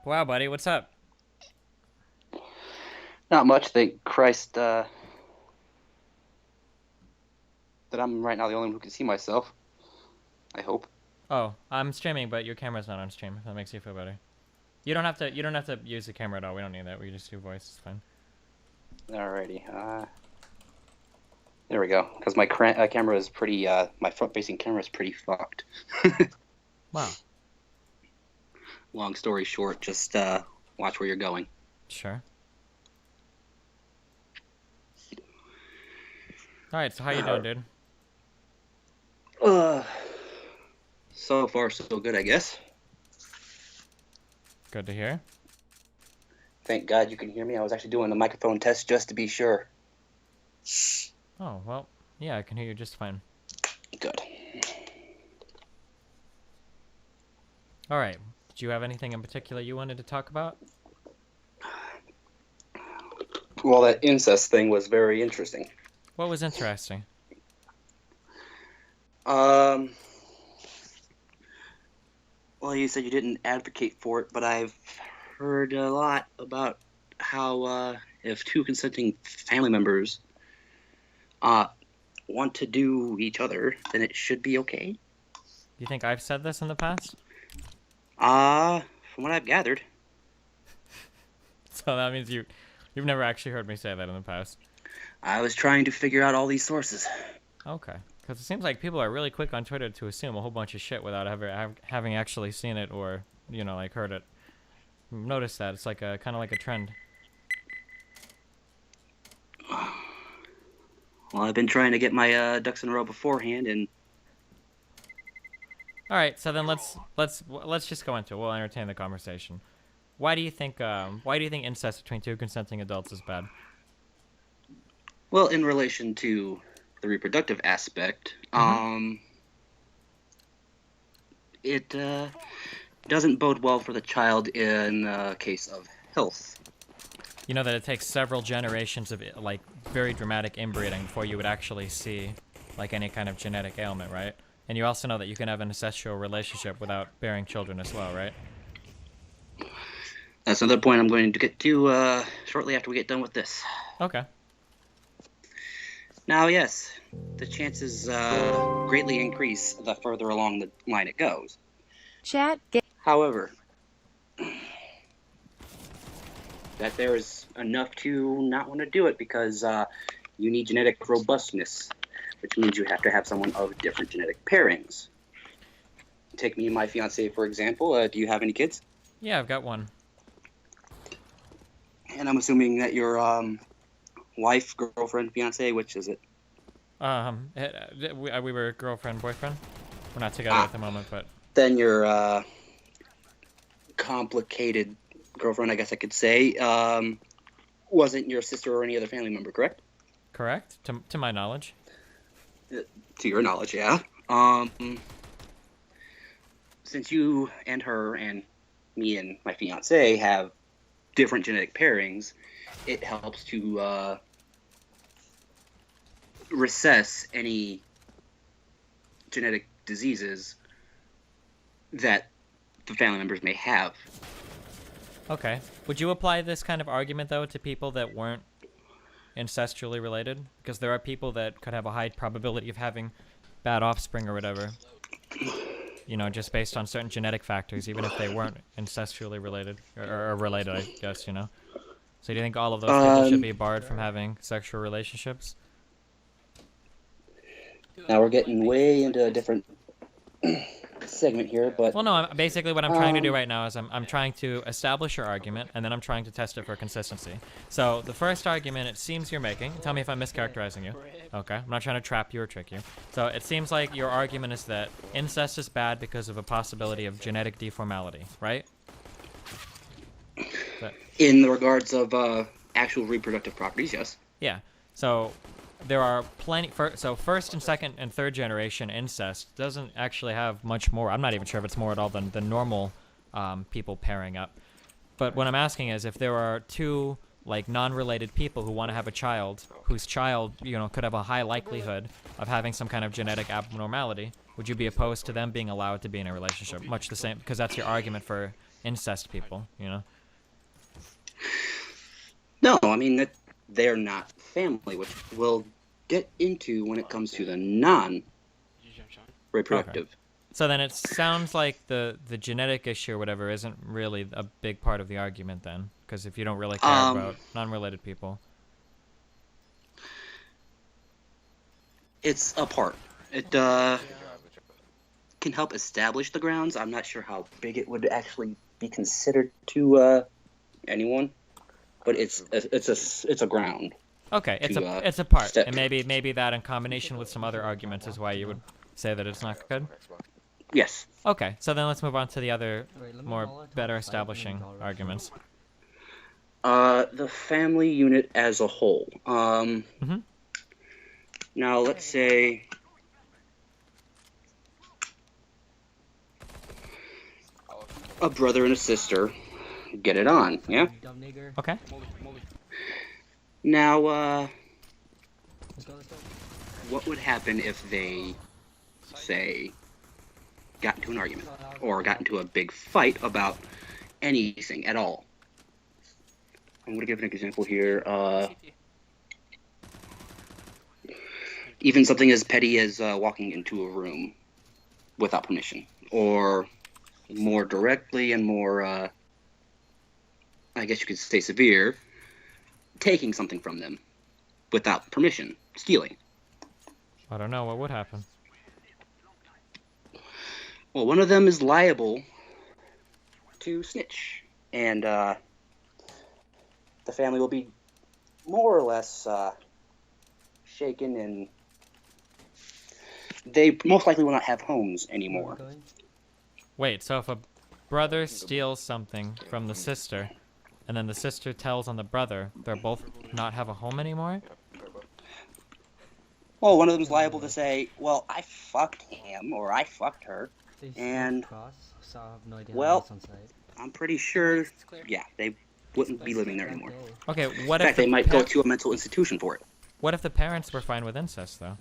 Wow, buddy, what's up? Not much. Thank Christ that I'm right now the only one who can see myself. I hope. Oh, I'm streaming, but your camera's not on stream. If that makes you feel better. You don't have to. You don't have to use the camera at all. We don't need that. We just do voice. It's fine. Alrighty. There we go. Because my camera is pretty. My front-facing camera is pretty fucked. Wow. Long story short, just watch where you're going. Sure. All right. So how you doing, dude? Uh, so far so good, I guess. Good to hear. Thank God you can hear me. I was actually doing a microphone test just to be sure. Oh well. Yeah, I can hear you just fine. Good. All right. Did you have anything in particular you wanted to talk about? Well, that incest thing was very interesting. What was interesting? Um. Well, you said you didn't advocate for it, but I've heard a lot about how if two consenting family members uh, want to do each other, then it should be okay. You think I've said this in the past? From what I've gathered. So that means you've never actually heard me say that in the past. I was trying to figure out all these sources. Okay. Because it seems like people are really quick on Twitter to assume a whole bunch of shit without ever having actually seen it or, like heard it. Notice that. It's like a kind of like a trend. Well, I've been trying to get my ducks in a row beforehand, and All right, so then let's just go into it. We'll entertain the conversation. Why do you think incest between two consenting adults is bad? well, in relation to the reproductive aspect, it doesn't bode well for the child in case of health. You know that it takes several generations of like very dramatic inbreeding before you would actually see like any kind of genetic ailment, right? And you also know that you can have an incestual relationship without bearing children as well, right? That's another point I'm going to get to shortly after we get done with this. Okay. Now, yes, the chances greatly increase the further along the line it goes. Chat. However, that there is enough to not want to do it because you need genetic robustness, which means you have to have someone of different genetic pairings. Take me and my fiance, for example. Do you have any kids? Yeah, I've got one. And I'm assuming that your wife, girlfriend, fiance, which is it? We were girlfriend, boyfriend. We're not together at the moment, but Then your complicated girlfriend, I guess I could say, wasn't your sister or any other family member, correct? correct to my knowledge. To your knowledge, yeah. Since you and her and me and my fiance have different genetic pairings, it helps to recess any genetic diseases that the family members may have. Okay. Would you apply this kind of argument though to people that weren't incestually related? Because there are people that could have a high probability of having bad offspring or whatever. Just based on certain genetic factors, even if they weren't incestually related or related, I guess. So do you think all of those people should be barred from having sexual relationships? Now we're getting way into a different segment here, but Well, no. Basically, what I'm trying to do right now is I'm trying to establish your argument, and then I'm trying to test it for consistency. So the first argument it seems you're making. Tell me if I'm mischaracterizing you. Okay, I'm not trying to trap you or trick you. So it seems like your argument is that incest is bad because of a possibility of genetic deformality, right? in the regards of actual reproductive properties, yes. Yeah. So there are plenty. So first and second and third generation incest doesn't actually have much more. I'm not even sure if it's more at all than the normal people pairing up. But what I'm asking is if there are two like non-related people who want to have a child, whose child could have a high likelihood of having some kind of genetic abnormality, would you be opposed to them being allowed to be in a relationship? Much the same, because that's your argument for incest people, you know? No, I mean that they're not family, which we'll get into when it comes to the non-reproductive. Okay. So then it sounds like the genetic issue or whatever isn't really a big part of the argument then, because if you don't really care about non-related people. It's a part. It can help establish the grounds. I'm not sure how big it would actually be considered to anyone, but it's a ground. Okay, it's a part, step. and maybe that in combination with some other arguments is why you would say that it's not good. Yes. Okay, so then let's move on to the other more better establishing arguments. The family unit as a whole. Now let's say a brother and a sister get it on, yeah? Okay. Now, what would happen if they, say, got into an argument or got into a big fight about anything at all? I'm going to give an example here. Even something as petty as walking into a room without permission, or more directly and more, I guess you could say severe, taking something from them without permission, stealing. I don't know, what would happen? Well, one of them is liable to snitch, and the family will be more or less shaken, and they most likely will not have homes anymore. Wait, so if a brother steals something from the sister, and then the sister tells on the brother, they'll both not have a home anymore? Well, one of them is liable to say, well, I fucked him, or I fucked her, and, well, I'm pretty sure, yeah, they wouldn't be living there anymore. Okay, what In if fact, they might go to a mental institution for it. What if the parents were fine with incest, though?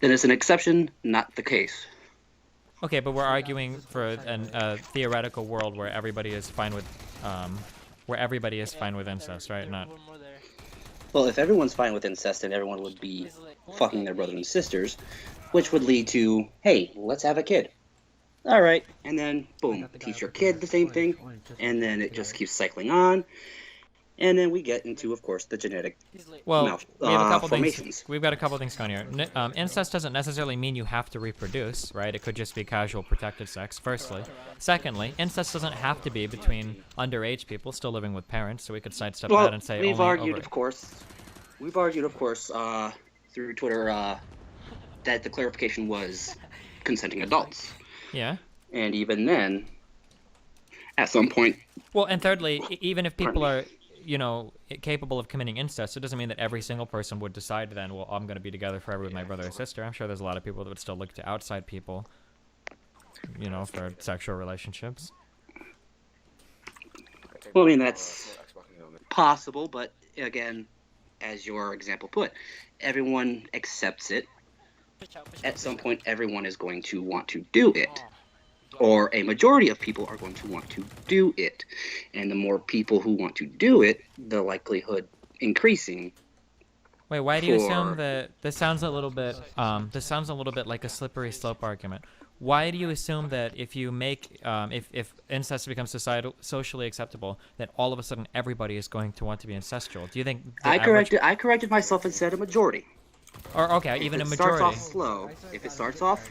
Then it's an exception, not the case. Okay, but we're arguing for a theoretical world where everybody is fine with, incest, right? Not. Well, if everyone's fine with incest, then everyone would be fucking their brothers and sisters, which would lead to, hey, let's have a kid. All right, and then boom, teach your kid the same thing, and then it just keeps cycling on, and then we get into, of course, the genetic Well, we have a couple formations. things. We've got a couple things going here. Incest doesn't necessarily mean you have to reproduce, right? It could just be casual protected sex, firstly. Secondly, incest doesn't have to be between underage people still living with parents, so we could sidestep that and say we've only argued, over... of course, through Twitter, that the clarification was consenting adults. Yeah. And even then, at some point... Well, and thirdly, even if people are, you know, capable of committing incest, it doesn't mean that every single person would decide then, well, I'm going to be together forever with my brother or sister. I'm sure there's a lot of people that would still look to outside people, you know, for sexual relationships. Well, I mean, that's possible, but again, as your example put, everyone accepts it. At some point, everyone is going to want to do it. Or a majority of people are going to want to do it. And the more people who want to do it, the likelihood increasing. Wait, why do you assume that this sounds a little bit like a slippery slope argument? Why do you assume that if you make if incest becomes socially acceptable, that all of a sudden everybody is going to want to be incestual? Do you think I corrected myself and said a majority. Or okay, even a majority. If it starts off slow, if it starts off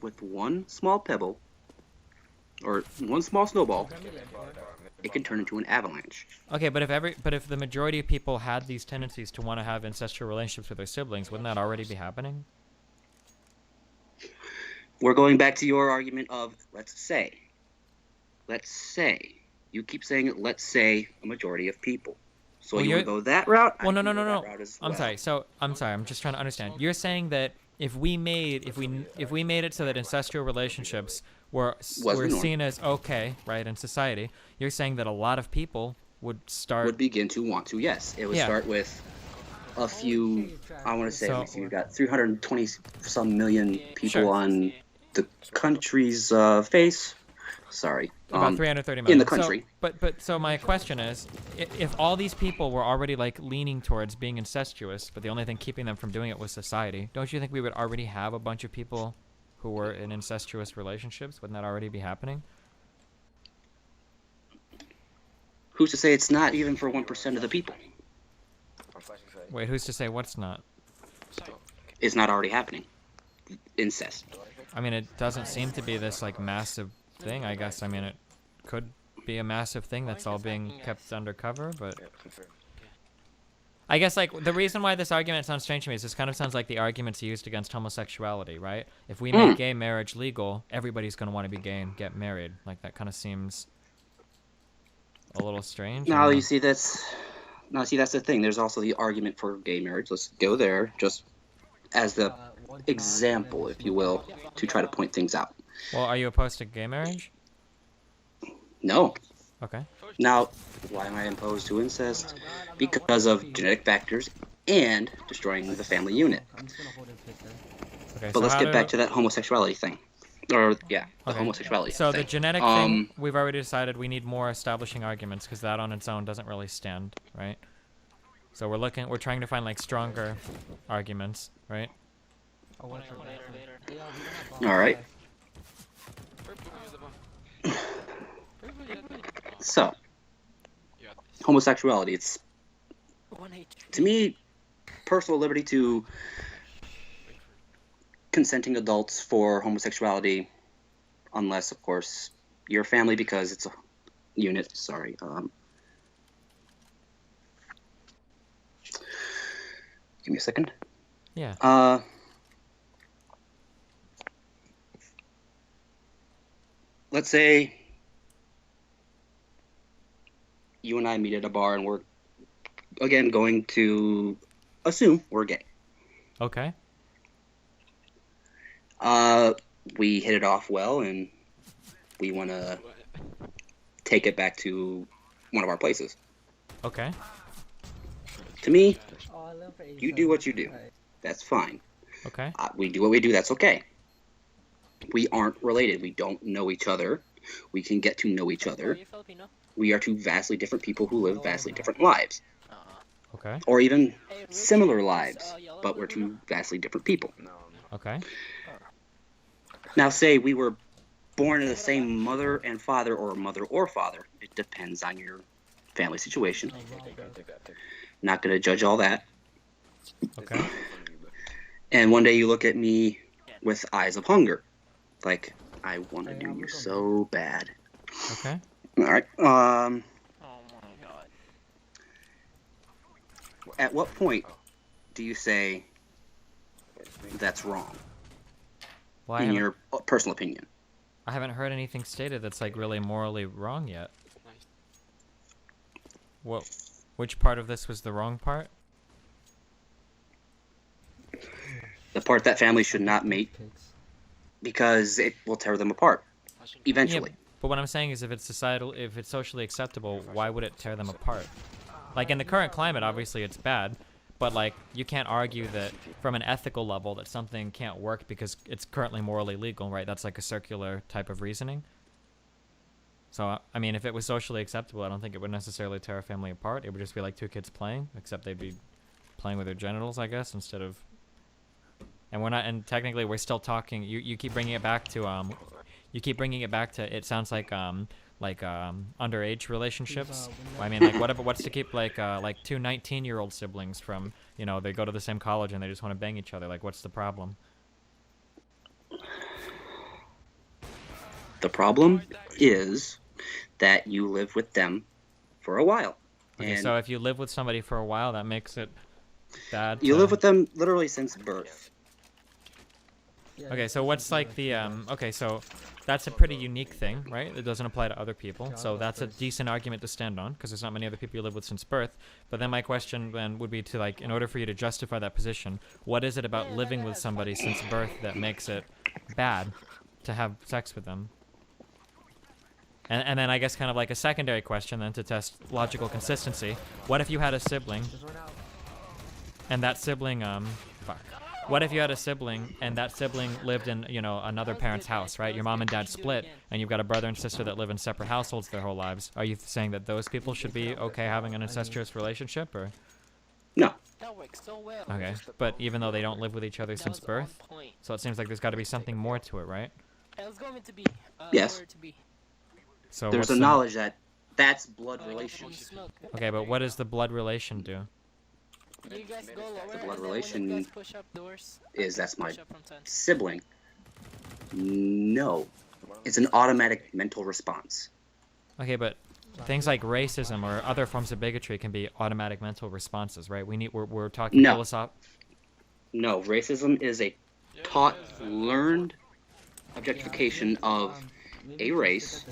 with one small pebble or one small snowball, it can turn into an avalanche. Okay, but if the majority of people had these tendencies to want to have incestual relationships with their siblings, wouldn't that already be happening? We're going back to your argument of let's say. You keep saying it. Let's say a majority of people. So you want to go that route? Well, no. I'm sorry. I'm just trying to understand. You're saying that if we made it so that incestual relationships were seen as okay, right, in society, you're saying that a lot of people would begin to want to. Yes, it would start with a few, I want to say, So- let me see, you've got 320 some million people Sure. on the country's face. Sorry. About 330 million. In the country. So my question is, if all these people were already like leaning towards being incestuous, but the only thing keeping them from doing it was society, don't you think we would already have a bunch of people who were in incestuous relationships? Wouldn't that already be happening? Who's to say it's not even for 1% of the people? Wait, who's to say what's not? It's not already happening. Incest. I mean, it doesn't seem to be this like massive thing, I guess. I mean, it could be a massive thing that's all being kept undercover, but I guess like the reason why this argument sounds strange to me is this kind of sounds like the arguments used against homosexuality, right? If we make gay marriage legal, everybody's going to want to be gay and get married. Like that kind of seems a little strange. Now you see that's the thing. There's also the argument for gay marriage. Let's go there just as the example, if you will, to try to point things out. Well, are you opposed to gay marriage? No. Okay. Now, why am I opposed to incest? Because of genetic factors and destroying the family unit. Okay. But let's get back to that homosexuality thing. Or, yeah, the homosexuality So thing. the genetic thing, we've already decided we need more establishing arguments because that on its own doesn't really stand, right? So we're trying to find like stronger arguments, right? All right. So, homosexuality, it's, to me, personal liberty to consenting adults for homosexuality, unless, of course, your family, because it's a unit, sorry. Give me a second. Yeah. Let's say you and I meet at a bar and we're, again, going to assume we're gay. Okay. We hit it off well and we want to take it back to one of our places. Okay. To me, you do what you do. That's fine. Okay. We do what we do. That's okay. We aren't related. We don't know each other. We can get to know each other. We are two vastly different people who live vastly different lives. Okay. Or even similar lives, but we're two vastly different people. Okay. Now, say we were born to the same mother and father, or mother or father. It depends on your family situation. Not going to judge all that. Okay. And one day you look at me with eyes of hunger. Like, I want to do you so bad. Okay. All right. Oh my god. At what point do you say that's wrong, Well, in your personal opinion? I haven't heard anything stated that's like really morally wrong yet. Which part of this was the wrong part? The part that families should not mate because it will tear them apart eventually. Yeah, but what I'm saying is if it's socially acceptable, why would it tear them apart? Like in the current climate, obviously it's bad, but like you can't argue that from an ethical level that something can't work because it's currently morally legal, right? That's like a circular type of reasoning. So, I mean, if it was socially acceptable, I don't think it would necessarily tear a family apart. It would just be like two kids playing, except they'd be playing with their genitals, I guess, instead of... And technically we're still talking, you keep bringing it back to, it sounds like underage relationships. I mean, like, what's to keep, like two 19-year-old siblings from, you know, they go to the same college and they just want to bang each other. Like, what's the problem? The problem is that you live with them for a while. Okay, and so if you live with somebody for a while, that makes it bad. you live with them literally since birth. Okay, so what's like the okay, so that's a pretty unique thing, right? It doesn't apply to other people, so that's a decent argument to stand on because there's not many other people you live with since birth. But then my question then would be to, like, in order for you to justify that position, what is it about living with somebody since birth that makes it bad to have sex with them? And then I guess kind of like a secondary question then to test logical consistency. What if you had a sibling And that sibling, fuck. What if you had a sibling and that sibling lived in, you know, another parent's house, right? Your mom and dad split and you've got a brother and sister that live in separate households their whole lives. Are you saying that those people should be okay having an incestuous relationship, or? No. That works so well. Okay, but even though they don't live with each other since birth? So it seems like there's got to be something more to it, right? It was going to be. Yes. To be. So There's what's a the- knowledge that that's blood relation. Okay, but what does the blood relation do? You guys go lower, The blood and then when relation you guys push up doors, is that's my push up from 10. sibling. No. It's an automatic mental response. Okay, but things like racism or other forms of bigotry can be automatic mental responses, right? We're talking No. No, racism is a taught, learned objectification of a race.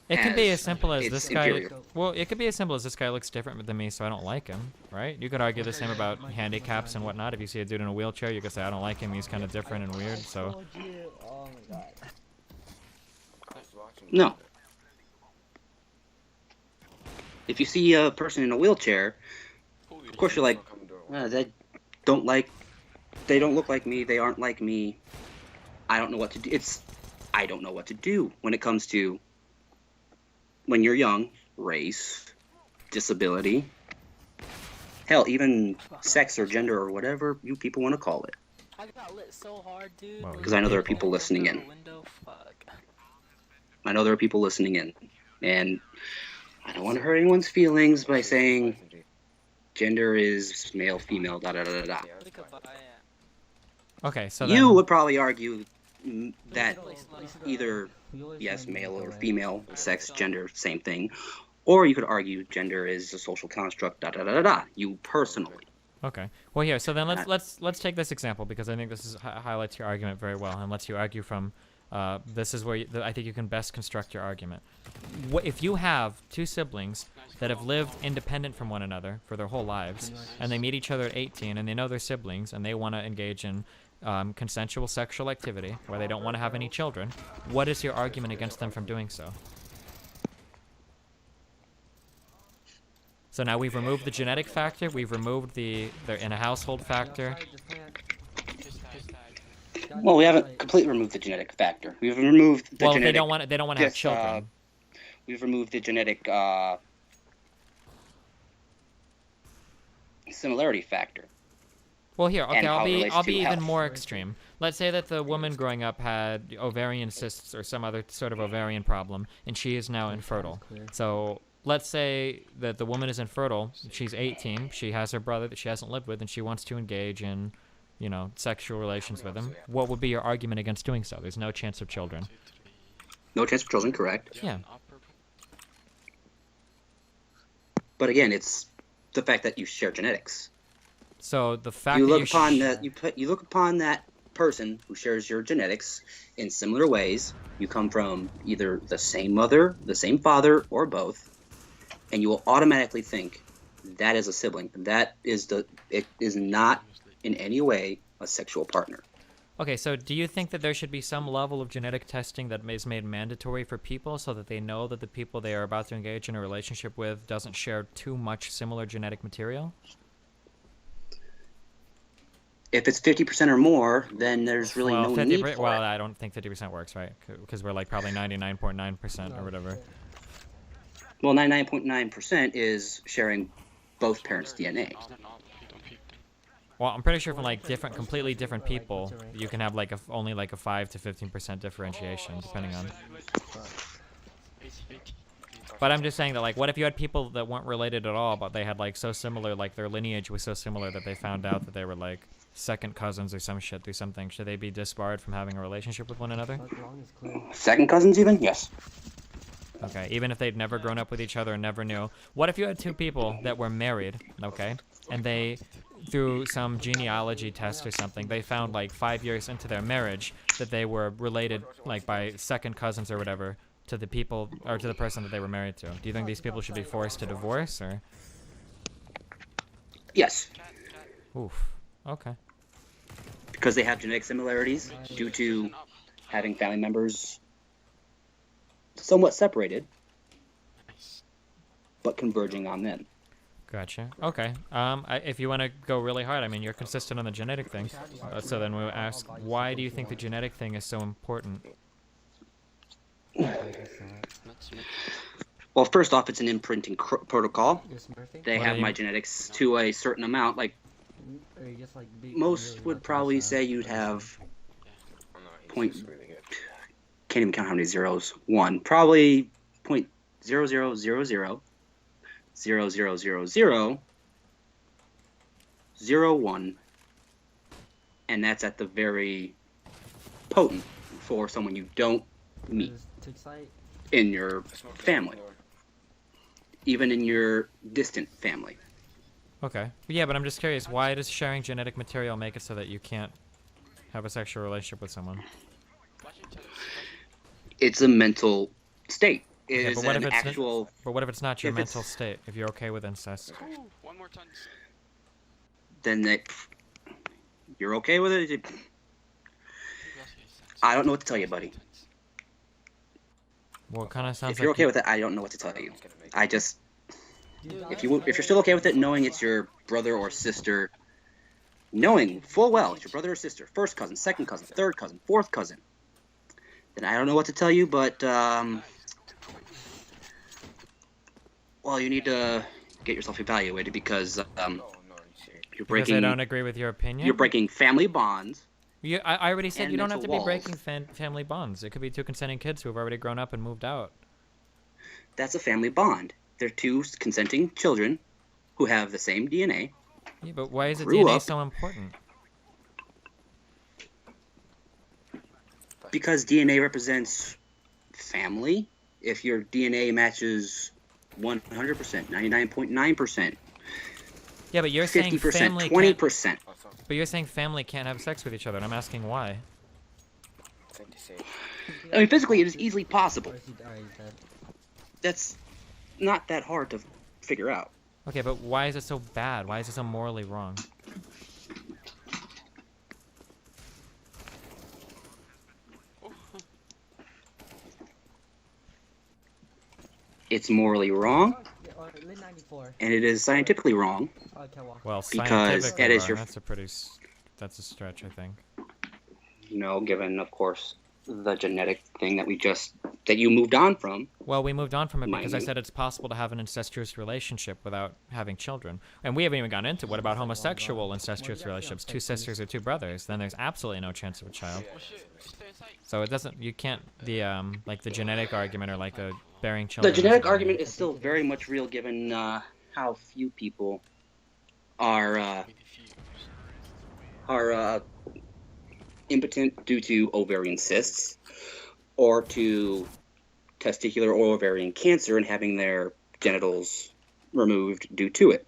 It can be as as simple as its this guy. inferior. Well, it could be as simple as this guy looks different than me, so I don't like him, right? You could argue the same about handicaps and whatnot. If you see a dude in a wheelchair, you could say, I don't like him, he's kind of different and weird, so... No. If you see a person in a wheelchair, of course you're like, they don't look like me, they aren't like me. I don't know what to do. I don't know what to do when it comes to when you're young, race, disability, hell, even sex or gender or whatever you people want to call it. I got lit so hard, dude. Wow, Because I know there are people listening in. I know there are people listening in, and I don't want to hurt anyone's feelings by saying gender is male, female, da da da da da. Okay, so You then... would probably argue that either, yes, male or female, sex, gender, same thing, or you could argue gender is a social construct, da da da da da. You personally. Okay. Well, here. So then let's take this example because I think this is highlights your argument very well and lets you argue from. This is where I think you can best construct your argument. If you have two siblings that have lived independent from one another for their whole lives, and they meet each other at 18, and they know they're siblings, and they want to engage in consensual sexual activity where they don't want to have any children, what is your argument against them from doing so? So now we've removed the genetic factor, we've removed they're in a household factor. Well, we haven't completely removed the genetic factor. We've removed the Well, genetic. they don't want to have children. We've removed the genetic similarity factor. Well, here, okay, and how it I'll relates be to even health. more extreme. Let's say that the woman growing up had ovarian cysts or some other sort of ovarian problem, and she is now infertile. So let's say that the woman is infertile. She's 18. She has her brother that she hasn't lived with, and she wants to engage in, you know, sexual relations with him. What would be your argument against doing so? There's no chance of children. No chance for children, correct. Yeah. But again, it's the fact that you share genetics. So the fact You that look upon that you look upon that person who shares your genetics in similar ways. You come from either the same mother, the same father, or both, and you will automatically think that is a sibling. It is not in any way a sexual partner. Okay, so do you think that there should be some level of genetic testing that is made mandatory for people so that they know that the people they are about to engage in a relationship with doesn't share too much similar genetic material? If it's 50% or more, then there's really no need for well, it. I don't think 50% works, right? Because we're like probably 99.9% or whatever. Well, 99.9% is sharing both parents' DNA. Well, I'm pretty sure from like completely different people, you can have like only like a 5 to 15% differentiation, depending on. But I'm just saying that, like, what if you had people that weren't related at all, but they had like so similar, like their lineage was so similar that they found out that they were like second cousins or some shit through something? Should they be disbarred from having a relationship with one another? Second cousins, even? Yes. Okay, even if they'd never grown up with each other and never knew. What if you had two people that were married, okay, and they, through some genealogy test or something, they found like 5 years into their marriage that they were related, like by second cousins or whatever, to the people or to the person that they were married to? Do you think these people should be forced to divorce or? Yes. Oof. Okay. Because they have genetic similarities due to having family members somewhat separated, but converging on them. Gotcha. Okay. If you want to go really hard, I mean, you're consistent on the genetic thing. So then we'll ask, why do you think the genetic thing is so important? Well, first off, it's an imprinting protocol. You're smurfing? They What have do you- my genetics to a certain amount. Like Or you just like most really would lucky probably with, say you'd what you have I'm not. point. He's just really good. Can't even count how many zeros. One, probably 0.00000001, and that's at the very potent for someone you don't meet Is tick site? in your It's not family, even in your distant family. Okay. Yeah, but I'm just curious, why does sharing genetic material make it so that you can't have a sexual relationship with someone? It's a mental state. It Okay, is but what an if it's actual. But what if it's not your If it's- mental state? If you're okay with incest? Ooh, one more time. Then you're okay with it. I don't know what to tell you, buddy. Well, it kind of sounds If like you're okay with it, I don't know what to tell you. I just, Dude, if you're still okay with it, knowing it's your brother or sister, knowing full well it's your brother or sister, first cousin, second cousin, third cousin, fourth cousin, then I don't know what to tell you. But well, you need to get yourself evaluated because No, no, you're because I don't breaking agree with your opinion. you're breaking family bonds. I already said and you don't have to mental be breaking walls. family bonds. It could be two consenting kids who have already grown up and moved out. That's a family bond. They're two consenting children who have the same DNA. Yeah, but why is the Grew DNA up. so important? Because DNA represents family. If your DNA matches 100%, 99.9%, Yeah, but you're saying 50%, family 20%. can't. But you're saying family can't have sex with each other, and I'm asking why. I mean, physically, it is easily possible. Or is he already dead? That's not that hard to figure out. Okay, but why is it so bad? Why is it so morally wrong? It's morally wrong, Yeah, or Lin 94. and it is scientifically wrong. Oh, okay, well. Well, Because scientifically that is wrong. your- That's a pretty. That's a stretch, I think. You know, given, of course, the genetic thing that you moved on from. Well, we moved on from it because I Mind you. said it's possible to have an incestuous relationship without having children. And we haven't even gone into what about homosexual incestuous relationships? Two sisters or two brothers. Then there's absolutely no chance of a child. So it doesn't. You can't. Like the genetic argument or like a bearing The children. genetic argument is still very much real, given how few people are impotent due to ovarian cysts or to testicular or ovarian cancer and having their genitals removed due to it.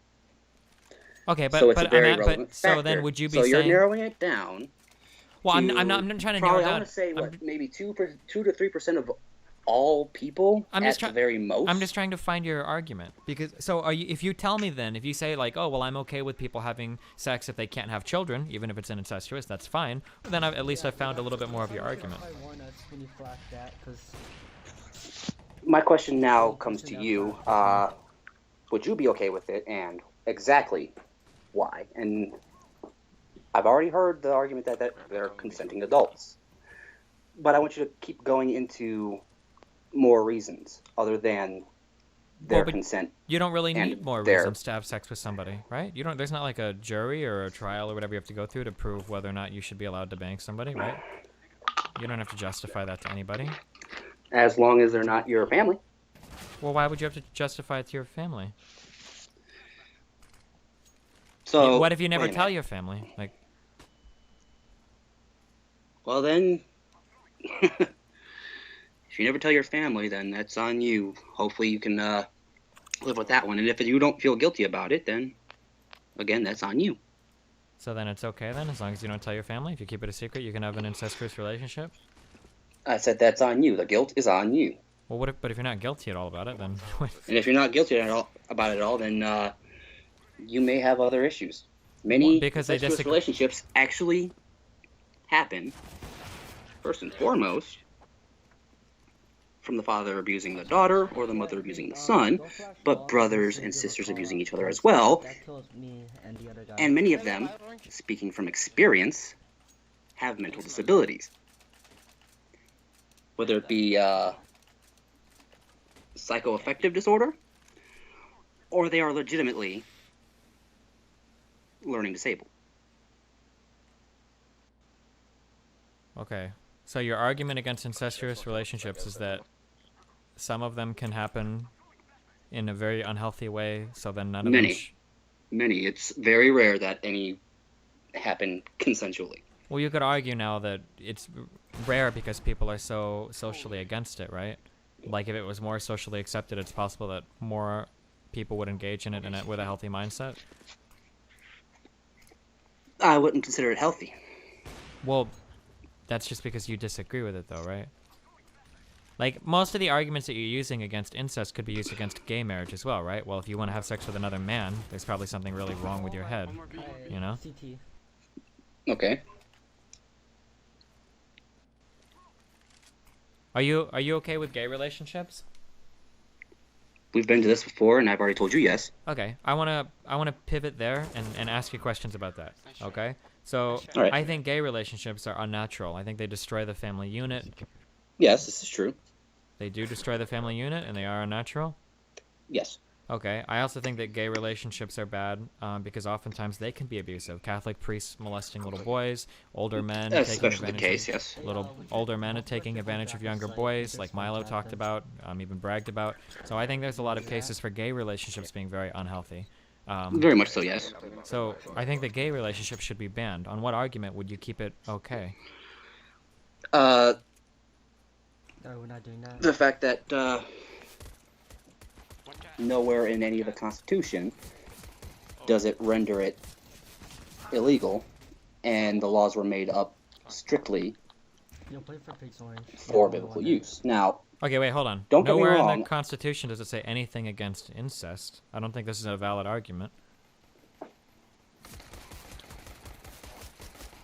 Okay, but So it's but, a very I'm not- relevant but so factor. then would you be So you're saying? narrowing it down. Well, I'm to not trying to narrow probably, down. I want to say I'm- maybe 2 to 3% of all people I'm at just the try- very most. I'm just trying to find your argument because so are you? If you tell me then, if you say like, oh well, I'm okay with people having sex if they can't have children, even if it's incestuous, that's fine. Then at least I found a little bit more of your argument. I warn us when you flash that, because My question now comes to you. Would you be okay with it, and exactly why? And I've already heard the argument that they're consenting adults. But I want you to keep going into more reasons other than their but consent. You don't really And need more there. reasons to have sex with somebody, right? You don't. There's not like a jury or a trial or whatever you have to go through to prove whether or not you should be allowed to bang somebody, right? You don't have to justify that to anybody. As long as they're not your family. Well, why would you have to justify it to your family? So What if you never wait a tell minute. your family? Like, Well, then, if you never tell your family, then that's on you. Hopefully you can live with that one. And if you don't feel guilty about it, then, again, that's on you. so then it's okay then, as long as you don't tell your family. If you keep it a secret, you can have an incestuous relationship. I said that's on you. The guilt is on you. Well, but if you're not guilty at all about it, then And if you're not guilty about it at all, then you may have other issues. Many Well, because they incestuous disagree- relationships actually happen, first and foremost, from the father abusing the daughter or the mother abusing the son, but brothers and sisters abusing each other as well. That kills me and the other guy. And many of Can I them, get my orange? speaking from experience, have mental disabilities. Whether it be psychoaffective disorder, or they are legitimately learning disabled. Okay. So your argument against incestuous relationships is that some of them can happen in a very unhealthy way, so then none of them... Many. It's very rare that any happen consensually. Well, you could argue now that it's rare because people are so socially against it, right? Like, if it was more socially accepted, it's possible that more people would engage in it with a healthy mindset. I wouldn't consider it healthy. Well, that's just because you disagree with it, though, right? Like, most of the arguments that you're using against incest could be used against gay marriage as well, right? Well, if you want to have sex with another man, there's probably something really wrong with your head, you know? CT. Okay. Are you okay with gay relationships? We've been to this before, and I've already told you yes. Okay, I wanna pivot there and ask you questions about that. Okay, so All right. I think gay relationships are unnatural. I think they destroy the family unit. Yes, this is true. They do destroy the family unit, and they are unnatural. Yes. Okay, I also think that gay relationships are bad because oftentimes they can be abusive. Catholic priests molesting little boys, older men That's taking especially the advantage case, of yes. older men taking advantage of younger boys, like Milo talked about, even bragged about. So I think there's a lot of cases for gay relationships being very unhealthy. Very much so, yes. So I think that gay relationships should be banned. On what argument would you keep it okay? No, we're not doing that. The fact that nowhere in any of the Constitution does it render it illegal, and the laws were made up strictly Yo, play for Pigs Orange. for biblical use. Now, Okay, wait, hold on. Don't get me Nowhere in wrong. the Constitution does it say anything against incest. I don't think this is a valid argument.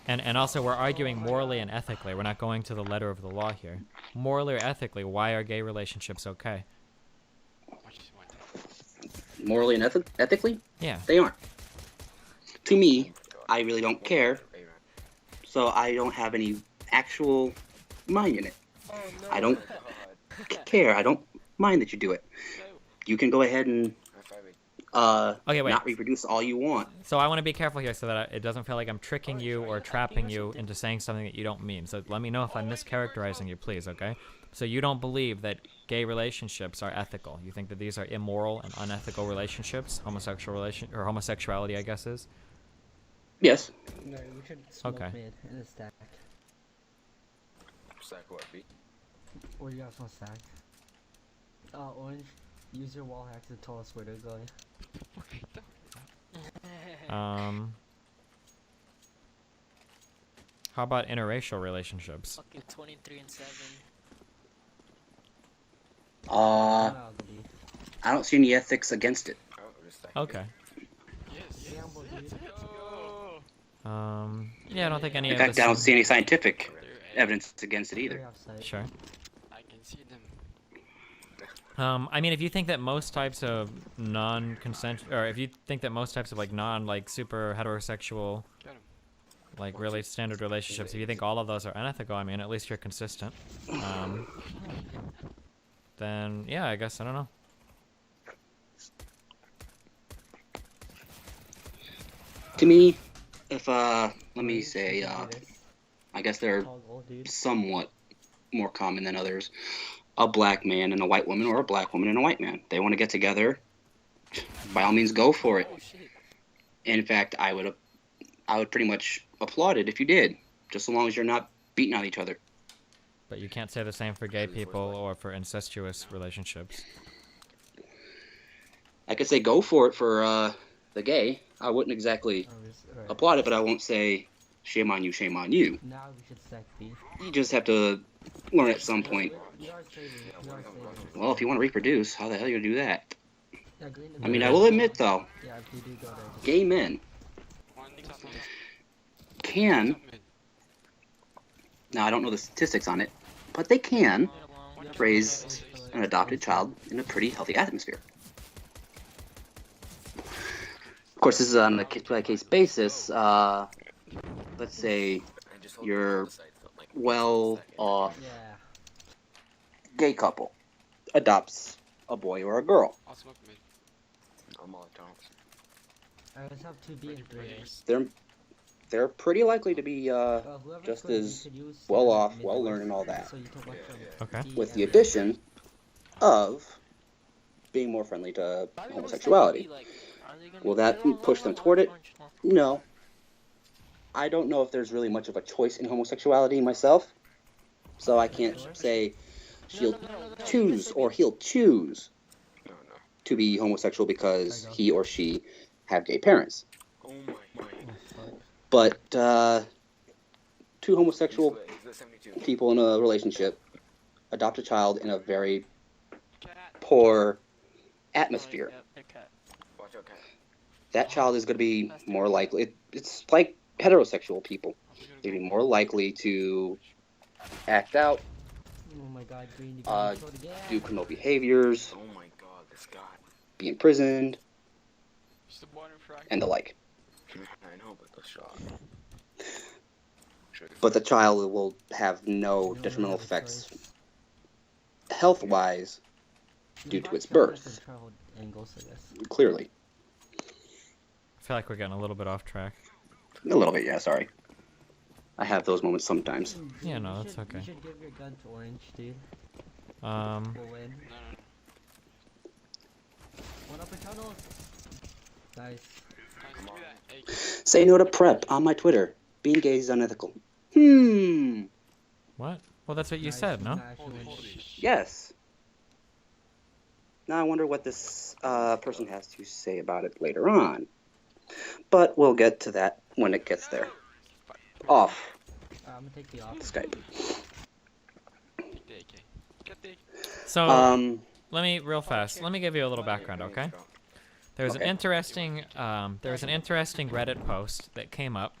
And also, we're arguing morally and ethically. We're not going to the letter of the law here. Morally or ethically, why are gay relationships okay? morally and ethically, Yeah. they aren't. To me, I really don't care, so I don't have any actual mind in it. Oh, no. I don't care. I don't mind that you do it. You can go ahead and Okay, wait. not reproduce all you want. So I want to be careful here so that it doesn't feel like I'm tricking you or trapping you into saying something that you don't mean. So let me know if I'm mischaracterizing you, please, okay? So you don't believe that gay relationships are ethical. You think that these are immoral and unethical relationships, homosexuality, I guess is. No, Yes. we should smoke Okay. mid in a stack. Stack what, B? Or you guys want stack? Orange, use your wall hack to tell us where they're going. How about interracial relationships? Fucking 23 and 7. I don't see any ethics against it. Oh, we're stacking. Okay. Yes. Gamble, dude. Yeah, I don't think any In of fact, this. I don't see any scientific They're evidence against it Three either. outside. Sure. I can see them. I mean, if you think that most types of non-consent, or if you think that most types of super heterosexual, Got him. like really standard relationships, if you think all of those are unethical, I mean, at least you're consistent. Then yeah, I guess I don't know. To me, if let me say, I guess they're Tall gold, dude. somewhat more common than others. A black man and a white woman, or a black woman and a white man. They want to get together. By all means, go for it. Oh shit. In fact, I would pretty much applaud it if you did, just so long as you're not beating on each other. But you can't say the same for gay people or for incestuous relationships. I could say go for it for the gay. I wouldn't exactly Alright. applaud it, but I won't say shame on you, shame on you. Now we should stack B. You just have to learn at some point. We are saving. We are saving. Well, if you want to reproduce, how the hell are you gonna do that? Yeah, green I mean, I will admit though, Yeah, if we do go there. gay men One top mid. can. Top mid. Now I don't know the statistics on it, but they can raised an adopted child in a pretty healthy atmosphere. Of course, this is on a case-by-case basis. Let's say you're well-off Yeah. gay couple adopts a boy or a girl. I'll smoke mid. I'm all down. I just have 2B and 3A. They're pretty likely to be Whoever's just going, you as could use well standard off, mid well doors, learned, and all that, So you can work from Okay. D with the and addition of being more friendly to homosexuality. Will that push them toward it? No. I don't know if there's really much of a choice in homosexuality myself, so I can't say she'll choose or he'll choose No. to be homosexual because he or she have gay parents. Oh my. Oh, fuck. But two homosexual Is that 72? people in a relationship adopt a child in a very Cat. poor atmosphere. Watch out, cat. That child is going to be more likely. It's like heterosexual people. They'd be more likely to act out, Oh my god, Green, you Uh, got killed again. do criminal behaviors, Oh my god, this guy. be imprisoned, It's the water frag. and the like. I know, but the shot. But the child will have no detrimental effects health-wise, due to its birth. Angles, I guess. Clearly. I feel like we're getting a little bit off track. A little bit, yeah, sorry. I have those moments sometimes. Yeah, no, You that's should- okay. You should give your gun to Orange, dude. Um, We'll win. No. One upper tunnel. Nice. Guys, give me that AK. Say no to prep on my Twitter. Being gay is unethical. what? Well, that's what you Nice, said, no? nice, Holy Orange. shit. Yes. Now I wonder what this person has to say about it later on. But we'll get to that when it gets there. Off I'm gonna take the off. Skype. Take the AK. Get the AK. So, Um, let me, real fast, let me give you a little background, okay? There's an Okay. interesting, Reddit post that came up,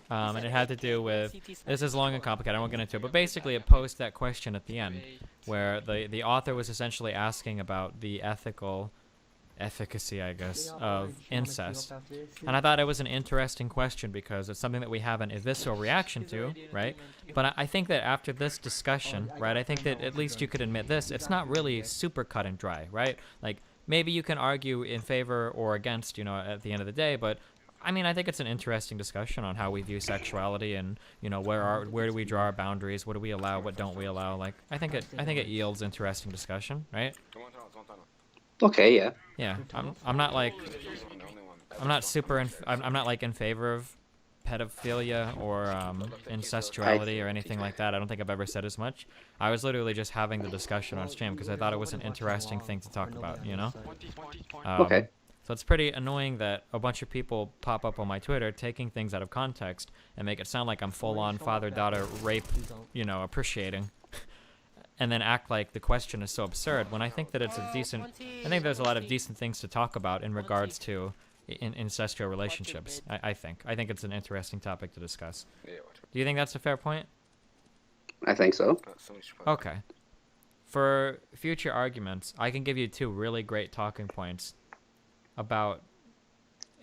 and it had to do with, this is long and complicated, I won't get into it, but basically it posed that question at the end, where the author was essentially asking about the efficacy, I guess, Yeah, of Orange, you wanna queue incest. up after this, dude? And I thought it was an interesting question because it's something that we have an visceral reaction to, right? But I think that after this discussion, right, I think that at least you could admit this, it's not really super cut and dry, right? Like, maybe you can argue in favor or against, you know, at the end of the day, but I mean, I think it's an interesting discussion on how we view sexuality and, you know, where do we draw our boundaries, what do we allow, what don't we allow? Like, I think it yields interesting discussion, right? One tunnel. okay, yeah. Yeah, I'm not like I'm not super I'm not like in favor of pedophilia or incestuality or anything like that. I don't think I've ever said as much. I was literally just having the discussion on stream because I thought it was an interesting thing to talk about, you know? 20 point. Okay. So it's pretty annoying that a bunch of people pop up on my Twitter taking things out of context and make it sound like I'm full-on father-daughter rape, Please don't. you know, appreciating, and then act like the question is so absurd when I think that it's a decent, I think there's a lot of decent things to talk about in regards to incestual relationships. I think it's an interesting topic to discuss. Yeah, watch out. Do you think that's a fair point? I think so. Somebody should probably- Okay. For future arguments, I can give you two really great talking points about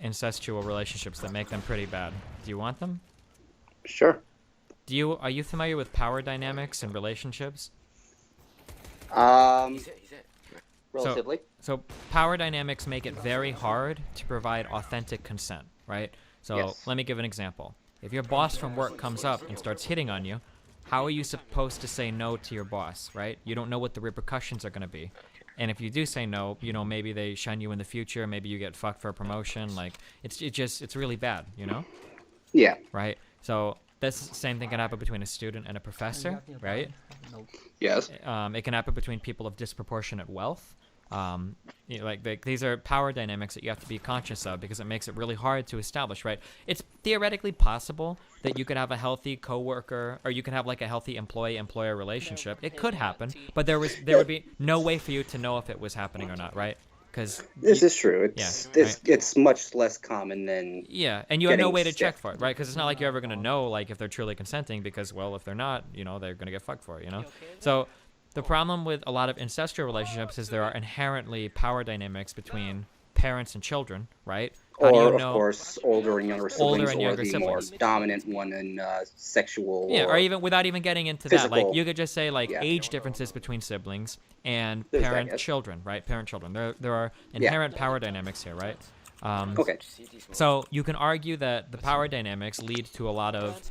incestual relationships that make them pretty bad. Do you want them? Sure. Are you familiar with power dynamics in relationships? He's it. Relatively. So power dynamics make it very hard to provide authentic consent, right? So Yes. let me give an example. If your boss from work comes up and starts hitting on you, how are you supposed to say no to your boss, right? You don't know what the repercussions are going to be. And if you do say no, you know, maybe they shun you in the future, maybe you get fucked for a promotion, like it's really bad, you know? Yeah. Right? So that's the same thing can happen between a student and a professor, right? Nope. Yes. It can happen between people of disproportionate wealth. You know, these are power dynamics that you have to be conscious of because it makes it really hard to establish, right? It's theoretically possible that you could have a healthy coworker or you can have like a healthy employee-employer relationship. It could happen, but there would be no way for you to know if it was happening or not, right? Because This is true. Yeah, It's much less common than yeah, and you have no getting way to sick. check for it, right? Because it's not like you're ever gonna know like if they're truly consenting because well, if they're not, you know, they're gonna get fucked for it, you know. So The problem with a lot of incestual relationships is there are inherently power dynamics between parents and children, right? How do Or, you of know? course, older and younger Older siblings, and or younger the more siblings. dominant one in sexual Yeah, or or even without even getting into that, like physical. you could just say like Yeah. age differences between siblings and There's that, parent yes. children, right? Parent children. There are Yeah. inherent power dynamics here, right? Okay. So you can argue that the power dynamics lead to a lot of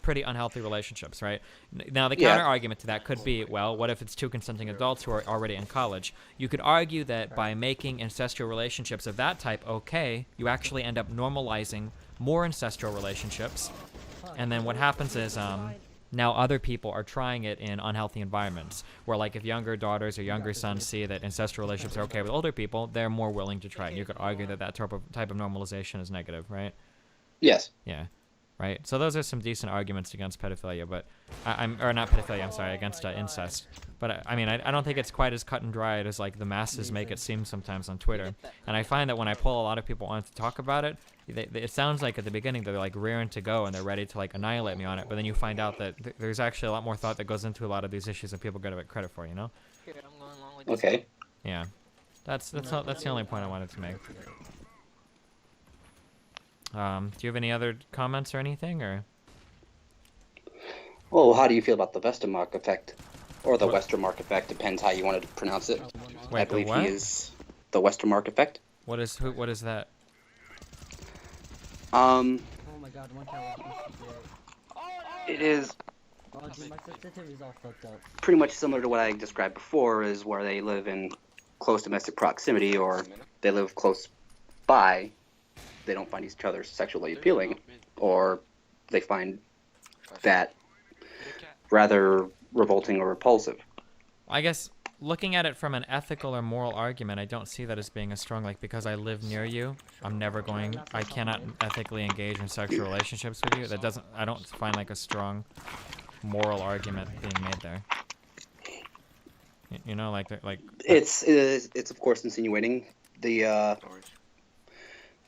pretty unhealthy relationships, right? Now the Yeah. counter argument to that could be, well, what if it's two consenting adults who are already in college? You could argue that by making incestual relationships of that type okay, you actually end up normalizing more incestual relationships, and then what happens is now other people are trying it in unhealthy environments where, like, if younger daughters or younger sons see that incestual relationships are okay with older people, they're more willing to try it. You could argue that that type of normalization is negative, right? Yes. Yeah, right. So those are some decent arguments against pedophilia, but or not pedophilia. I'm sorry, against incest. But I mean, I don't think it's quite as cut and dried as like the masses make it seem sometimes on Twitter. And I find that when I pull a lot of people on to talk about it, it sounds like at the beginning they're like rearing to go and they're ready to like annihilate me on it. But then you find out that there's actually a lot more thought that goes into a lot of these issues than people get credit for. You know? Here, I'm going along with this. Okay. Yeah. That's the only point I wanted to make. Do you have any other comments or anything, or? Well, how do you feel about the Westermark effect? Or the What? Westermark effect, depends how you wanted to pronounce it. Wait, I the believe what? he is the Westermark effect. What is that? Oh my god, one cat walking It is Oh dude, my sensitivity is all fucked up. pretty much similar to what I described before, is where they live in close domestic proximity, or they live close by. They don't find each other sexually appealing, or they find that rather revolting or repulsive. I guess looking at it from an ethical or moral argument, I don't see that as being as strong. Like, because I live near you, I cannot ethically engage in sexual relationships with you. I don't find like a strong moral argument being made there. You know, like. It's of course insinuating the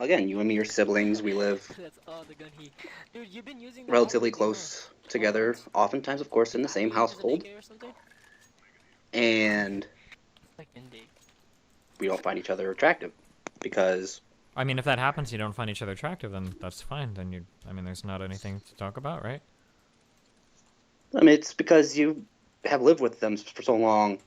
again, you and me are siblings. We live That's all the gun he. Dude, you've been using that relatively all weekend, close together, oftentimes, of course, in the same huh? Is it household, daycare or something? and Like in day. we don't find each other attractive because I mean, if that happens, you don't find each other attractive, then that's fine. Then there's not anything to talk about, right? I mean, it's because you have lived with them for so long,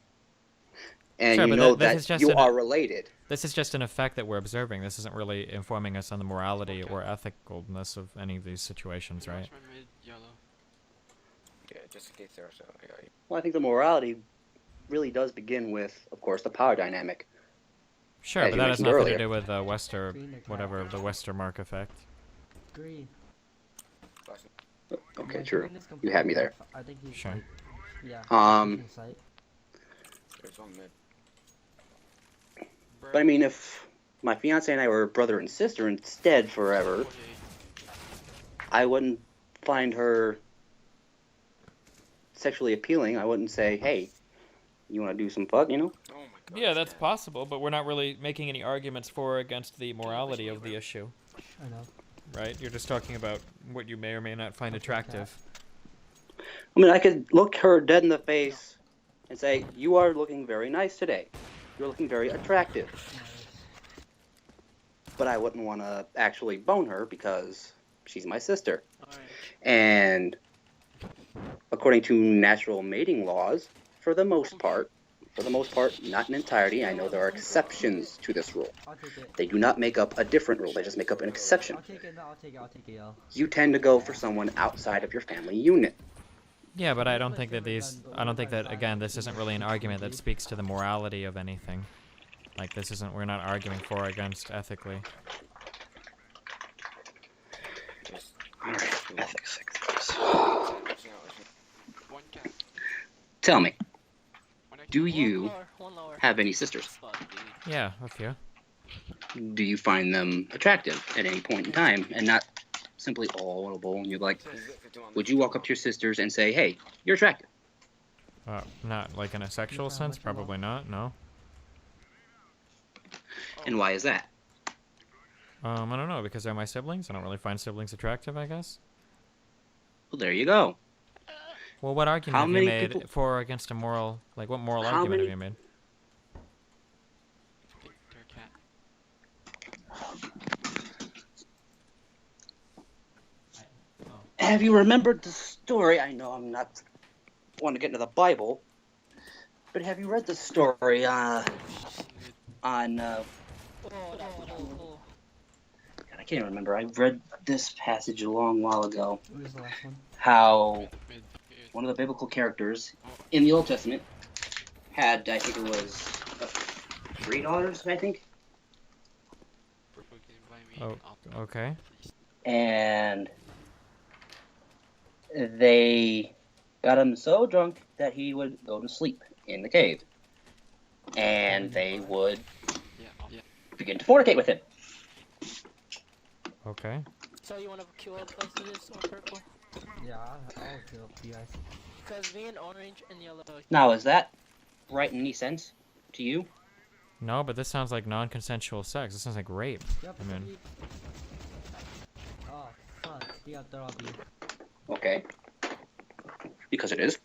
and Sure, you but know this is that just you are related. This is just an effect that we're observing. This isn't really informing us on the morality or ethicalness of any of these situations, right? Watch my mid yellow. Yeah, just in case there are so. I got you. Well, I think the morality really does begin with, of course, the power dynamic. Sure, As but you that has mentioned nothing earlier. to do with the Westermark effect. Green. Okay, My true. green is You had me there. completely- I think he's Sure. like, yeah. Um, he's like- There's one mid. But I mean, if my fiance and I were brother and sister instead forever, I wouldn't find her sexually appealing. I wouldn't say, hey, you want to do some fuck, you know? Oh my god. Yeah, this that's cat. possible, but we're not really making any arguments for or against the morality of the issue, I know. right? You're just talking about what you may or may not find attractive. I mean, I could look her dead in the face and say, you are looking very nice today. You're looking very attractive. But I wouldn't want to actually bone her because she's my sister. Alright. And according to natural mating laws, for the most part, not in entirety, I know there are exceptions to this rule. I'll take it. They do not make up a different rule, they just make up an exception. I'll take it. No, I'll take it. I'll take it, yo. You tend to go for someone outside of your family unit. Yeah, but I don't think that again, this isn't really an argument that speaks to the morality of anything. Like, we're not arguing for or against ethically. Just Alright, ethics. One cat. Tell me, One cat. do you One lower. have any sisters? Fuck, dude. Yeah, a few. Do you find them attractive at any point in time, and not simply, oh, what a bowl, and you're like, would you walk up to your sisters and say, hey, you're attractive? Not like in a sexual sense, probably not. No. And why is that? I don't know, because they're my siblings. I don't really find siblings attractive, I guess. Well, there you go. Well, what argument How have you many made people- for or against a moral, like what moral How argument many- have you made? Okay, they're a cat. Have you remembered the story? I know I'm not want to get into the Bible, but have you read the story Shit. on? Oh, that oh. God, I can't even remember. I read this passage a long while ago. What was the last one? How Wait, one of the biblical characters in the Old Testament had, I think it was, 3 daughters, I think, purple can buy me Oh, an opera, okay. please. and they got him so drunk that he would go to sleep in the cave, and they would Yeah, yeah. begin to fornicate with him. Okay. So you wanna queue up us to this on purple? Yeah, I'll kill you guys. Because me and orange and yellow. Now, is that right in any sense to you? No, but this sounds like non-consensual sex. This sounds like rape. Yep. I mean, Oh, fuck. You got throw up you. Okay. Because it is.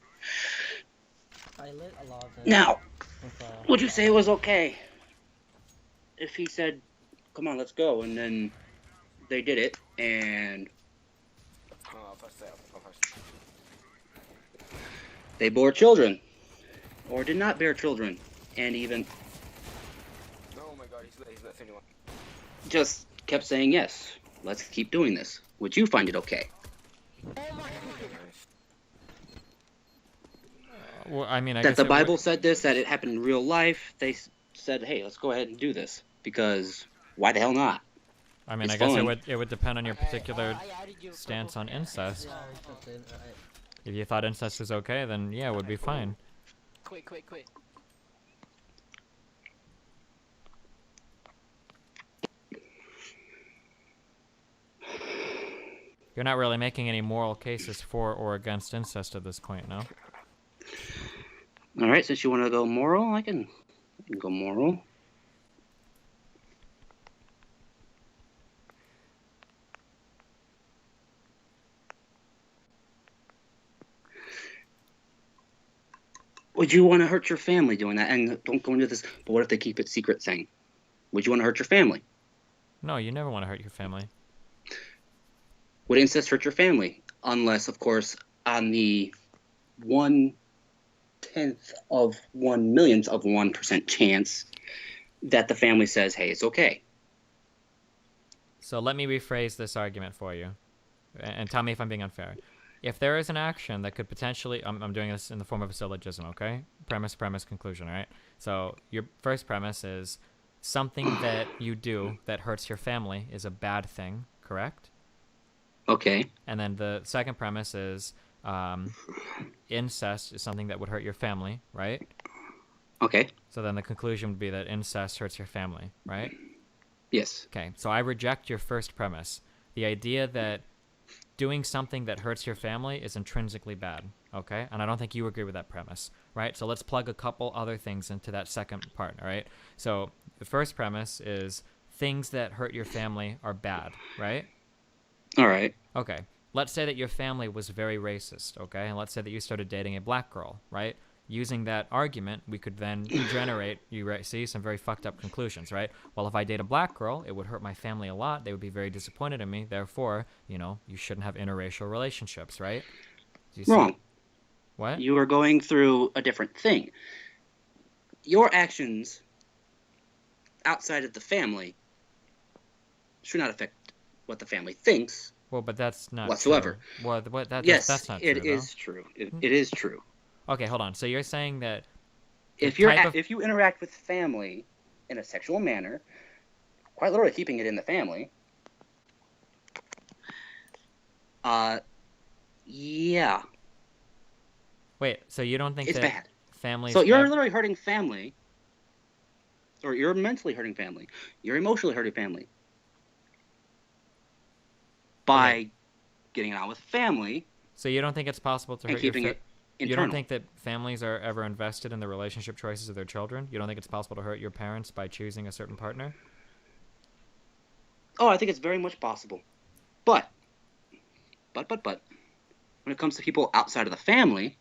I lit a lot of them. Now, With, would you say it was okay if he said, come on, let's go, and then they did it, and I'll touch that. I'll touch that. they bore children, or did not bear children, and even Oh my god, he's lit 71. just kept saying, yes, let's keep doing this. Would you find it okay? well, I mean, I That guess the it would- Bible said this, that it happened in real life, they said, hey, let's go ahead and do this, because why the hell not? I mean, it's I guess fun. it would depend on your particular I added you stance purple. on incest. Yeah, I just did. If you thought incest was okay, then yeah, it would be fine. Quick. You're not really making any moral cases for or against incest at this point, no? All right, since you want to go moral, I can go moral. Would you want to hurt your family doing that? And don't go into this, but what if they keep it secret thing? Would you want to hurt your family? No, you never want to hurt your family. Would incest hurt your family? Unless, of course, on the 1/10 of 1/1,000,000th of 1% chance that the family says, hey, it's okay. So let me rephrase this argument for you, and tell me if I'm being unfair. If there is an action that could potentially, I'm doing this in the form of a syllogism, okay? Premise, conclusion, all right? So your first premise is something that you do that hurts your family is a bad thing, correct? Okay. And then the second premise is incest is something that would hurt your family, right? Okay. So then the conclusion would be that incest hurts your family, right? Yes. Okay, so I reject your first premise. The idea that doing something that hurts your family is intrinsically bad, okay? And I don't think you agree with that premise, right? So let's plug a couple other things into that second part, all right? So the first premise is things that hurt your family are bad, right? All right. Okay, let's say that your family was very racist, okay? And let's say that you started dating a black girl, right? Using that argument, we could then generate, see, some very fucked up conclusions, right? Well, if I date a black girl, it would hurt my family a lot. They would be very disappointed in me. Therefore, you shouldn't have interracial relationships, right? Do you see- Wrong. What? You are going through a different thing. Your actions outside of the family should not affect what the family thinks Well, but that's not whatsoever. True. Well, Yes, that's not it true, is true. It is true. though. Okay, hold on. So you're saying that the If type of- if you interact with family in a sexual manner, quite literally keeping it in the family, yeah, Wait, so you don't think it's that bad. families... So you're ev- literally hurting family, or you're mentally hurting family, you're emotionally hurting family by getting on with family So you don't think it's possible to and hurt your keeping it You internal. don't think that families are ever invested in the relationship choices of their children? You don't think it's possible to hurt your parents by choosing a certain partner? Oh, I think it's very much possible, but when it comes to people outside of the family,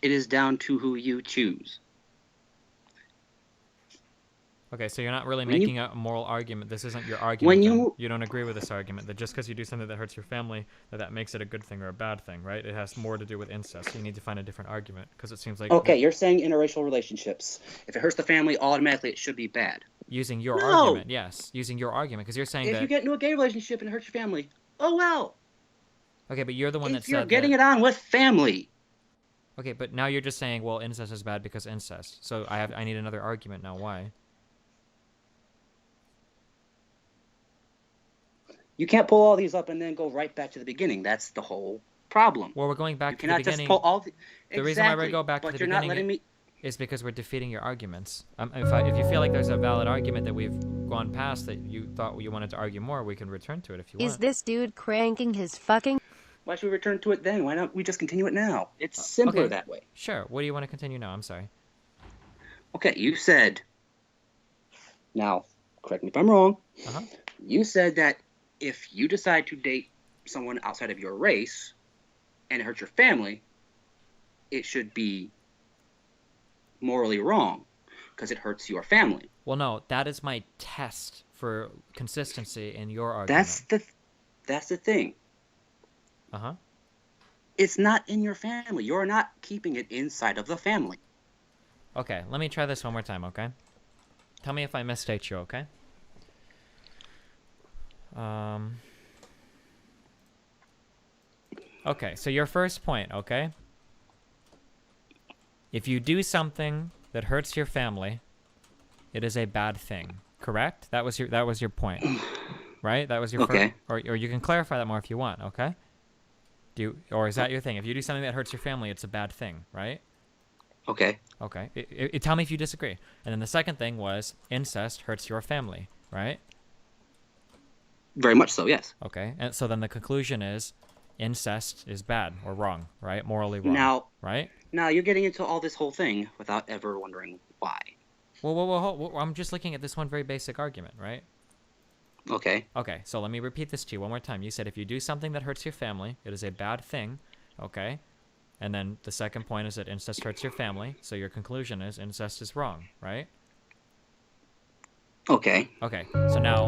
it is down to who you choose. Okay, so you're not really When you- making a moral argument. This isn't your argument. When then. you- You don't agree with this argument that just because you do something that hurts your family, that makes it a good thing or a bad thing, right? It has more to do with incest. You need to find a different argument because it seems like Okay, you're saying interracial relationships. If it hurts the family, automatically it should be bad. using your No! argument, yes, using your argument because you're saying If that. you get into a gay relationship and it hurts your family, oh well. Okay, but you're the one that If you're said getting that. it on with family. Okay, but now you're just saying, well, incest is bad because incest. So I need another argument now. Why? You can't pull all these up and then go right back to the beginning. That's the whole problem. Well, we're going You back to the cannot beginning. just pull all the. The reason why we Exactly, go back to but the you're not beginning letting me. is because we're defeating your arguments. If you feel like there's a valid argument that we've gone past that you thought you wanted to argue more, we can return to it if you want. Is this dude cranking his fucking... Why should we return to it then? Why don't we just continue it now? It's simpler okay. that way. Sure. What do you want to continue now? I'm sorry. Okay, you said. Now, correct me if I'm wrong. Uh-huh. You said that if you decide to date someone outside of your race and it hurts your family, it should be morally wrong because it hurts your family. Well, no, that is my test for consistency in your argument. That's the thing. Uh-huh. It's not in your family. You're not keeping it inside of the family. Okay, let me try this one more time, okay? Tell me if I misstate you, okay? Okay, so your first point, okay? If you do something that hurts your family, it is a bad thing. Correct? That was your point. Right? That was your Okay. first, or you can clarify that more if you want, okay? Or is that your thing? If you do something that hurts your family, it's a bad thing, right? Okay. Okay. Tell me if you disagree. And then the second thing was incest hurts your family, right? Very much so, yes. Okay. And so then the conclusion is incest is bad or wrong, right? Morally wrong. Right? Now you're getting into all this whole thing without ever wondering why. Whoa. I'm just looking at this one very basic argument, right? Okay. Okay, so let me repeat this to you one more time. You said if you do something that hurts your family, it is a bad thing, okay? And then the second point is that incest hurts your family, so your conclusion is incest is wrong, right? Okay. Okay, so now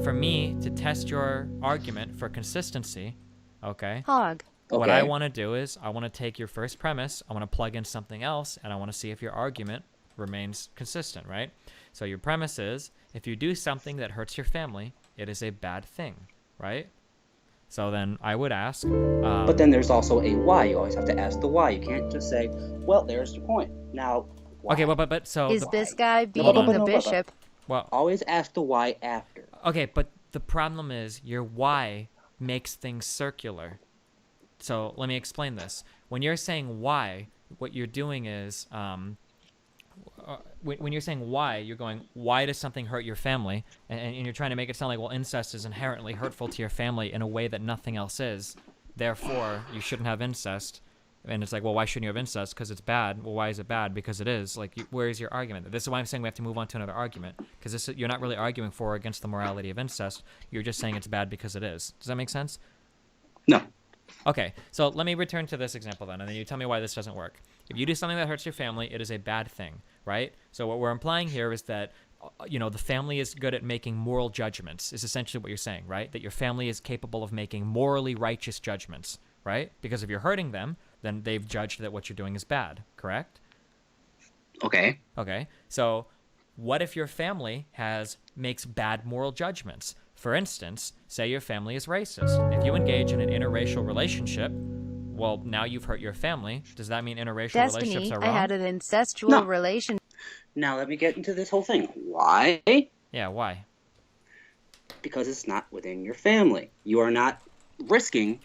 for me to test your argument for consistency, okay? Hog. What I want to do is I want to take your first premise, I want to plug in something else, and I want to see if your argument remains consistent, right? So your premise is if you do something that hurts your family, it is a bad thing, right? So then I would ask. But then there's also a why. You always have to ask the why. You can't just say, well, there's the point. Now, why? Okay, but so. Is this guy No, beating the but- bishop? Well, Always ask the why after. okay, but the problem is your why makes things circular. So let me explain this. When you're saying why, what you're doing is. When you're saying why, you're going, why does something hurt your family? And you're trying to make it sound like, well, incest is inherently hurtful to your family in a way that nothing else is. Therefore, you shouldn't have incest. And it's like, well, why shouldn't you have incest? Because it's bad. Well, why is it bad? Because it is. Like, where is your argument? This is why I'm saying we have to move on to another argument. Because you're not really arguing for or against the morality of incest. You're just saying it's bad because it is. Does that make sense? No. Okay, so let me return to this example then, and then you tell me why this doesn't work. If you do something that hurts your family, it is a bad thing, right? So what we're implying here is that, the family is good at making moral judgments, is essentially what you're saying, right? That your family is capable of making morally righteous judgments, right? Because if you're hurting them, then they've judged that what you're doing is bad, correct? Okay. Okay, so what if your family makes bad moral judgments? For instance, say your family is racist. If you engage in an interracial relationship, well, now you've hurt your family. Does that mean interracial relationships Destiny, are I wrong? had an incestual No. relation. Now let me get into this whole thing. Why? Yeah, why? Because it's not within your family. You are not risking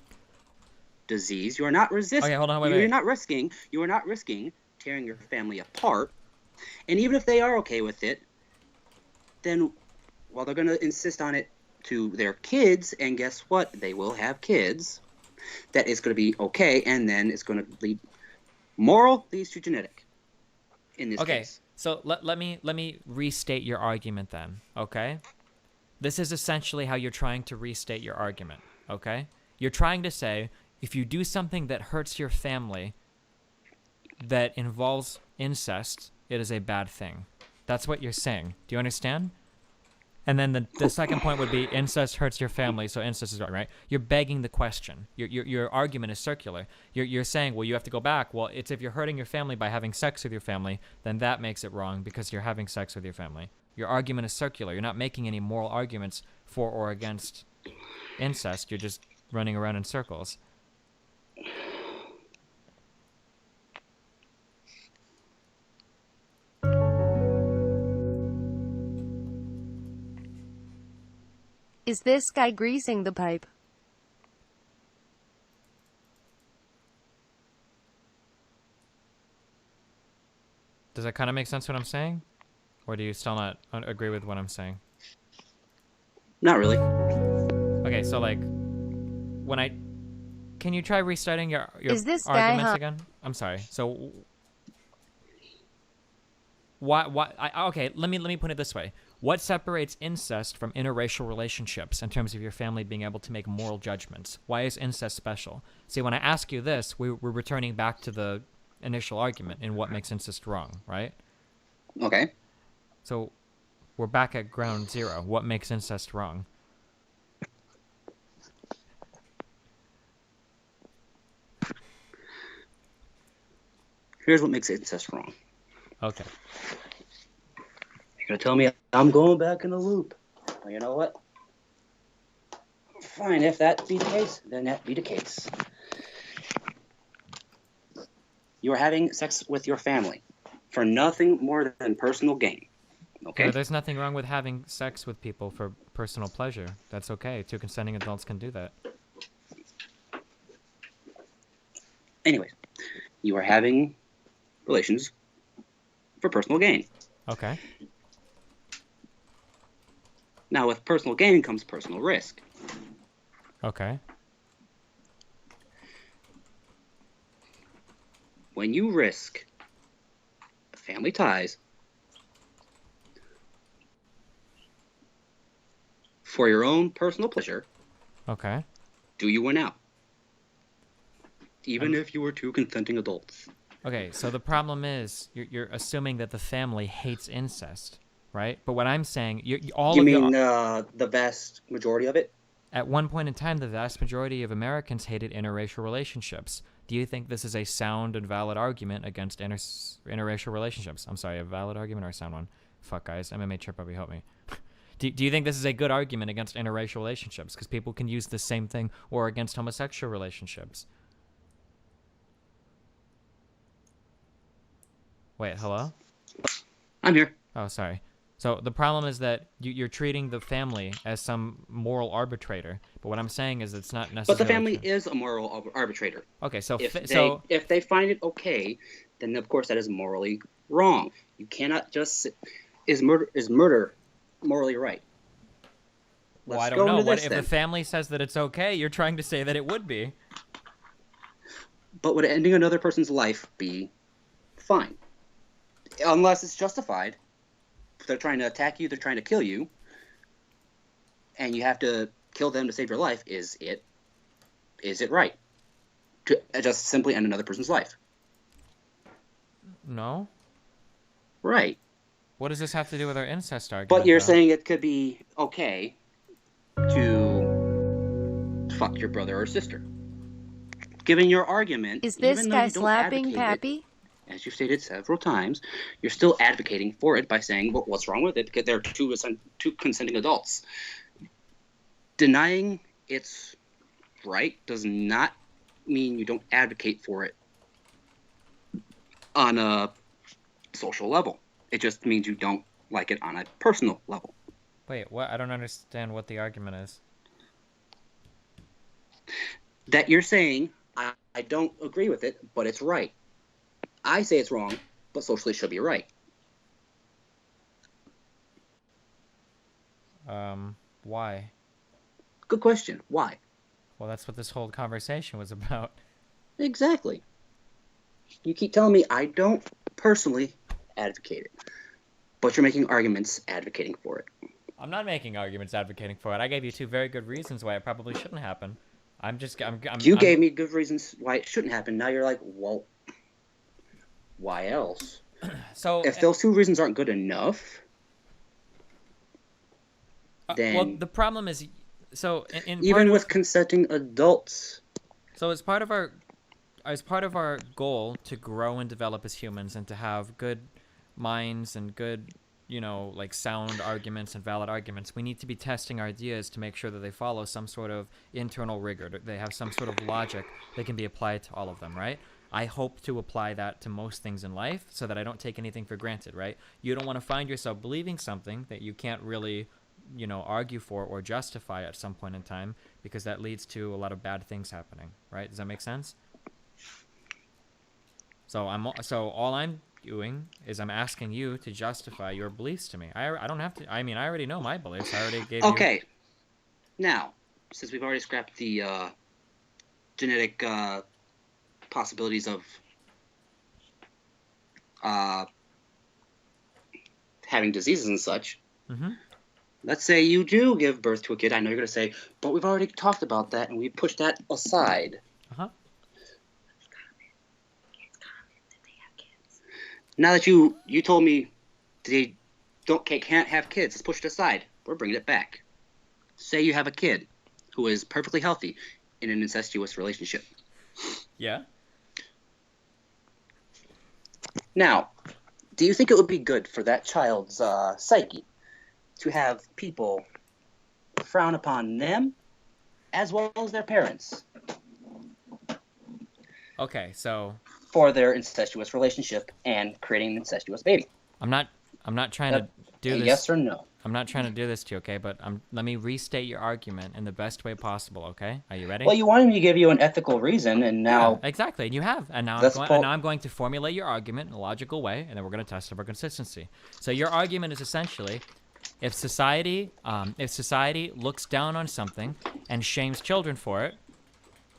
disease. You are not resisting. Okay, hold on, wait. You are not risking tearing your family apart. And even if they are okay with it, then well, they're going to insist on it to their kids, and guess what? They will have kids. That is going to be okay, and then it's going to lead moral leads to genetic. In this Okay, case. so let me restate your argument then, okay? This is essentially how you're trying to restate your argument, okay? You're trying to say if you do something that hurts your family that involves incest, it is a bad thing. That's what you're saying. Do you understand? And then the second point would be incest hurts your family, so incest is wrong, right? You're begging the question. Your argument is circular. You're saying, well, you have to go back. Well, it's if you're hurting your family by having sex with your family, then that makes it wrong because you're having sex with your family. Your argument is circular. You're not making any moral arguments for or against incest. You're just running around in circles. Is this guy greasing the pipe? Does that kind of make sense what I'm saying? Or do you still not agree with what I'm saying? Not really. Okay, so like, can you try restarting your Is this guy arguments hot? again? I'm sorry. So, okay, let me put it this way. What separates incest from interracial relationships in terms of your family being able to make moral judgments? Why is incest special? See, when I ask you this, we're returning back to the initial argument in what makes incest wrong, right? Okay. So, we're back at ground zero. What makes incest wrong? Here's what makes incest wrong. Okay. You're gonna tell me I'm going back in the loop. Well, you know what? Fine, if that be the case, then that be the case. You are having sex with your family for nothing more than personal gain. Okay? Yeah, there's nothing wrong with having sex with people for personal pleasure. That's okay. Two consenting adults can do that. Anyways, you are having relations for personal gain. Okay. Now, with personal gain comes personal risk. Okay. When you risk family ties for your own personal pleasure, Okay. do you win out? Even if you were two consenting adults. Okay, so the problem is you're assuming that the family hates incest, right? But what I'm saying, The vast majority of it? at one point in time, the vast majority of Americans hated interracial relationships. Do you think this is a sound and valid argument against interracial relationships? I'm sorry, a valid argument or a sound one? Fuck, guys, MMA Trip probably help me. Do you think this is a good argument against interracial relationships? Because people can use the same thing, or against homosexual relationships. Wait, hello? I'm here. Oh, sorry. So the problem is that you're treating the family as some moral arbitrator. But what I'm saying is it's not necessarily But the family true. is a moral arbitrator. Okay, so If they find it okay, then of course that is morally wrong. You cannot just is murder morally right? well, Let's I go don't know. into What this, if then. the family says that it's okay? You're trying to say that it would be. But would ending another person's life be fine? Unless it's justified. If they're trying to attack you, they're trying to kill you, and you have to kill them to save your life. Is it right to just simply end another person's life? No. Right. What does this have to do with our incest argument? But you're though? saying it could be okay to fuck your brother or sister. Given your argument, Is this even though guy you don't slapping advocate Pappy? it, as you've stated several times, you're still advocating for it by saying, well, what's wrong with it? Because they're two consenting adults. Denying it's right does not mean you don't advocate for it on a social level. It just means you don't like it on a personal level. Wait, what? I don't understand what the argument is. That you're saying, I don't agree with it, but it's right. I say it's wrong, but socially it should be right. Why? Good question. Why? Well, that's what this whole conversation was about. Exactly. You keep telling me I don't personally advocate it, but you're making arguments advocating for it. I'm not making arguments advocating for it. I gave you 2 very good reasons why it probably shouldn't happen. You gave me good reasons why it shouldn't happen. Now you're like, well, why else? So If those 2 reasons aren't good enough, then well, the problem is, so in even part of, with consenting adults, so as part of our goal to grow and develop as humans and to have good minds and good, like sound arguments and valid arguments, we need to be testing our ideas to make sure that they follow some sort of internal rigor. They have some sort of logic that can be applied to all of them, right? I hope to apply that to most things in life so that I don't take anything for granted, right? You don't want to find yourself believing something that you can't really, argue for or justify at some point in time, because that leads to a lot of bad things happening, right? Does that make sense? So all I'm doing is I'm asking you to justify your beliefs to me. I don't have to. I mean, I already know my beliefs. I already gave you. okay. Now, since we've already scrapped the genetic possibilities of having diseases and such, Mm-hmm. let's say you do give birth to a kid. I know you're going to say, but we've already talked about that and we pushed that aside. Uh-huh. Now that you told me they can't have kids, it's pushed aside. We're bringing it back. Say you have a kid who is perfectly healthy in an incestuous relationship. Yeah. Now, do you think it would be good for that child's psyche to have people frown upon them as well as their parents Okay, so for their incestuous relationship and creating an incestuous baby? I'm not trying to do this. Yes or no? I'm not trying to do this to you, okay? But let me restate your argument in the best way possible, okay? Are you ready? Well, you wanted me to give you an ethical reason, and now Yeah, exactly, and you have. And now That's I'm going to formulate your argument in a logical way, and then we're going to test it for consistency. So your argument is essentially, if society looks down on something and shames children for it,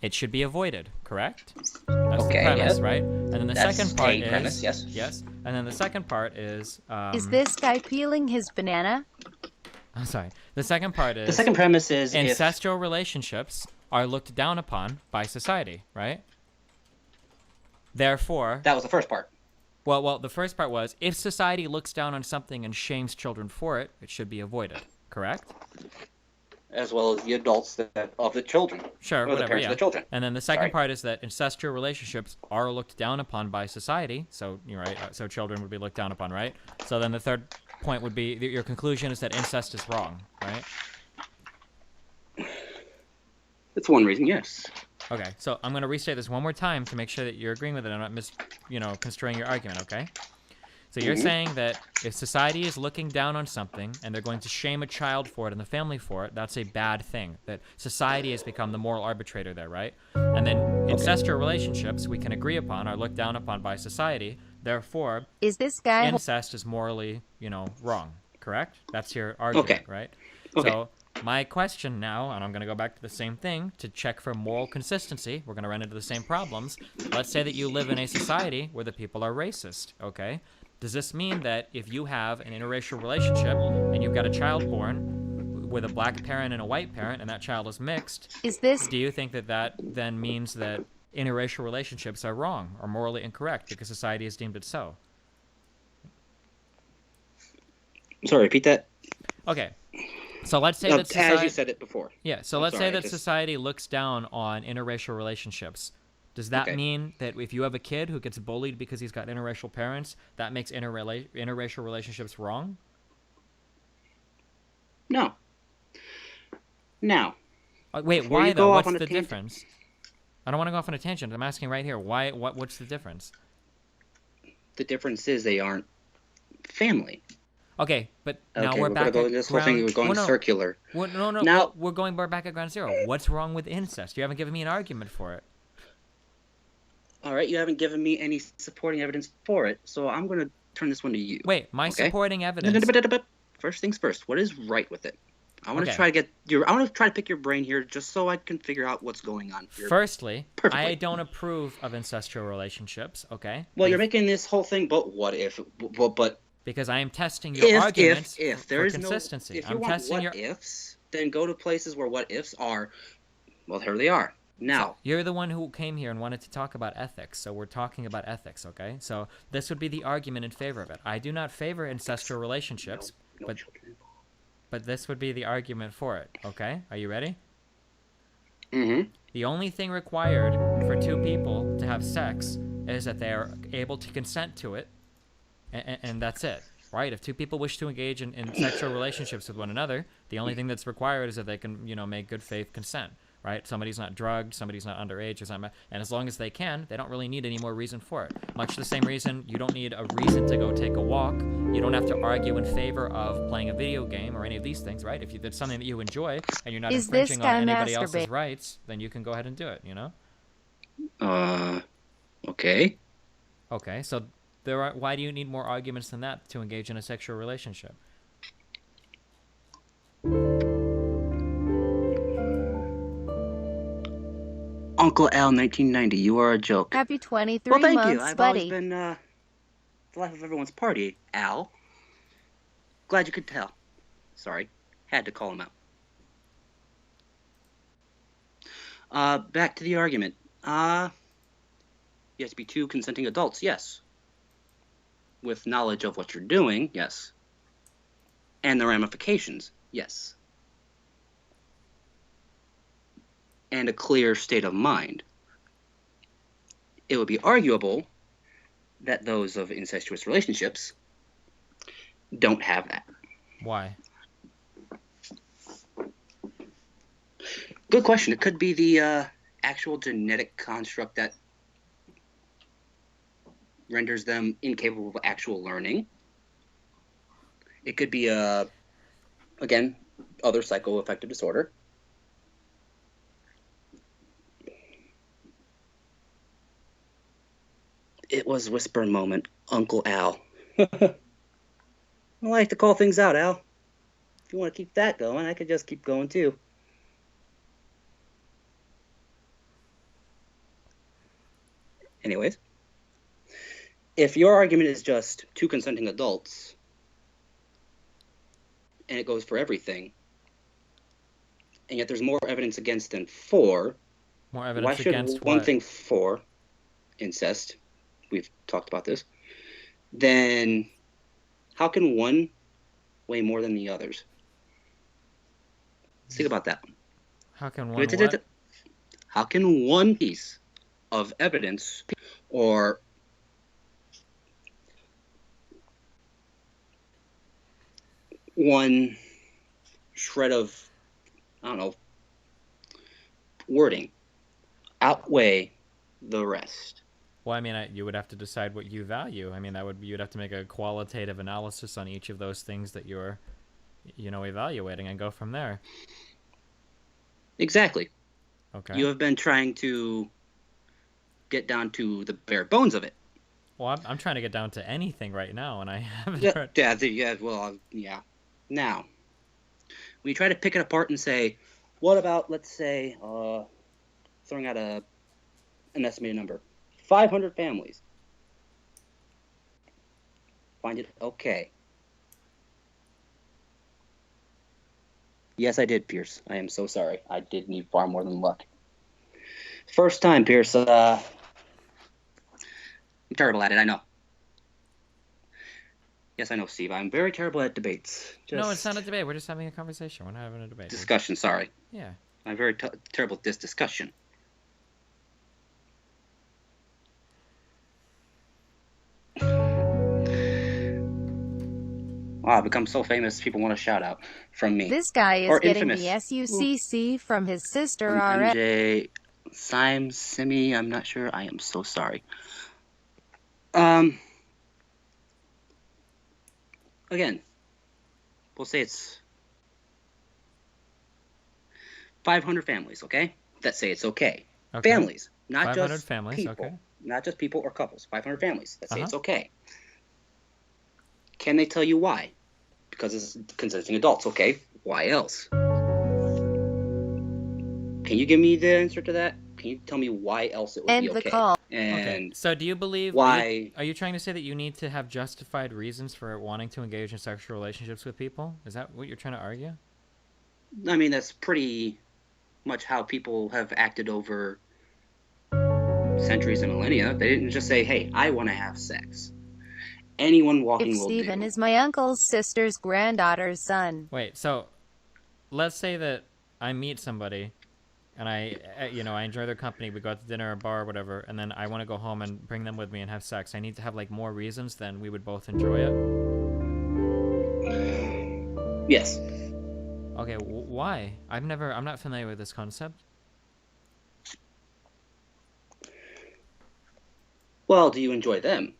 it should be avoided, correct? That's Okay, the premise, yeah. right? And then the That's second part a is premise, yes. Yes. And then the second part is Is this guy peeling his banana? I'm sorry. The second part is the second premise is if ancestral relationships are looked down upon by society, right? Therefore, that was the first part. well, the first part was if society looks down on something and shames children for it, it should be avoided, correct? As well as the adults of the children. Sure, or the whatever, parents yeah. of the children. And then the second Sorry. part is that ancestral relationships are looked down upon by society, so you're right. So children would be looked down upon, right? So then the third point would be your conclusion is that incest is wrong, right? That's one reason, yes. Okay, so I'm going to restate this one more time to make sure that you're agreeing with it and not construing your argument, okay? So you're saying that if society is looking down on something and they're going to shame a child for it and the family for it, that's a bad thing. That society has become the moral arbitrator there, right? And then ancestral relationships we can agree upon are looked down upon by society. Therefore, Is this guy incest is morally, wrong, correct? That's your argument, Okay. right? Okay. So my question now, and I'm going to go back to the same thing to check for moral consistency. We're going to run into the same problems. Let's say that you live in a society where the people are racist, okay? Does this mean that if you have an interracial relationship and you've got a child born with a black parent and a white parent and that child is mixed, Is this do you think that then means that interracial relationships are wrong or morally incorrect because society has deemed it so? Sorry, repeat that. Okay. So let's say that society... As you said it before. Yeah, so I'm let's say sorry, that just- society looks down on interracial relationships. Does that Okay. mean that if you have a kid who gets bullied because he's got interracial parents, that makes interracial relationships wrong? No. Now, Wait, Before why you though? go off What's on a the tangent- difference? I don't want to go off on a tangent. I'm asking right here. Why? What's the difference? the difference is they aren't family. Okay, but now Okay, we're we're back gonna go at this whole thing. ground- We're going well, no. circular. Well, no. Now- We're going back at ground zero. What's wrong with incest? You haven't given me an argument for it. All right, you haven't given me any supporting evidence for it, so I'm going to turn this one to you. Wait, my Okay. supporting evidence. First things first. What is right with it? I want Okay. to try to get your. I want to try to pick your brain here, just so I can figure out what's going on here. Firstly, Perfectly. I don't approve of incestual relationships. Okay. Well, you're making this whole thing, but what if? But Because I am testing your arguments if there for is consistency. no, if you I'm want testing what your. ifs, then go to places where what ifs are. Well, here they are. Now, So you're the one who came here and wanted to talk about ethics, so we're talking about ethics, okay? So this would be the argument in favor of it. I do not favor ancestral relationships, no but children involved. but this would be the argument for it, okay? Are you ready? Mm-hmm. The only thing required for two people to have sex is that they are able to consent to it, and that's it, right? If two people wish to engage in sexual relationships with one another, the only thing that's required is that they can, make good faith consent, right? Somebody's not drugged, somebody's not underage, and as long as they can, they don't really need any more reason for it. Much the same reason you don't need a reason to go take a walk. You don't have to argue in favor of playing a video game or any of these things, right? If it's something that you enjoy and you're not Is this infringing guy on anybody else's masturbate? rights, then you can go ahead and do it, Okay. Okay, so why do you need more arguments than that to engage in a sexual relationship? Uncle Al, 1990, you are a joke. Happy 23 Well, thank months, you. I've always buddy. been the life of everyone's party, Al. Glad you could tell. Sorry, had to call him out. Back to the argument. You have to be two consenting adults, yes. With knowledge of what you're doing, yes. And the ramifications, yes. And a clear state of mind. It would be arguable that those of incestuous relationships don't have that. Why? Good question. It could be the actual genetic construct that renders them incapable of actual learning. It could be again, other psychoaffective disorder. It was whisper moment, Uncle Al. I like to call things out, Al. If you want to keep that going, I could just keep going too. Anyways, if your argument is just two consenting adults, and it goes for everything, and yet there's more evidence against than for, More why evidence should against one what? thing for incest, we've talked about this, then how can one weigh more than the others? Let's think about that. How can one what? How can one piece of evidence or one shred of, I don't know, wording outweigh the rest? Well, I mean, you would have to decide what you value. I mean, you'd have to make a qualitative analysis on each of those things that you're, evaluating and go from there. Exactly. Okay. You have been trying to get down to the bare bones of it. Well, I'm trying to get down to anything right now, and I haven't Yeah, heard. yeah. Now, when you try to pick it apart and say, what about, let's say, throwing out an estimated number, 500 families. Find it okay. Yes, I did, Pierce. I am so sorry. I did need far more than luck. First time, Pierce. I'm terrible at it, I know. Yes, I know, Steve. I'm very terrible at debates. No, it's not a debate. We're just having a conversation. We're not having a debate. Discussion, sorry. Yeah. I'm very terrible at this discussion. Wow, I've become so famous, people want a shout out from me. This guy is Or getting infamous. the SUCC from his sister From already. MJ Simi, I'm not sure. I am so sorry. Again, we'll say it's 500 families, okay? That say it's okay. Okay. Families, not 500 just families, people. okay. Not just people or couples. 500 families that say it's Uh-huh. okay. Can they tell you why? Because it's consenting adults, okay? Why else? Can you give me the answer to that? Can you tell me why else it would End be the okay? call. and Okay. So do you believe? why. Are you trying to say that you need to have justified reasons for wanting to engage in sexual relationships with people? Is that what you're trying to argue? I mean, that's pretty much how people have acted over centuries and millennia. They didn't just say, "Hey, I want to have sex." Anyone If walking will Steven do. is my uncle's sister's granddaughter's son. Wait. So let's say that I meet somebody and I enjoy their company. We go out to dinner or bar or whatever, and then I want to go home and bring them with me and have sex. I need to have like more reasons than we would both enjoy it. Yes. Okay, why? I'm not familiar with this concept. Well, do you enjoy them?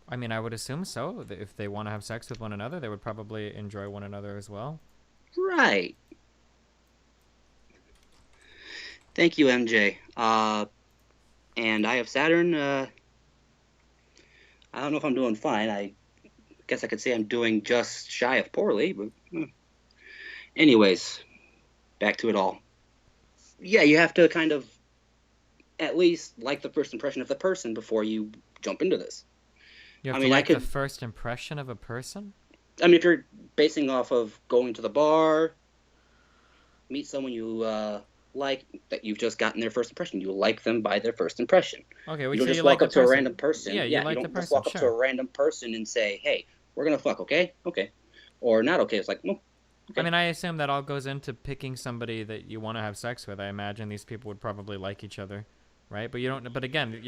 I mean, I would assume so. If they want to have sex with one another, they would probably enjoy one another as well. Right. Thank you, MJ. And I have Saturn. I don't know if I'm doing fine. I guess I could say I'm doing just shy of poorly, but anyways, back to it all. Yeah, you have to kind of at least like the first impression of the person before you jump into this. You have I to mean, like the first impression of a person? I mean, if you're basing off of going to the bar, meet someone you like, that you've just gotten their first impression. You like them by their first impression. Okay, well, You don't so just you walk like up the to a person. random person. Yeah, you like you the don't just person, walk up to sure. a random person and say, "Hey, we're gonna fuck, okay? Okay," or not okay. It's like, no. Okay. I mean, I assume that all goes into picking somebody that you want to have sex with. I imagine these people would probably like each other, right? But you don't. But again,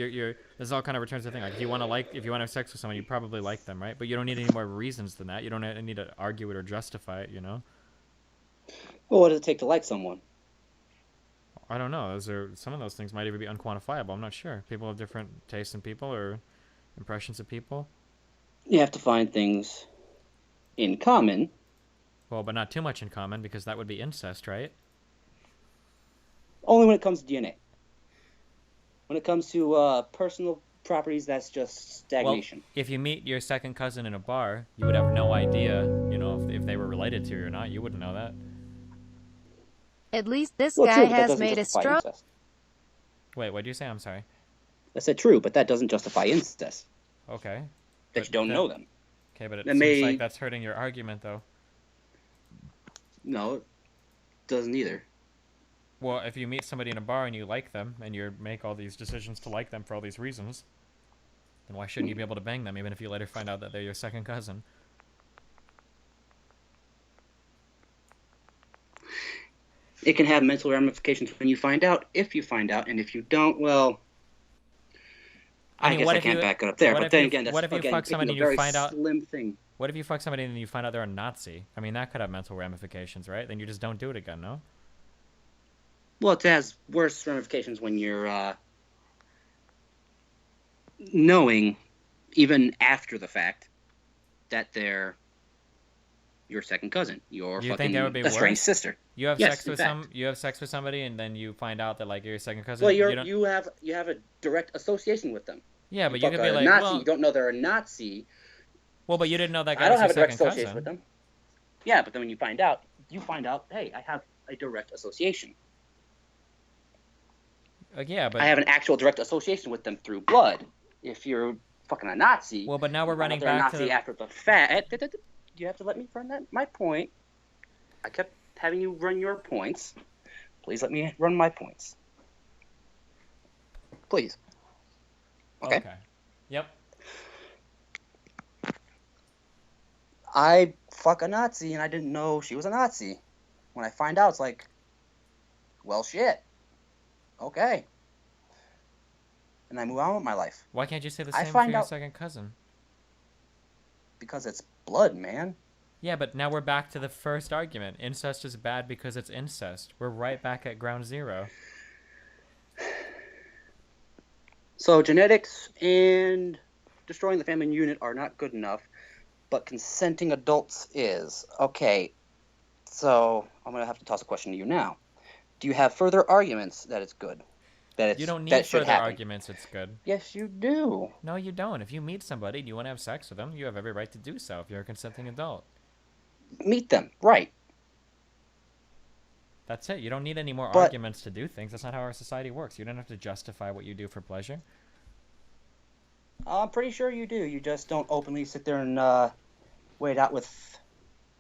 this all kind of returns to the thing. Like, if you want to have sex with someone, you probably like them, right? But you don't need any more reasons than that. You don't need to argue it or justify it. You know? Well, what does it take to like someone? I don't know. Some of those things might even be unquantifiable. I'm not sure. People have different tastes in people or impressions of people. You have to find things in common. Well, but not too much in common, because that would be incest, right? Only when it comes to DNA. When it comes to personal properties, that's just stagnation. Well, if you meet your second cousin in a bar, you would have no idea, if they were related to you or not. You wouldn't know that. At least this Well, guy true, but that has doesn't made a justify strong. incest. Wait, what did you say? I'm sorry. I said true, but that doesn't justify incest. Okay. That But you don't know them. Okay, but it That seems may- like that's hurting your argument, though. No, it doesn't either. Well, if you meet somebody in a bar and you like them, and you make all these decisions to like them for all these reasons, then why shouldn't you be able to bang them, even if you later find out that they're your second cousin? It can have mental ramifications when you find out, if you find out, and if you don't, well, I mean, guess what I if can't you- back it up there. what But if then you- again, that's what if you again, fuck picking somebody a and you very find out- slim thing. What if you fuck somebody and then you find out they're a Nazi? I mean, that could have mental ramifications, right? Then you just don't do it again, no? Well, it has worse ramifications when you're knowing, even after the fact, that they're your second cousin, your You think fucking that would be estranged worse? sister. You have Yes, sex in with fact. you have sex with somebody, and then you find out that like you're your second cousin. Well, don't... you have a direct association with them. Yeah, but you you could fuck be a like, Nazi. well, You don't know they're a Nazi. well, but you didn't know that guy I don't was have your a direct second association cousin. with them. Yeah, but then when you find out, hey, I have a direct association. Yeah, but I have an actual direct association with them through blood. If you're fucking a Nazi, well, but now we're you find running out they're a back to Nazi the... after the fact. You have to let me run my point. I kept having you run your points. Please let me run my points. Please. Okay. Yep. I fuck a Nazi and I didn't know she was a Nazi. When I find out, it's like, well, shit. Okay. And I move on with my life. Why can't you say the I same for find your out- second cousin? Because it's blood, man. Yeah, but now we're back to the first argument. Incest is bad because it's incest. We're right back at ground zero. So genetics and destroying the family unit are not good enough, but consenting adults is. Okay, so I'm going to have to toss a question to you now. Do you have further arguments that it's good? You don't need that should further happen? arguments. It's good. Yes, you do. No, you don't. If you meet somebody and you want to have sex with them, you have every right to do so if you're a consenting adult. Meet them, right. That's it. You don't need any more But- arguments to do things. That's not how our society works. You don't have to justify what you do for pleasure. I'm pretty sure you do. You just don't openly sit there and wait out with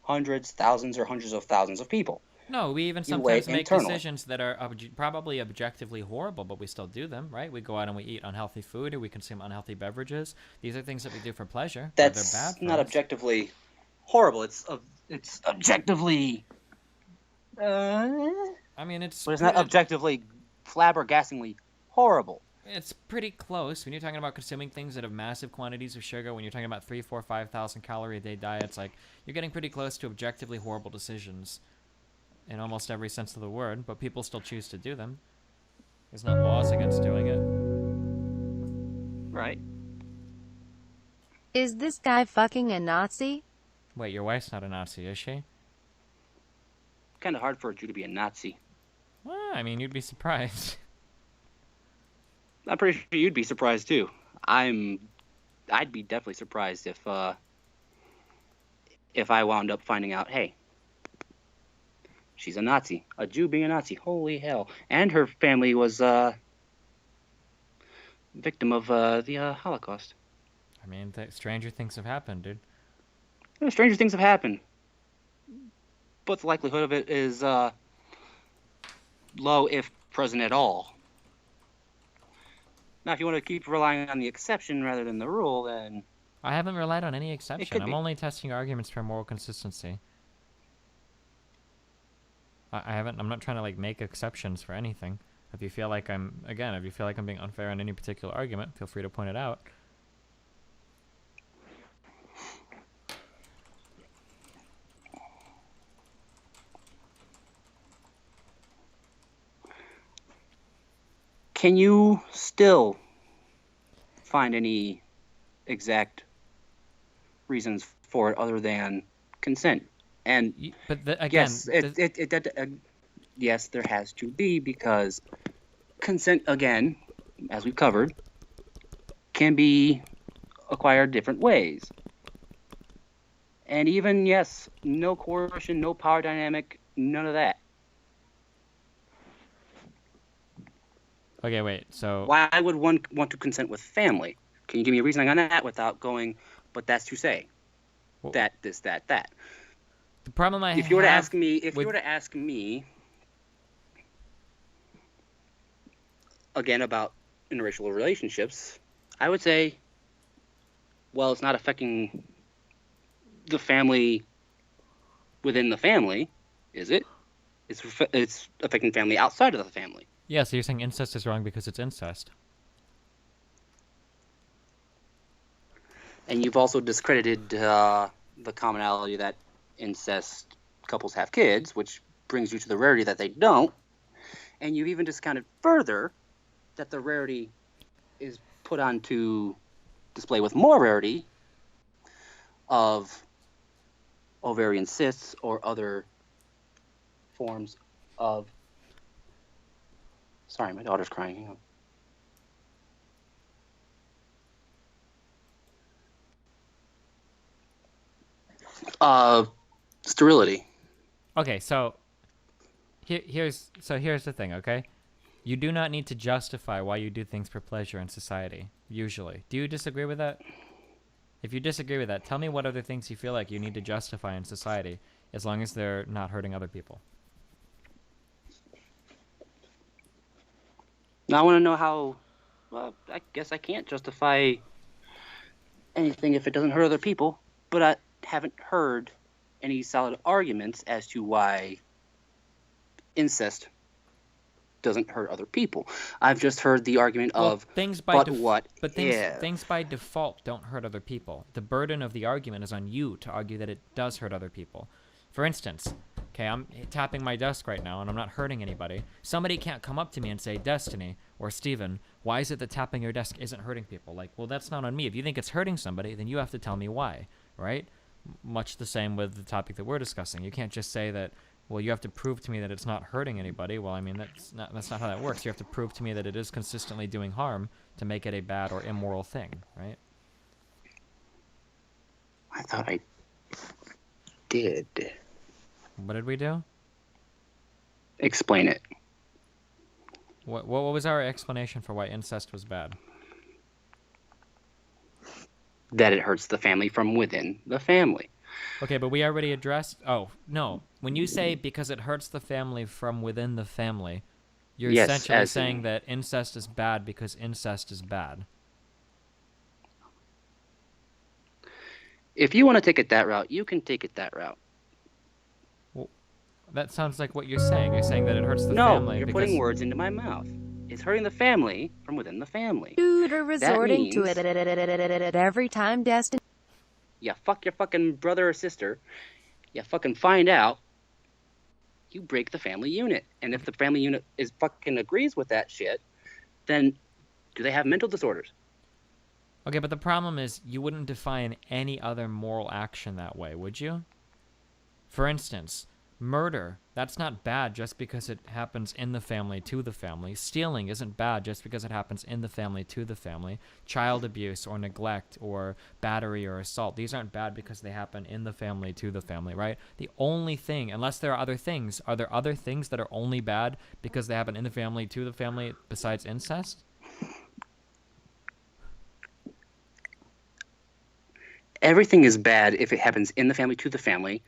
hundreds, thousands, or hundreds of thousands of people. No, we even You wait sometimes make internally. decisions that are probably objectively horrible, but we still do them, right? We go out and we eat unhealthy food, or we consume unhealthy beverages. These are things that we do for pleasure. But That's they're bad for not us. objectively horrible. It's objectively. I mean, it's But it's not objectively flabbergastingly horrible. It's pretty close. When you're talking about consuming things that have massive quantities of sugar, when you're talking about 3, 4, 5,000 calorie a day diets, like, you're getting pretty close to objectively horrible decisions in almost every sense of the word, but people still choose to do them. There's not laws against doing it. Right. Is this guy fucking a Nazi? Wait, your wife's not a Nazi, is she? Kind of hard for a Jew to be a Nazi. Well, I mean, you'd be surprised. I'm pretty sure you'd be surprised too. I'd be definitely surprised if I wound up finding out, hey, she's a Nazi, a Jew being a Nazi. Holy hell! And her family was victim of the Holocaust. I mean, stranger things have happened, dude. Stranger things have happened, but the likelihood of it is low, if present at all. Now, if you want to keep relying on the exception rather than the rule, then I haven't relied on any exception. could I'm be. only testing arguments for moral consistency. I'm not trying to, like, make exceptions for anything. If you feel like I'm being unfair on any particular argument, feel free to point it out. can you still find any exact reasons for it other than consent? And But again, yes, yes, there has to be, because consent, again, as we've covered, can be acquired different ways. And even, yes, no coercion, no power dynamic, none of that. okay, wait. So Why would one want to consent with family? Can you give me a reasoning on that without going, but that's to say, Well- that, this, that, that. the problem I If you were to have ask me, with- again about interracial relationships, I would say, well, it's not affecting the family within the family, is it? It's affecting family outside of the family. Yeah, so you're saying incest is wrong because it's incest. And you've also discredited the commonality that incest couples have kids, which brings you to the rarity that they don't. And you've even discounted further that the rarity is put onto display with more rarity of ovarian cysts or other forms of... Sorry, my daughter's crying. Hang on. Sterility. Okay, so here's the thing, okay? You do not need to justify why you do things for pleasure in society, usually. Do you disagree with that? If you disagree with that, tell me what other things you feel like you need to justify in society, as long as they're not hurting other people. Now I want to know how... Well, I guess I can't justify anything if it doesn't hurt other people, but I haven't heard any solid arguments as to why incest doesn't hurt other people. I've just heard the argument of, things by but what But if? things by default don't hurt other people. The burden of the argument is on you to argue that it does hurt other people. For instance, okay, I'm tapping my desk right now and I'm not hurting anybody. Somebody can't come up to me and say, Destiny or Steven, why is it that tapping your desk isn't hurting people? Like, well, that's not on me. If you think it's hurting somebody, then you have to tell me why, right? Much the same with the topic that we're discussing. You can't just say that, well, you have to prove to me that it's not hurting anybody. Well, I mean, that's not how that works. You have to prove to me that it is consistently doing harm to make it a bad or immoral thing, right? I thought I did. What did we do? Explain it. What was our explanation for why incest was bad? That it hurts the family from within the family. Okay, but we already addressed... Oh, no. When you say because it hurts the family from within the family, you're Yes, essentially as saying in- that incest is bad because incest is bad. If you want to take it that route, you can take it that route. Well, that sounds like what you're saying. You're saying that it hurts the No, family you're because... putting words into my mouth. It's hurting the family from within the family. Dude are resorting to means- it every time Destin. You fuck your fucking brother or sister. You fucking find out. You break the family unit. And if the family unit is fucking agrees with that shit, then do they have mental disorders? Okay, but the problem is you wouldn't define any other moral action that way, would you? For instance, murder, that's not bad just because it happens in the family to the family. Stealing isn't bad just because it happens in the family to the family. Child abuse or neglect or battery or assault, these aren't bad because they happen in the family to the family, right? The only thing, unless there are other things, are there other things that are only bad because they happen in the family to the family besides incest? Everything is bad if it happens in the family to the family.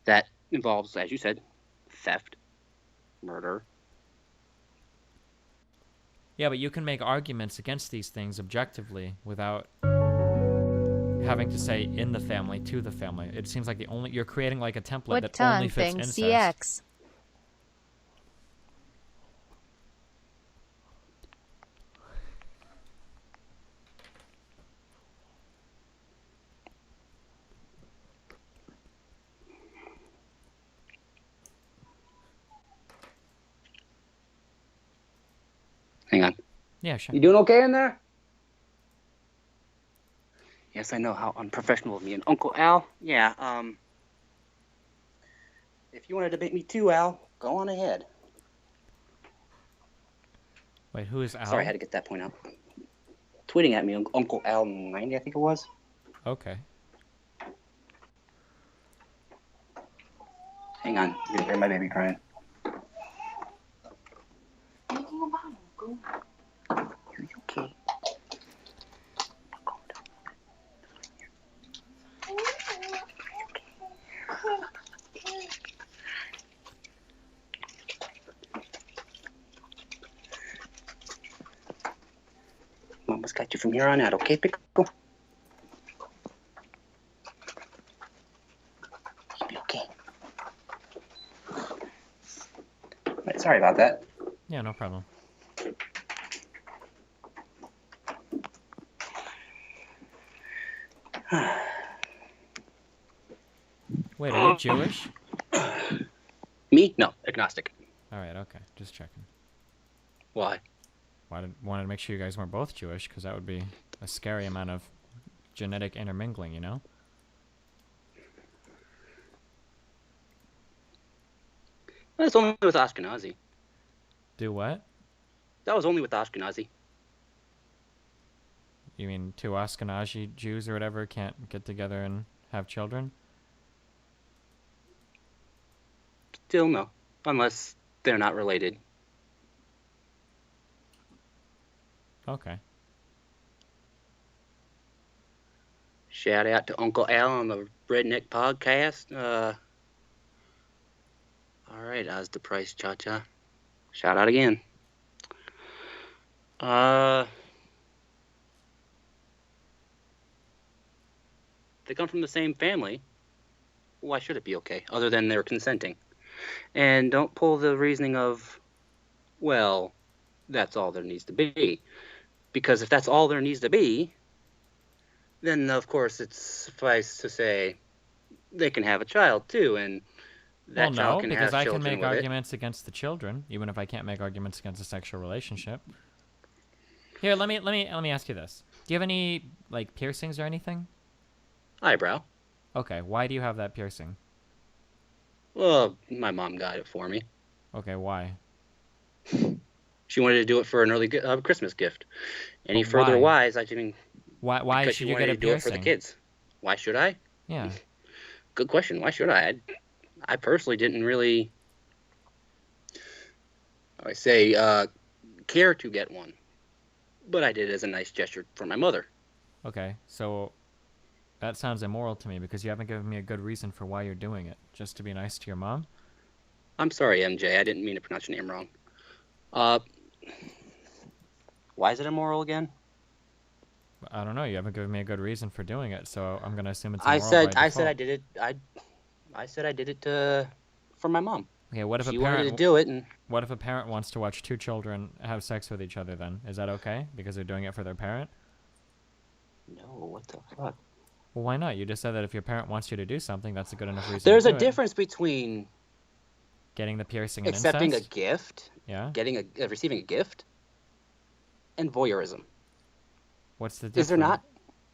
That involves, as you said, theft, murder. Yeah, but you can make arguments against these things objectively without having to say in the family to the family. It seems like you're creating like a template What that only ton fits thing incest. CX? Hang on. Yeah, sure. You doing okay in there? Yes, I know how unprofessional of me and Uncle Al. Yeah, if you want to debate me too, Al, go on ahead. Wait, who is Al? Sorry, I had to get that point out. Tweeting at me, Uncle Al 90, I think it was. Okay. Hang on, you can hear my baby crying. Are you okay? Mama's got you from here on out, okay, Pickle? You'll be okay. Right, sorry about that. Yeah, no problem. Wait, are you Jewish? Me? No, agnostic. All right, okay. Just checking. Why? Wanted to make sure you guys weren't both Jewish, because that would be a scary amount of genetic intermingling, you know? That's only with Ashkenazi. Do what? That was only with Ashkenazi. You mean two Ashkenazi Jews or whatever can't get together and have children? Still no, unless they're not related. Okay. Shout out to Uncle Al on the Redneck Podcast. All right, Oz the Price Cha-Cha. Shout out again. They come from the same family. Why should it be okay, other than they're consenting? And don't pull the reasoning of, well, that's all there needs to be. Because if that's all there needs to be, then of course it's suffice to say they can have a child too, and that Well, no, child can because have I can children make with it. arguments against the children, even if I can't make arguments against a sexual relationship. Here, let me ask you this: do you have any like piercings or anything? Eyebrow. Okay, why do you have that piercing? Well, my mom got it for me. Okay, why? She wanted to do it for an early Christmas gift. Any But further why? wise, I mean, Why because should she you wanted get a to do it for piercing? the kids. Why should I? Yeah. Good question. Why should I? I personally didn't really. I say, care to get one. But I did it as a nice gesture for my mother. Okay, so that sounds immoral to me because you haven't given me a good reason for why you're doing it. Just to be nice to your mom? I'm sorry, MJ. I didn't mean to pronounce your name wrong. Why is it immoral again? I don't know. You haven't given me a good reason for doing it, so I'm gonna assume it's I immoral said by I default. said I did it. I said I did it for my mom. Okay, what if She a wanted parent to do it, and what if a parent wants to watch two children have sex with each other? Then is that okay because they're doing it for their parent? no, what the fuck? Well, why not? You just said that if your parent wants you to do something, that's a good enough reason. There's to a do it. difference between Getting the piercing and accepting incest. a gift, Yeah. receiving a gift, and voyeurism. What's the difference? Is there not?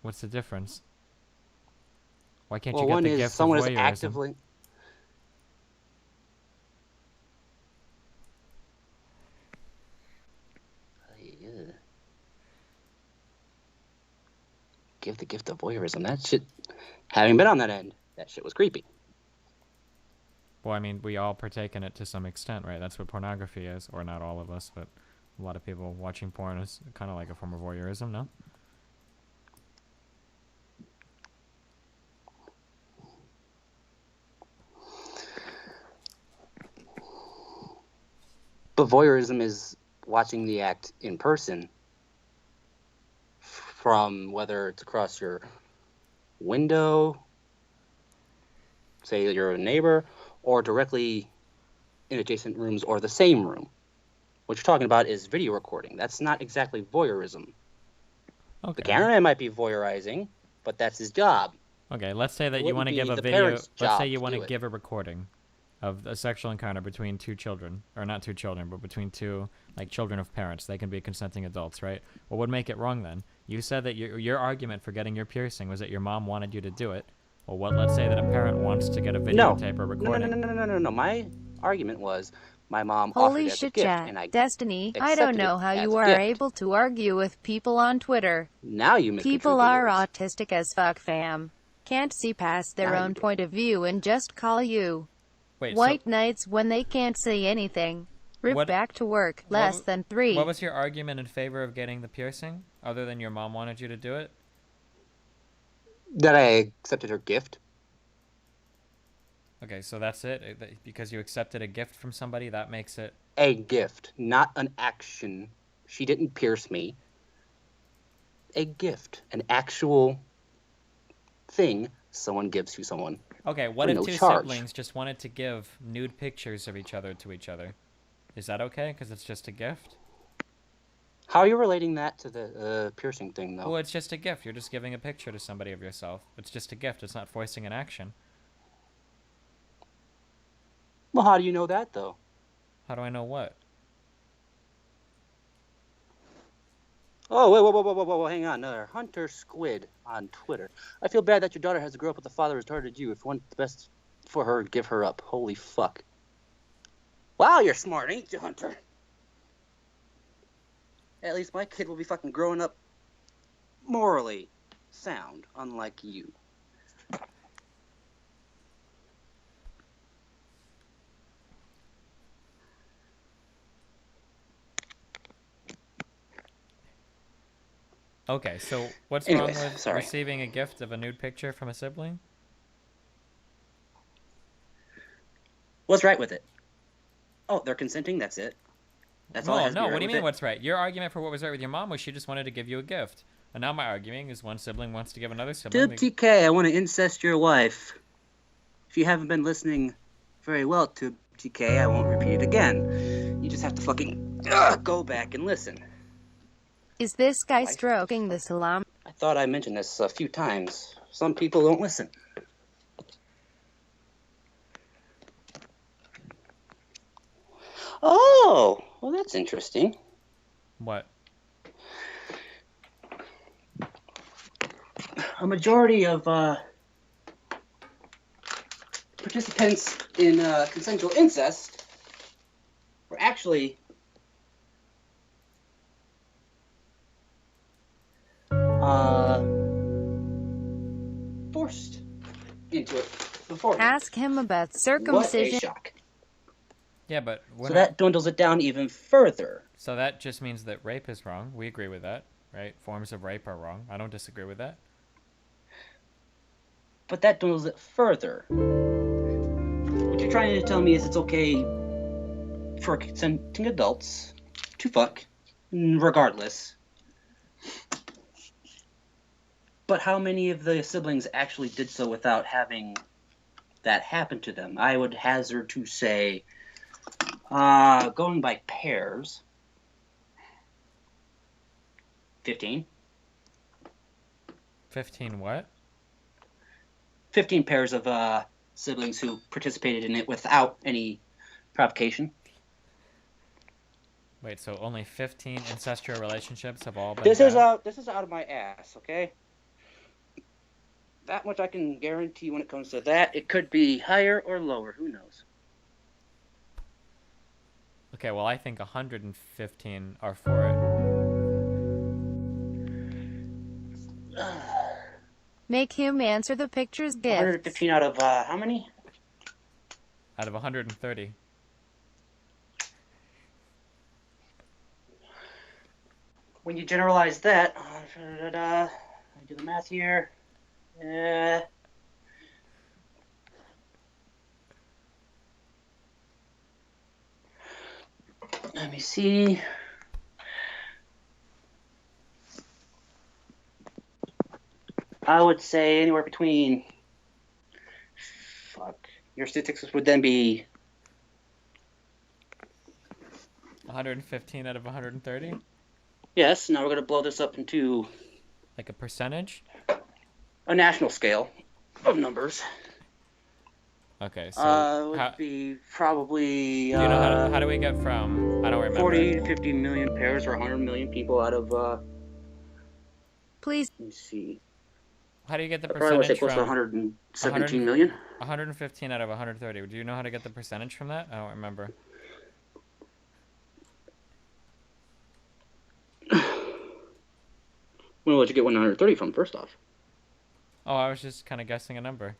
What's the difference? Why can't Well, you get one the is gift of someone is voyeurism? actively. Give the gift of voyeurism. That shit. Having been on that end, that shit was creepy. Well, I mean, we all partake in it to some extent, right? That's what pornography is, or not all of us, but a lot of people watching porn is kind of like a form of voyeurism, no? But voyeurism is watching the act in person, from whether it's across your window, say you're a neighbor, or directly in adjacent rooms or the same room. What you're talking about is video recording. That's not exactly voyeurism. Okay. The cameraman might be voyeurizing, but that's his job. Okay, let's say that It you want to wouldn't give be a the video. parent's Let's say job you to want to do it. give a recording of a sexual encounter between two children, or not two children, but between two like children of parents. They can be consenting adults, right? What would make it wrong then? You said that your argument for getting your piercing was that your mom wanted you to do it. Well, what? Let's say that a parent wants to get a videotape or recording. No. My argument was my mom offered Holy it as a shit, gift, chat. and I Destiny, I accepted don't know it how as you a are gift. able to argue with people on Twitter. Now you make People conflicting are words. autistic as fuck, fam. Can't see past their Now own you do. point of view and just call you Wait, white knights when they can't say anything. Rip What- back to work. what Less w- than 3. What was your argument in favor of getting the piercing, other than your mom wanted you to do it? That I accepted her gift. Okay, so that's it? Because you accepted a gift from somebody, that makes it... A gift, not an action. She didn't pierce me. A gift, an actual thing someone gives to someone. Okay, what For if no two charge. siblings just wanted to give nude pictures of each other to each other? Is that okay? Because it's just a gift? How are you relating that to the piercing thing, though? Well, it's just a gift. You're just giving a picture to somebody of yourself. It's just a gift. It's not forcing an action. Well, how do you know that, though? How do I know what? Oh, whoa, hang on. Another Hunter Squid on Twitter. I feel bad that your daughter has to grow up with a father who's targeted you. If you want the best for her, give her up. Holy fuck. Wow, you're smart, ain't you, Hunter? At least my kid will be fucking growing up morally sound, unlike you. Okay, so what's Anyways, wrong with sorry. receiving a gift of a nude picture from a sibling? What's right with it? Oh, they're consenting, that's it. That's all. No, It has to be no, right what do you with mean it? what's right? Your argument for what was right with your mom was she just wanted to give you a gift. And now my argument is one sibling wants to give another sibling... To TK, I want to incest your wife. If you haven't been listening very well to TK, I won't repeat it again. You just have to fucking go back and listen. Is this guy Why? stroking the salam? I thought I mentioned this a few times. Some people don't listen. Oh, well, that's interesting. What? A majority of participants in consensual incest were actually forced into it before. Ask him about What a circumcision. shock. Yeah, but we're So not. that dwindles it down even further. So that just means that rape is wrong. We agree with that, right? Forms of rape are wrong. I don't disagree with that. But that dwindles it further. What you're trying to tell me is it's okay for consenting adults to fuck, regardless. But how many of the siblings actually did so without having that happen to them? I would hazard to say, going by pairs, 15. 15 what? 15 pairs of siblings who participated in it without any provocation. Wait, so only 15 incestual relationships have all been This bad? is out of my ass, okay? That much I can guarantee when it comes to that. It could be higher or lower. Who knows? Okay, well, I think 115 are for Make him answer the picture's gifts. 115 out of how many? it. Out of 130. When you generalize that, I do the math here. Let me see. I would say anywhere between. Fuck. Your statistics would then be 115 out of 130? yes. Now we're going to blow this up into Like a percentage? a national scale of numbers. Okay, so Would how, be probably. do you know how do we get from, I don't remember. 40 to 50 million pairs or 100 million people out of. Please. Let me see. How do you get the I probably would say percentage close to from 117 million. 115 out of 130? Do you know how to get the percentage from that? I don't remember. Well, where'd you get 130 from, first off? Oh, I was just kind of guessing a number.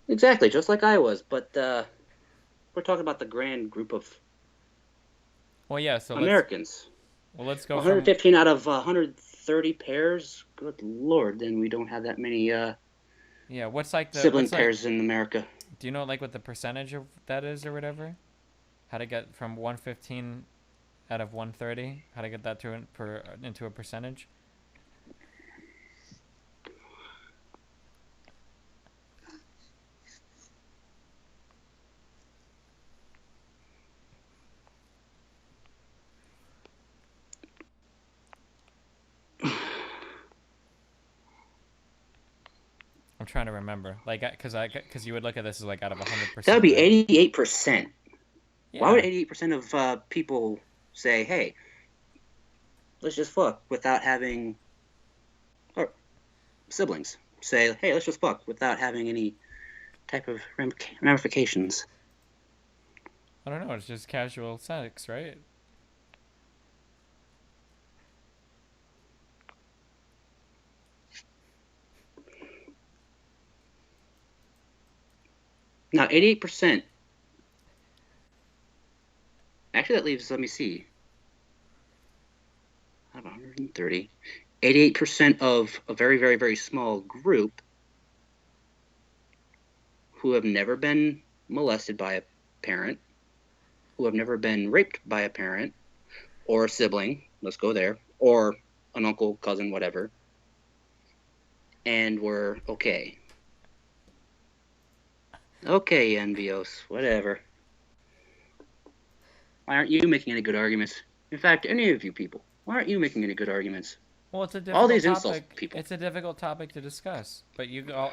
Exactly, just like I was, but we're talking about the grand group of Well, yeah, so Americans. let's go from 115 out of 130 pairs. Good lord, then we don't have that many yeah, what's like the sibling what's like, pairs in America. do you know like what the percentage of that is or whatever? How to get from 115 out of 130? How to get that into a percentage? I'm trying to remember, like, because you would look at this as like out of 100%. That would be right? 88%. Yeah. Why would 88% of people say, "Hey, let's just fuck," without having, or siblings say, "Hey, let's just fuck," without having any type of ramifications? I don't know. It's just casual sex, right? Now, 88%. Actually, that leaves, let me see, out of 130, 88% of a very, very, very small group who have never been molested by a parent, who have never been raped by a parent or a sibling, let's go there, or an uncle, cousin, whatever, and we're okay. Okay, NBOs, whatever. Why aren't you making any good arguments? In fact, any of you people, why aren't you making any good arguments? Well, it's a difficult All these topic. insults, people. It's a difficult topic to discuss, but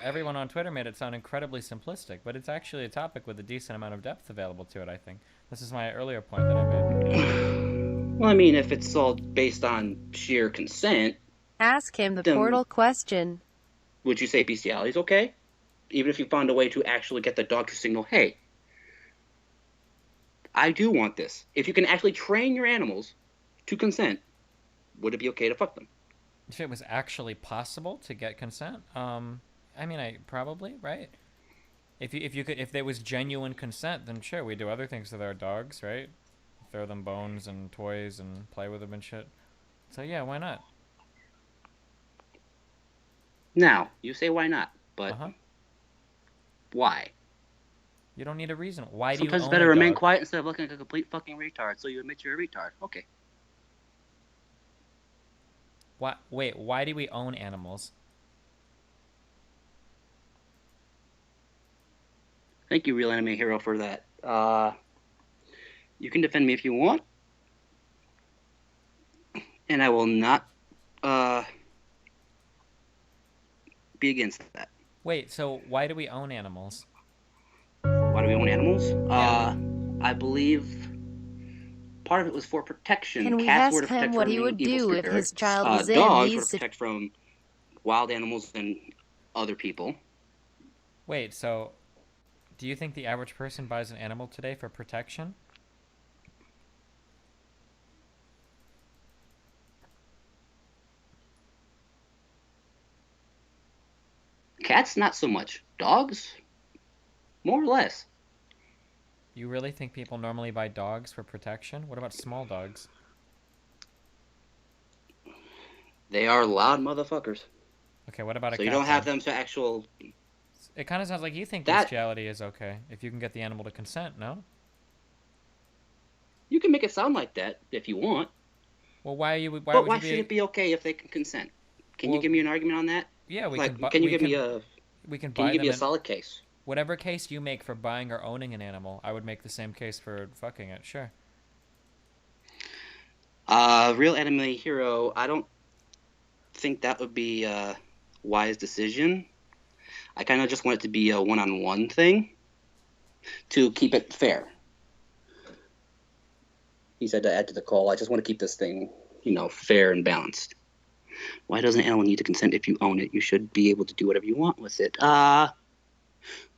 everyone on Twitter made it sound incredibly simplistic. But it's actually a topic with a decent amount of depth available to it. I think this is my earlier point that I made. Well, I mean, if it's all based on sheer consent, Ask him the Then- portal question. would you say bestiality is okay? Even if you found a way to actually get the dog to signal, "Hey, I do want this." If you can actually train your animals to consent, would it be okay to fuck them? If it was actually possible to get consent, I mean, I probably right. If there was genuine consent, then sure, we do other things with our dogs, right? Throw them bones and toys and play with them and shit. So yeah, why not? Now, you say why not, but Uh-huh. why? You don't need a reason. Why do you Sometimes it's own better a to remain dog? quiet instead of looking like a complete fucking retard, so you admit you're a retard. Okay. Wait, why do we own animals? Thank you, Real Anime Hero, for that. You can defend me if you want, and I will not be against that. Wait, so why do we own animals? Why do we own animals? Yeah. I believe part of it was for protection. Can we Cats were ask to him protect what from he would evil do if his spirits. child was in Dogs were these to protect from wild animals and other people. Wait, so do you think the average person buys an animal today for protection? Cats, not so much. Dogs, more or less. You really think people normally buy dogs for protection? What about small dogs? They are loud motherfuckers. Okay, what about a So cat you don't have then? them to actual. It kind of sounds like you think That- bestiality is okay if you can get the animal to consent, no? You can make it sound like that if you want, Well, why but why would you should it be okay if they can consent? Can Well, you give me an argument on that? Yeah, we Like, can. can you we give can, me a? We can Can buy you give them me a in solid case? whatever case you make for buying or owning an animal. I would make the same case for fucking it. Sure. Real Anime Hero. I don't think that would be a wise decision. I kind of just want it to be a one-on-one thing to keep it fair. He said to add to the call. I just want to keep this thing, fair and balanced. Why doesn't an animal need to consent if you own it? You should be able to do whatever you want with it.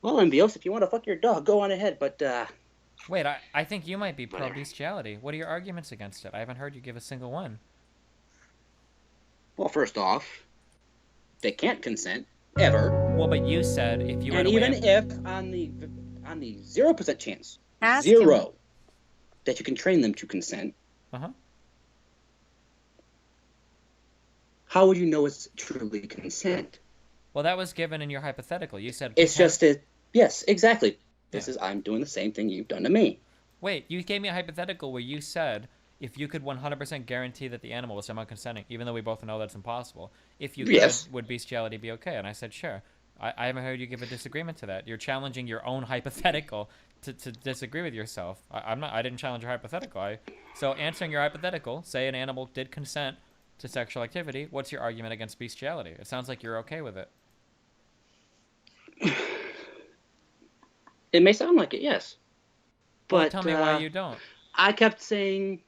Well, Envios, if you want to fuck your dog, go on ahead, but, Wait, I think you might be pro Whatever. bestiality. What are your arguments against it? I haven't heard you give a single one. well, first off, they can't consent, ever. Well, but you said if you had And a way even of, if, on the 0% chance, Ask zero, that you can train them to consent, Uh-huh. how would you know it's truly consent? Well, that was given in your hypothetical. You said It's just a, yes, exactly. Yeah. I'm doing the same thing you've done to me. Wait, you gave me a hypothetical where you said if you could 100% guarantee that the animal was semi-consenting, even though we both know that's impossible, if you could, Yes. would bestiality be okay? And I said, sure. I haven't heard you give a disagreement to that. You're challenging your own hypothetical to disagree with yourself. I didn't challenge your hypothetical. So answering your hypothetical, say an animal did consent to sexual activity, what's your argument against bestiality? It sounds like you're okay with it. It may sound like it, yes. Well, But tell me why you don't. I kept saying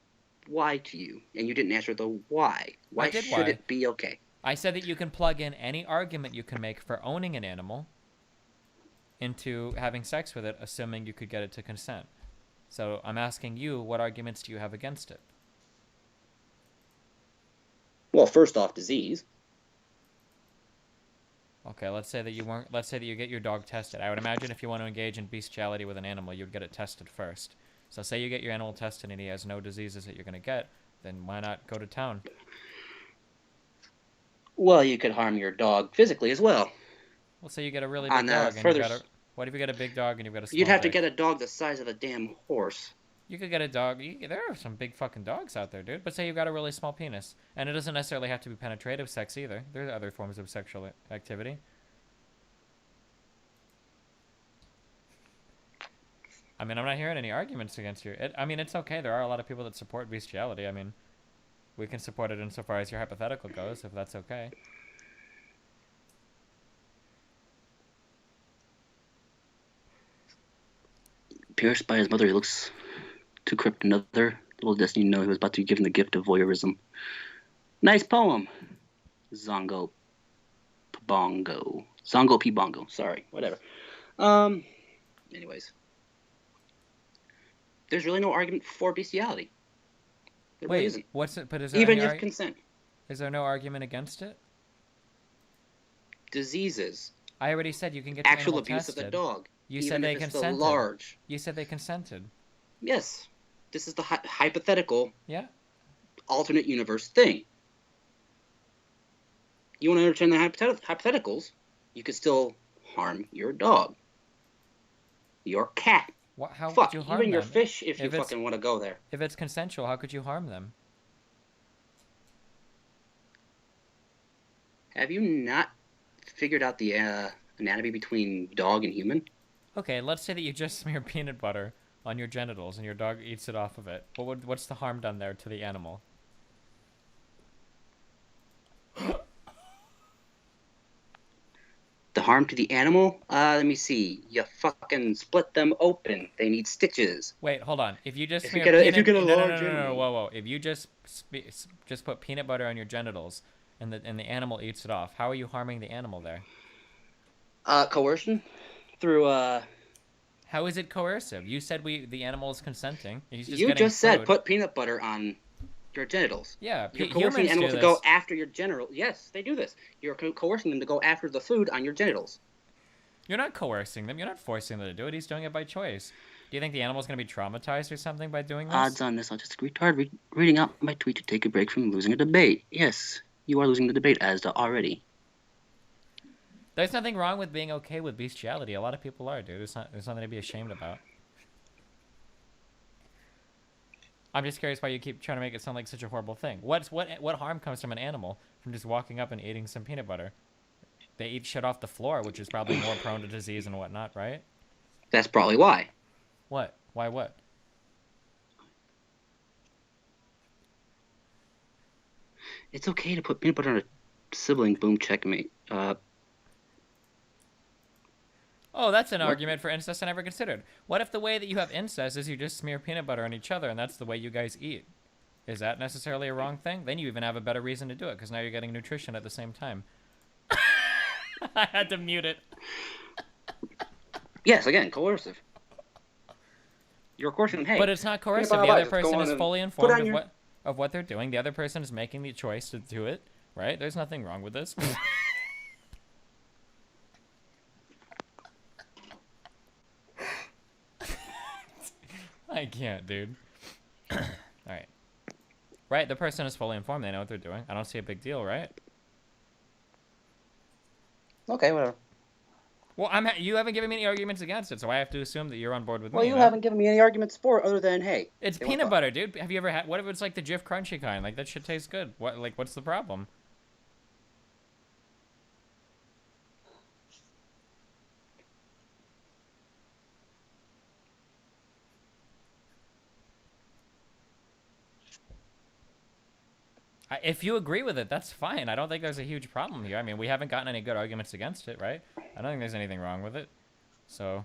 why to you, and you didn't answer the why. Why did should why. it be okay? I said that you can plug in any argument you can make for owning an animal into having sex with it, assuming you could get it to consent. So I'm asking you, what arguments do you have against it? Well, first off, disease. Okay, let's say that you get your dog tested. I would imagine if you want to engage in bestiality with an animal, you'd get it tested first. So say you get your animal tested and he has no diseases that you're going to get, then why not go to town? Well, you could harm your dog physically as well. Well, say you get a really On big the dog and further what if you get a big dog and you've got a small You'd have to dick? get a dog the size of a damn horse. You could get a dog. There are some big fucking dogs out there, dude. But say you've got a really small penis. And it doesn't necessarily have to be penetrative sex either. There's other forms of sexual activity. I mean, I'm not hearing any arguments against you. I mean, it's okay. There are a lot of people that support bestiality. I mean, we can support it insofar as your hypothetical goes, if that's okay. Pierced by his mother, he looks to crypt another. Little does he know he was about to be given the gift of voyeurism. Nice poem. Zongo Bongo. Zongo P. Bongo. Sorry, whatever. Anyways. There's really no argument for bestiality. There really isn't. what's it? But is there Even any if consent. is there no argument against it? Diseases. I already said you can get your Actual animal abuse tested. of the dog. You even said they if it's consented. the large. You said they consented. Yes, this is the hypothetical Yeah. alternate universe thing. You want to understand the hypotheticals? You could still harm your dog, your cat. What? How Fuck, could you harm even your them? fish if you If it's fucking want to go there. if it's consensual, how could you harm them? Have you not figured out the anatomy between dog and human? Okay, let's say that you just smear peanut butter on your genitals and your dog eats it off of it. What's the harm done there to the animal? The harm to the animal? Let me see. You fucking split them open. They need stitches. Wait, hold on. If you just If you smear get a- peanut, if you get a no, no, large no, no, no, animal. whoa, whoa. If you just put peanut butter on your genitals and the animal eats it off, how are you harming the animal there? Coercion through How is it coercive? You said the animal is consenting. He's just you getting just said food. put peanut butter on your genitals. Yeah, You're humans coercing the animal do to go this. after your genitals. Yes, they do this. You're coercing them to go after the food on your genitals. You're not coercing them. You're not forcing them to do it. He's doing it by choice. Do you think the animal's going to be traumatized or something by doing this? Odds on this, I'll just retard reading out my tweet to take a break from losing a debate. Yes, you are losing the debate, Asda, already. There's nothing wrong with being okay with bestiality. A lot of people are, dude. There's nothing to be ashamed about. I'm just curious why you keep trying to make it sound like such a horrible thing. What harm comes from an animal from just walking up and eating some peanut butter? They eat shit off the floor, which is probably more prone to disease and whatnot, right? That's probably why. What? Why what? It's okay to put peanut butter on a sibling. Boom, checkmate. Oh, that's an argument for incest I never considered. What if the way that you have incest is you just smear peanut butter on each other and that's the way you guys eat? Is that necessarily a wrong thing? Then you even have a better reason to do it because now you're getting nutrition at the same time. I had to mute it. Yes, again, coercive. You're coercing them. Hey, But it's not coercive. blah, The blah, other just go person on is and fully put informed on of your- what they're doing. The other person is making the choice to do it, right? There's nothing wrong with this. I can't, dude. All right. Right, the person is fully informed. They know what they're doing. I don't see a big deal, right? Okay, whatever. Well, you haven't given me any arguments against it, so I have to assume that you're on board with Well, me. you no? haven't given me any arguments for it other than, hey. It's they want peanut fuck. butter, dude. Have you ever had? What if it's like the Jif Crunchy kind? Like that shit tastes good. What's the problem? If you agree with it, that's fine. I don't think there's a huge problem here. I mean, we haven't gotten any good arguments against it, right? I don't think there's anything wrong with it. So.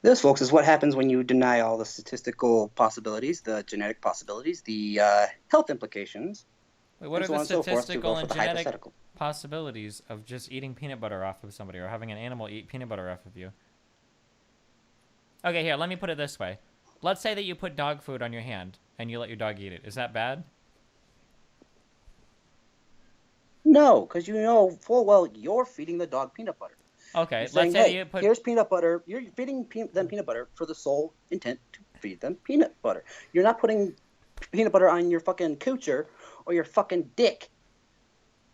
This, folks, is what happens when you deny all the statistical possibilities, the genetic possibilities, the health implications. Wait, what and are so the on and so forth to statistical go and for the genetic hypothetical. possibilities of just eating peanut butter off of somebody or having an animal eat peanut butter off of you? Okay, here, let me put it this way. Let's say that you put dog food on your hand and you let your dog eat it. Is that bad? No, because you know full well you're feeding the dog peanut butter. Okay, You're let's saying, say hey, that you put... here's peanut butter. You're feeding them peanut butter for the sole intent to feed them peanut butter. You're not putting peanut butter on your fucking coocher or your fucking dick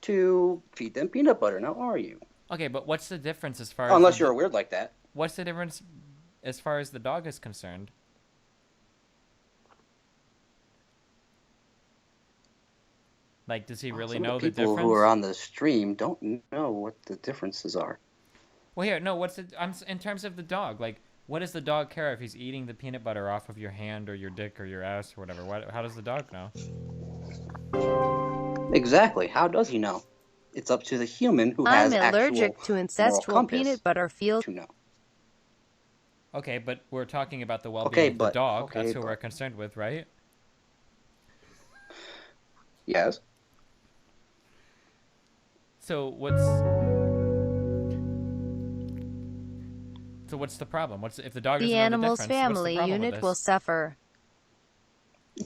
to feed them peanut butter. Now, are you? Okay, but what's the difference as far as... Unless you're weird like that. What's the difference as far as the dog is concerned? Like, does he really Some know of the the people difference? who are on the stream don't know what the differences are. Well, here, no, in terms of the dog, like, what does the dog care if he's eating the peanut butter off of your hand or your dick or your ass or whatever? How does the dog know? Exactly. How does he know? It's up to the human who I'm has allergic actual to moral incestual compass peanut butter feel. to know. Okay, but we're talking about the well-being Okay, of the dog. That's who but- we're concerned with, right? Yes. So what's the problem? If the dog doesn't The know the animal's difference, what's the family problem with unit this? will suffer.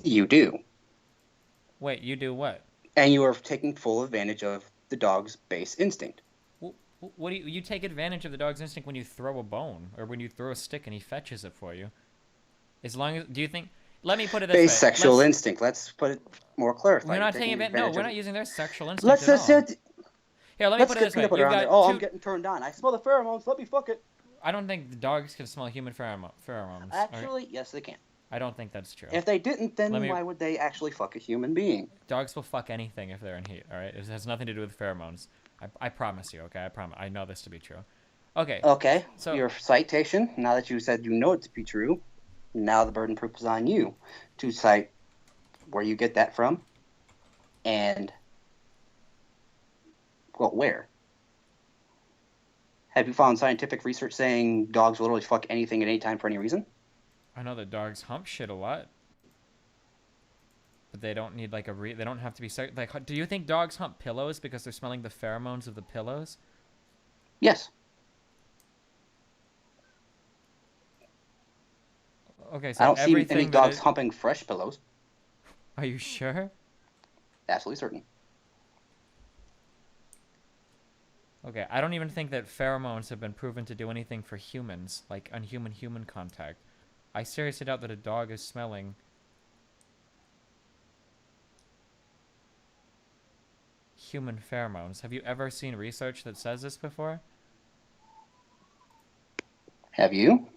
You do. Wait, you do what? And you are taking full advantage of the dog's base instinct. What do you take advantage of the dog's instinct when you throw a bone or when you throw a stick and he fetches it for you? As long as do you think? Let me put it this Base way. sexual instinct. Let's put it more clarified. We're not You're taking taking advantage. No, advantage we're of not it. using their sexual instinct Let's at just all. sit. Here, let me Let's put it get this way. peanut butter You've on got there. Oh, two. I'm getting turned on. I smell the pheromones. Let me fuck it. I don't think the dogs can smell human pheromones. Actually, yes, they can. I don't think that's true. If they didn't, then Let me- why would they actually fuck a human being? Dogs will fuck anything if they're in heat. All right, it has nothing to do with pheromones. I promise you. Okay, I promise. I know this to be true. Okay. Okay, So your citation, now that you said you know it to be true, now the burden proof is on you to cite where you get that from and, well, where. Have you found scientific research saying dogs will literally fuck anything at any time for any reason? I know that dogs hump shit a lot, but they don't need like they don't have to be like. Do you think dogs hump pillows because they're smelling the pheromones of the pillows? Yes. Okay, so I don't see everything any that dogs humping fresh pillows. Are you sure? Absolutely certain. Okay, I don't even think that pheromones have been proven to do anything for humans, like human contact. I seriously doubt that a dog is smelling human pheromones. Have you ever seen research that says this before? Have you?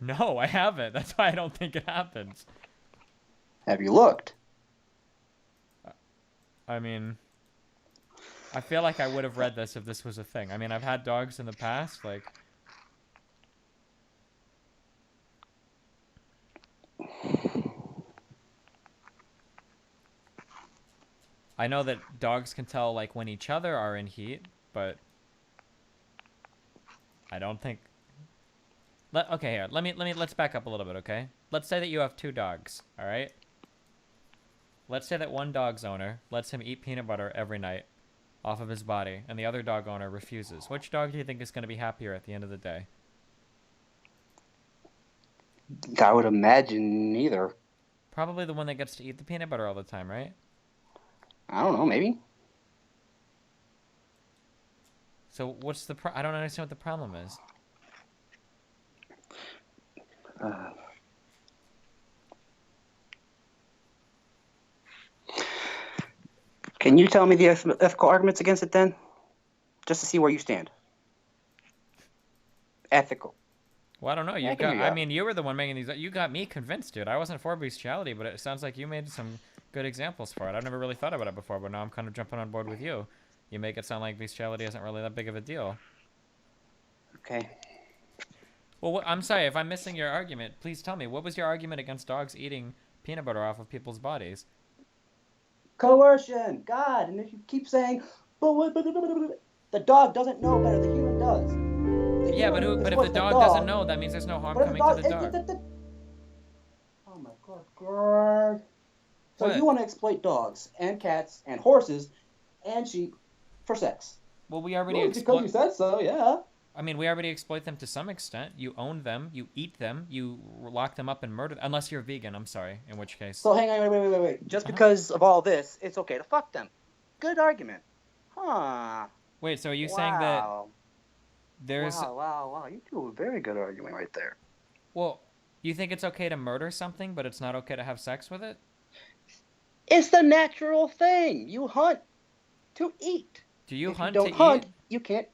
No, I haven't. That's why I don't think it happens. Have you looked? I mean, I feel like I would have read this if this was a thing. I mean, I've had dogs in the past, like... I know that dogs can tell, like, when each other are in heat, but... I don't think... Okay, here, let's back up a little bit, okay? Let's say that you have two dogs, alright? Let's say that one dog's owner lets him eat peanut butter every night off of his body, and the other dog owner refuses. Which dog do you think is going to be happier at the end of the day? I would imagine neither. Probably the one that gets to eat the peanut butter all the time, right? I don't know, maybe. So what's the I don't understand what the problem is. Can you tell me the ethical arguments against it then? Just to see where you stand. Ethical. Well, I don't know. Yeah, I mean, you were the one making these. You got me convinced, dude. I wasn't for bestiality, but it sounds like you made some good examples for it. I've never really thought about it before, but now I'm kind of jumping on board with you. You make it sound like bestiality isn't really that big of a deal. Okay. Well, I'm sorry if I'm missing your argument. Please tell me, what was your argument against dogs eating peanut butter off of people's bodies? Coercion! God! And if you keep saying, the dog doesn't know better, the human does. Yeah, but if the dog doesn't know, that means there's no harm coming to the dog. Oh my God. So What? you want to exploit dogs and cats and horses and sheep for sex? Well, we already Because you said so, yeah. I mean, we already exploit them to some extent. You own them, you eat them, you lock them up and murder them. Unless you're vegan, I'm sorry. In which case... So hang on, wait. Just because of all this, it's okay to fuck them. Good argument. Huh. Wait, so are you saying that there's... Wow. You do a very good argument right there. Well, you think it's okay to murder something, but it's not okay to have sex with it? It's the natural thing. You hunt to eat. Do you if hunt you to don't hunt, eat? you can't.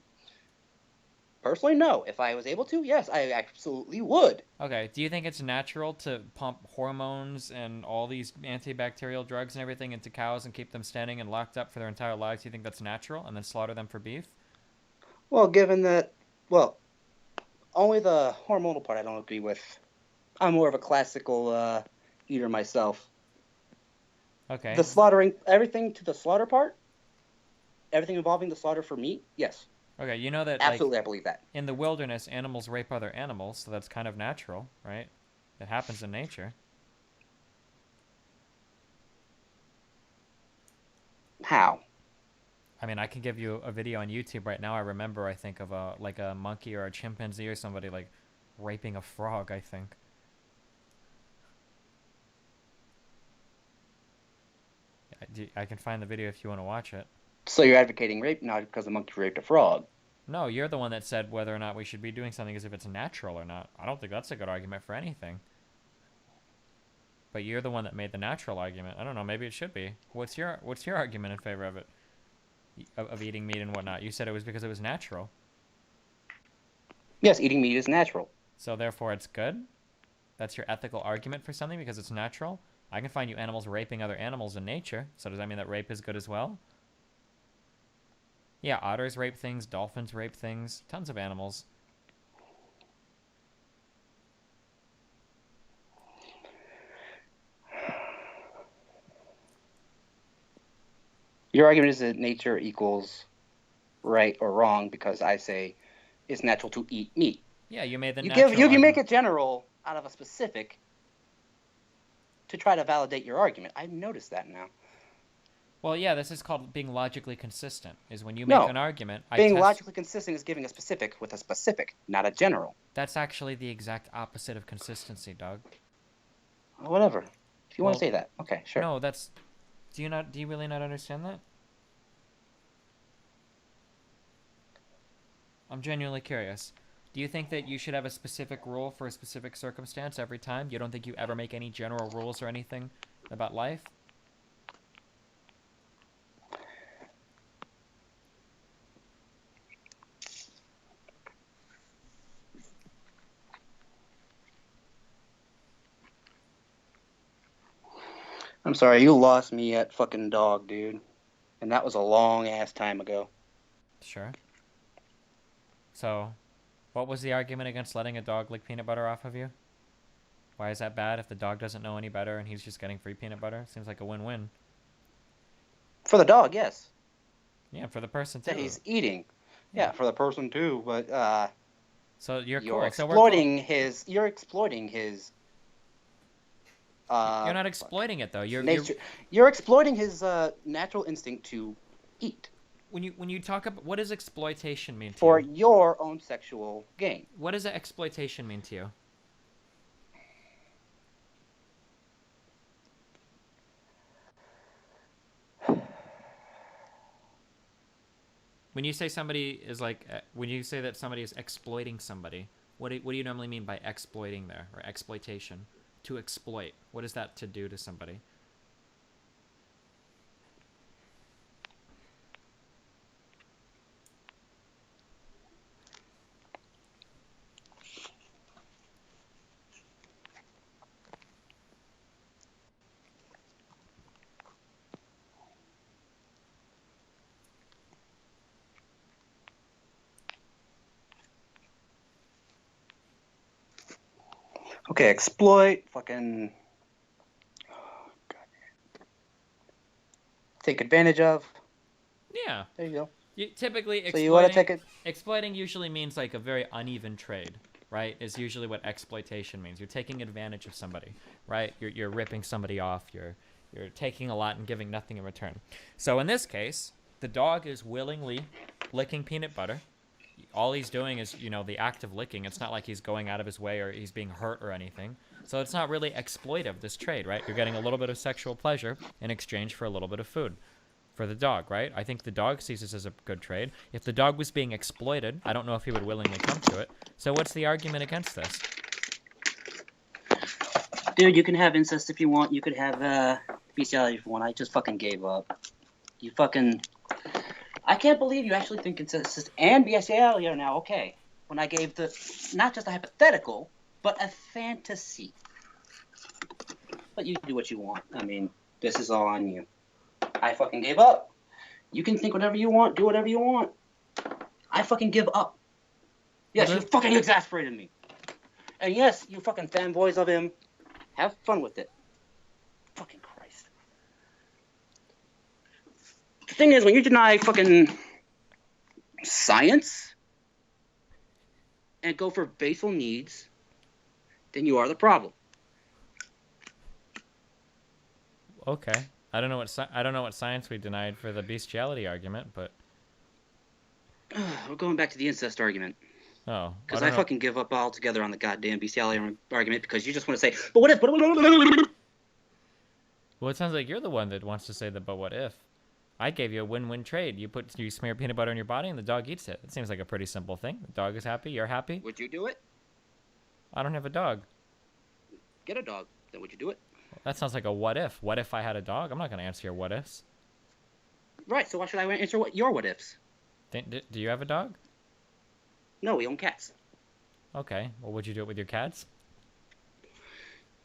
Personally, no. If I was able to, yes, I absolutely would. Okay, do you think it's natural to pump hormones and all these antibacterial drugs and everything into cows and keep them standing and locked up for their entire lives? Do you think that's natural? And then slaughter them for beef? Well, given that, only the hormonal part I don't agree with. I'm more of a classical eater myself. Okay. The slaughtering, everything to the slaughter part, everything involving the slaughter for meat, yes. Okay, you know that Absolutely, like, I believe that. in the wilderness, animals rape other animals, so that's kind of natural, right? It happens in nature. How? I mean, I can give you a video on YouTube right now. I remember, I think, of a monkey or a chimpanzee or somebody like raping a frog, I think. I can find the video if you want to watch it. So you're advocating rape now because the monkey raped a frog. No, you're the one that said whether or not we should be doing something as if it's natural or not. I don't think that's a good argument for anything. But you're the one that made the natural argument. I don't know, maybe it should be. What's your argument in favor of it? Of eating meat and whatnot? You said it was because it was natural. Yes, eating meat is natural. So therefore it's good? That's your ethical argument for something because it's natural? I can find you animals raping other animals in nature. So does that mean that rape is good as well? Yeah, otters rape things, dolphins rape things, tons of animals. Your argument is that nature equals right or wrong because I say it's natural to eat meat. Yeah, you made the You natural you make argument. a general out of a specific to try to validate your argument. I've noticed that now. Well, yeah, this is called being logically consistent. Is when you No, make an argument, being logically consistent is giving a specific with a specific, not a general. That's actually the exact opposite of consistency, Doug. Whatever. If you want Well, to say that, okay, sure. No, that's. Do you really not understand that? I'm genuinely curious. Do you think that you should have a specific rule for a specific circumstance every time? You don't think you ever make any general rules or anything about life? I'm sorry, you lost me at fucking dog, dude. And that was a long ass time ago. Sure. So, what was the argument against letting a dog lick peanut butter off of you? Why is that bad if the dog doesn't know any better and he's just getting free peanut butter? Seems like a win-win. For the dog, yes. Yeah, for the person too. That he's eating. Yeah, for the person too, but So you're you're cool. So we're cool. exploiting his you're exploiting his You're not exploiting it though. nature. You're exploiting his natural instinct to eat When you talk about what does exploitation mean to for you? your own sexual gain. What does exploitation mean to you? When you say somebody is like, when you say that somebody is exploiting somebody, what do you normally mean by exploiting there or exploitation? To exploit, what is that to do to somebody? Okay, exploit, fucking take advantage of. Yeah. There you go. Typically, So you want to take it? exploiting usually means like a very uneven trade, right? Is usually what exploitation means. You're taking advantage of somebody, right? You're ripping somebody off. You're taking a lot and giving nothing in return. So in this case, the dog is willingly licking peanut butter. All he's doing is, the act of licking. It's not like he's going out of his way or he's being hurt or anything. So it's not really exploitive, this trade, right? You're getting a little bit of sexual pleasure in exchange for a little bit of food. For the dog, right? I think the dog sees this as a good trade. If the dog was being exploited, I don't know if he would willingly come to it. So what's the argument against this? Dude, you can have incest if you want. You could have bestiality if you want. I just fucking gave up. You fucking... I can't believe you actually think incest and bestiality are now okay. When I gave not just a hypothetical, but a fantasy. But you can do what you want. I mean, this is all on you. I fucking gave up. You can think whatever you want, do whatever you want. I fucking give up. Yes, you fucking exasperated me. And yes, you fucking fanboys of him, have fun with it. Fucking Christ. The thing is, when you deny fucking science and go for basal needs, then you are the problem. Okay. I don't know what science we denied for the bestiality argument, but We're going back to the incest argument. oh, Because I I don't know. fucking give up altogether on the goddamn bestiality argument because you just want to say, but what if? Well, it sounds like you're the one that wants to say the but what if. I gave you a win-win trade. You smear peanut butter on your body and the dog eats it. It seems like a pretty simple thing. The dog is happy, you're happy. Would you do it? I don't have a dog. Get a dog. Then would you do it? That sounds like a what if. What if I had a dog? I'm not going to answer your what ifs. Right. So why should I answer your what ifs? Do you have a dog? No, we own cats. Okay. Well, would you do it with your cats?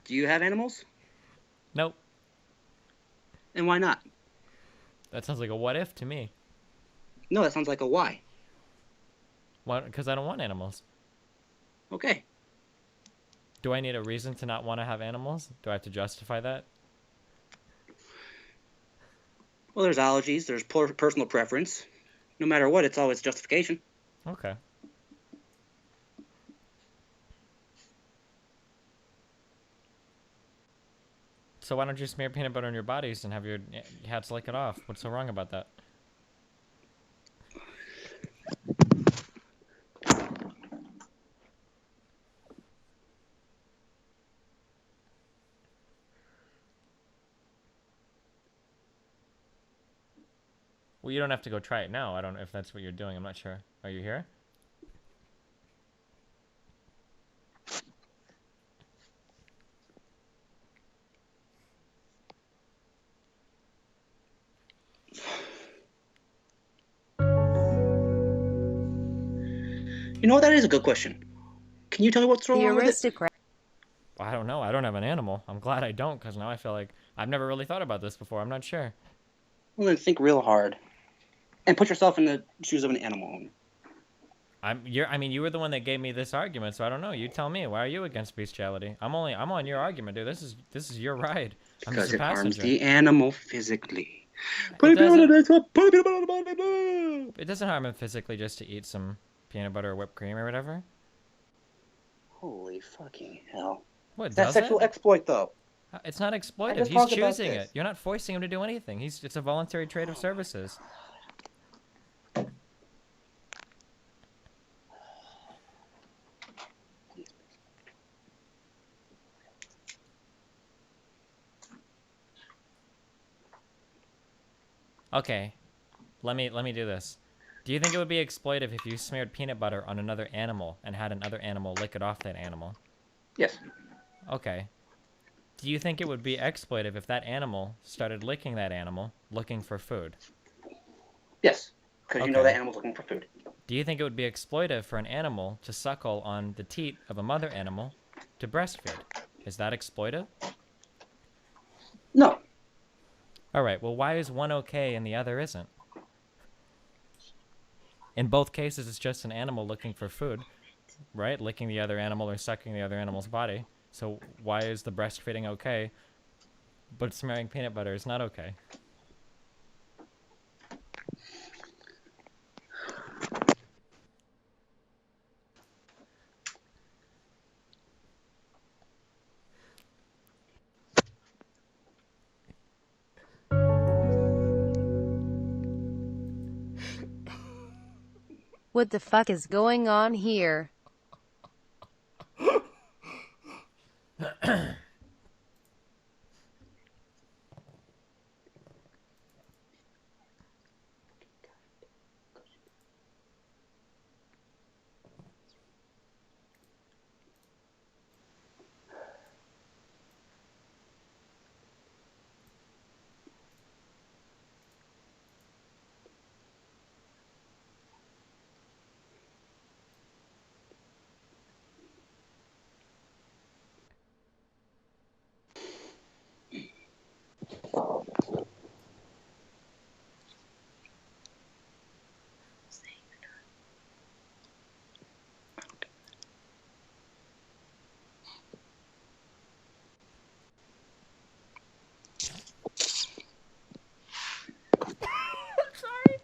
Do you have animals? Nope. And why not? That sounds like a what if to me. No, that sounds like a why. Why? Because I don't want animals. Okay. Do I need a reason to not want to have animals? Do I have to justify that? Well, there's allergies. There's personal preference. No matter what, it's always justification. Okay. So why don't you smear peanut butter on your bodies and have your cats lick it off? What's so wrong about that? Well, you don't have to go try it now. I don't know if that's what you're doing. I'm not sure. Are you here? You know what? That is a good question. Can you tell me what's The wrong with it? aristocrat. Well, I don't know. I don't have an animal. I'm glad I don't, because now I feel like I've never really thought about this before. I'm not sure. Well, then think real hard. And put yourself in the shoes of an animal. I mean, you were the one that gave me this argument, so I don't know. You tell me. Why are you against bestiality? I'm on your argument, dude. This is your ride. I'm Because just a it harms passenger. the animal physically. It doesn't harm him physically just to eat some peanut butter or whipped cream or whatever. Holy fucking hell. What, That's does sexual it? exploit, though. It's not exploitive. just He's talked about choosing this. it. You're not forcing him to do anything. It's a voluntary trade of services. Okay, let me do this. Do you think it would be exploitive if you smeared peanut butter on another animal and had another animal lick it off that animal? Yes. Okay. Do you think it would be exploitive if that animal started licking that animal, looking for food? Yes. Because you know Okay. that animal's looking for food. Do you think it would be exploitive for an animal to suckle on the teat of a mother animal to breastfeed? Is that exploitive? No. All right, well, why is one okay and the other isn't? In both cases, it's just an animal looking for food, right? Licking the other animal or sucking the other animal's body. So why is the breastfeeding okay, but smearing peanut butter is not okay? What the fuck is going on here?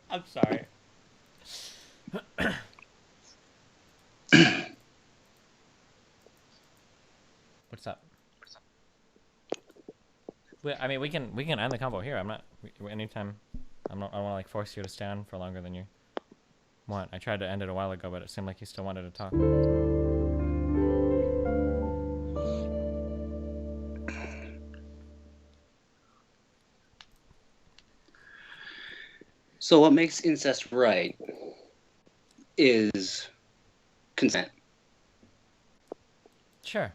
I'm sorry. What's up? I mean, we can end the combo here. I'm not anytime. I don't want to like force you to stay on for longer than you want. I tried to end it a while ago, but it seemed like you still wanted to talk. So what makes incest right is consent. Sure.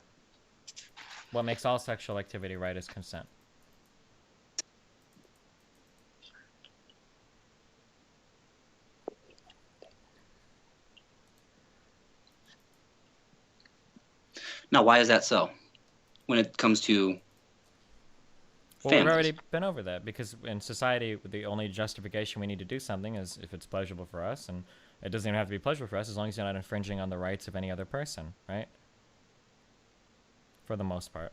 What makes all sexual activity right is consent. Now, why is that so? When it comes to Well, we've families. already been over that, because in society, the only justification we need to do something is if it's pleasurable for us, and it doesn't even have to be pleasurable for us as long as you're not infringing on the rights of any other person, right? For the most part.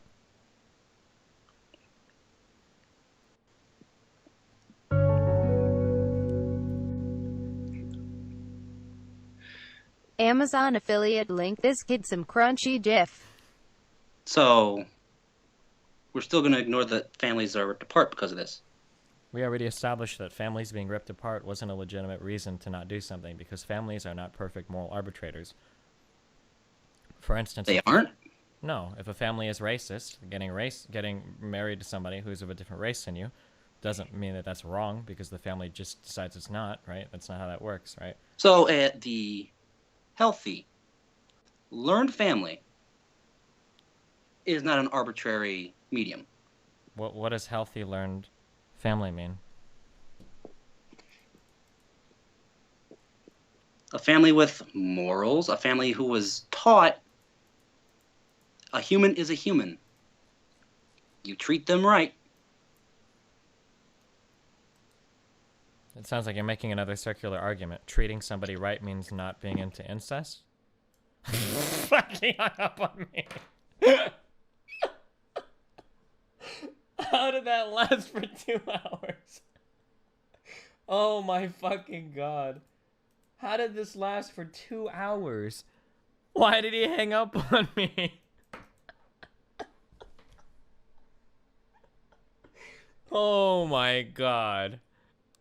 Amazon affiliate link. This kid some crunchy GIF. So we're still going to ignore that families are ripped apart because of this. We already established that families being ripped apart wasn't a legitimate reason to not do something, because families are not perfect moral arbitrators. For instance, They aren't? no, if a family is racist, getting married to somebody who's of a different race than you doesn't mean that that's wrong, because the family just decides it's not, right? That's not how that works, right? So the healthy, learned family is not an arbitrary medium. What does healthy learned family mean? A family with morals, a family who was taught a human is a human. You treat them right. It sounds like you're making another circular argument. Treating somebody right means not being into incest? Fucking hung up on me. How did that last for 2 hours? Oh my fucking god. How did this last for 2 hours? Why did he hang up on me? Oh my god.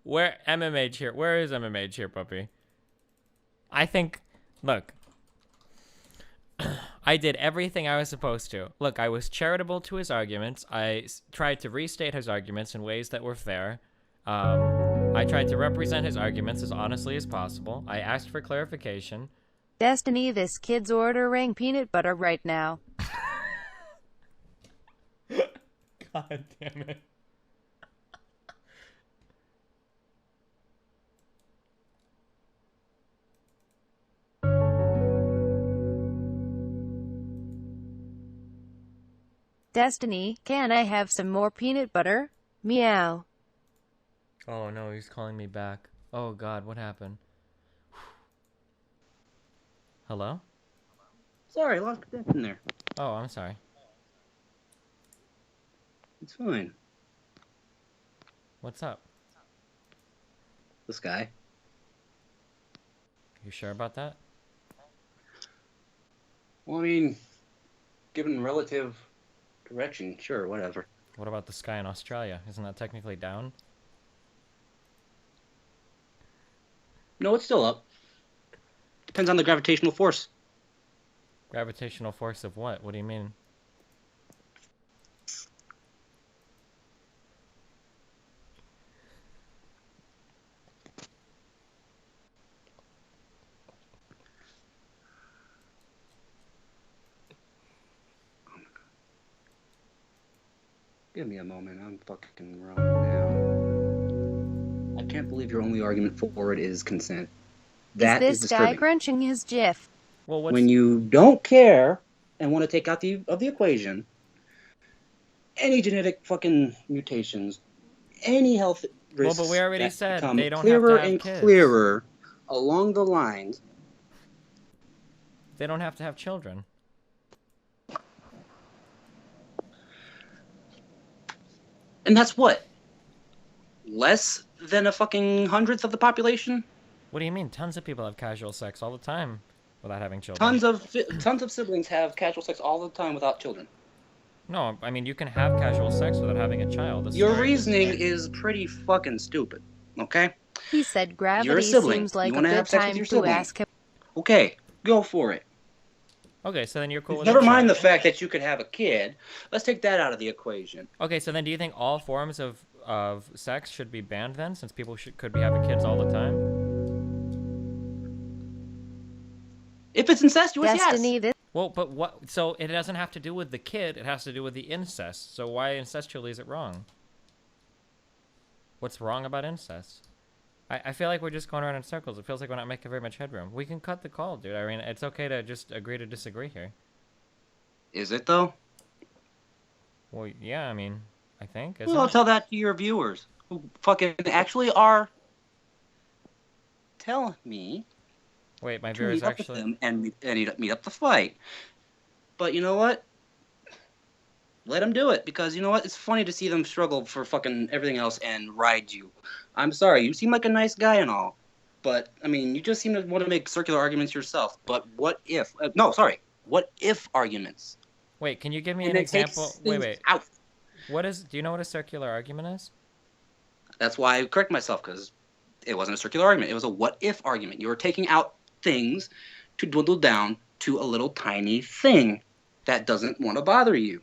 Where MMA cheer? Where is MMA cheer, puppy? I think, look, I did everything I was supposed to. Look, I was charitable to his arguments. I tried to restate his arguments in ways that were fair. I tried to represent his arguments as honestly as possible. I asked for clarification. Destiny, this kid's ordering peanut butter right now. God damn it. Destiny, can I have some more peanut butter? Meow. Oh no, he's calling me back. Oh god, what happened? Hello? Sorry, I lost connection there. Oh, I'm sorry. It's fine. What's up? This guy. You sure about that? Well, I mean, given relative direction, sure, whatever. What about the sky in Australia? Isn't that technically down? No, it's still up. Depends on the gravitational force. Gravitational force of what? What do you mean? Give me a moment. I'm fucking wrong now. I can't believe your only argument for it is consent. That is Is this guy disturbing. crunching his GIF? Well, what's... When you don't care and want to take out the equation, any genetic fucking mutations, any health risks but we already that said become they don't clearer have to have and kids. clearer along the lines. They don't have to have children. And that's what? Less than a fucking hundredth of the population? What do you mean? Tons of people have casual sex all the time without having children. Tons of siblings have casual sex all the time without children. No, I mean, you can have casual sex without having a child. This Your is reasoning is pretty fucking stupid, okay? He said gravity You're a sibling. seems like You a wanna good have sex with time your to sibling. ask him. Okay, go for it. Okay, so then you're cool with Never a mind the child. fact that you could have a kid. Let's take that out of the equation. Okay, so then do you think all forms of of sex should be banned then, since people could be having kids all the time? If it's incestuous, yes. Destiny, this Well, but what? So it doesn't have to do with the kid. It has to do with the incest. So why incestually is it wrong? What's wrong about incest? I feel like we're just going around in circles. It feels like we're not making very much headroom. We can cut the call, dude. I mean, it's okay to just agree to disagree here. Is it though? Well, yeah, I mean, I think. Well, tell that to your viewers who fucking actually are. Tell me. Wait, my To viewers meet up with actually. them and meet up the fight. But you know what? Let them do it, because you know what? It's funny to see them struggle for fucking everything else and ride you. I'm sorry, you seem like a nice guy and all, but I mean, you just seem to want to make circular arguments yourself. But what if? No, sorry. What if arguments? Wait, can you give me And an it takes example? things Wait. out. What is? Do you know what a circular argument is? That's why I correct myself, because it wasn't a circular argument. It was a what if argument. You were taking out things to dwindle down to a little tiny thing that doesn't want to bother you.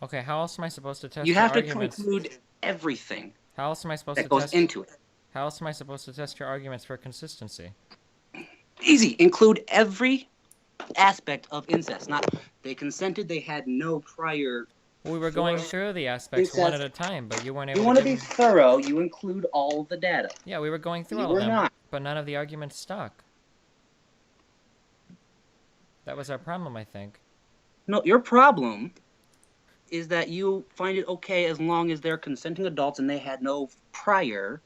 Okay, how else am I supposed to test You your have to arguments? include everything How else am I supposed that to goes test? into it. How else am I supposed to test your arguments for consistency? Easy. Include every aspect of incest. Not they consented. They had no prior. Well, we were going through the aspects one at Incest. a time, but you weren't You able want to to give be me... thorough. You include all of the data. Yeah, we were going through You all of were them, not. but none of the arguments stuck. That was our problem, I think. No, your problem is that you find it okay as long as they're consenting adults and they had no prior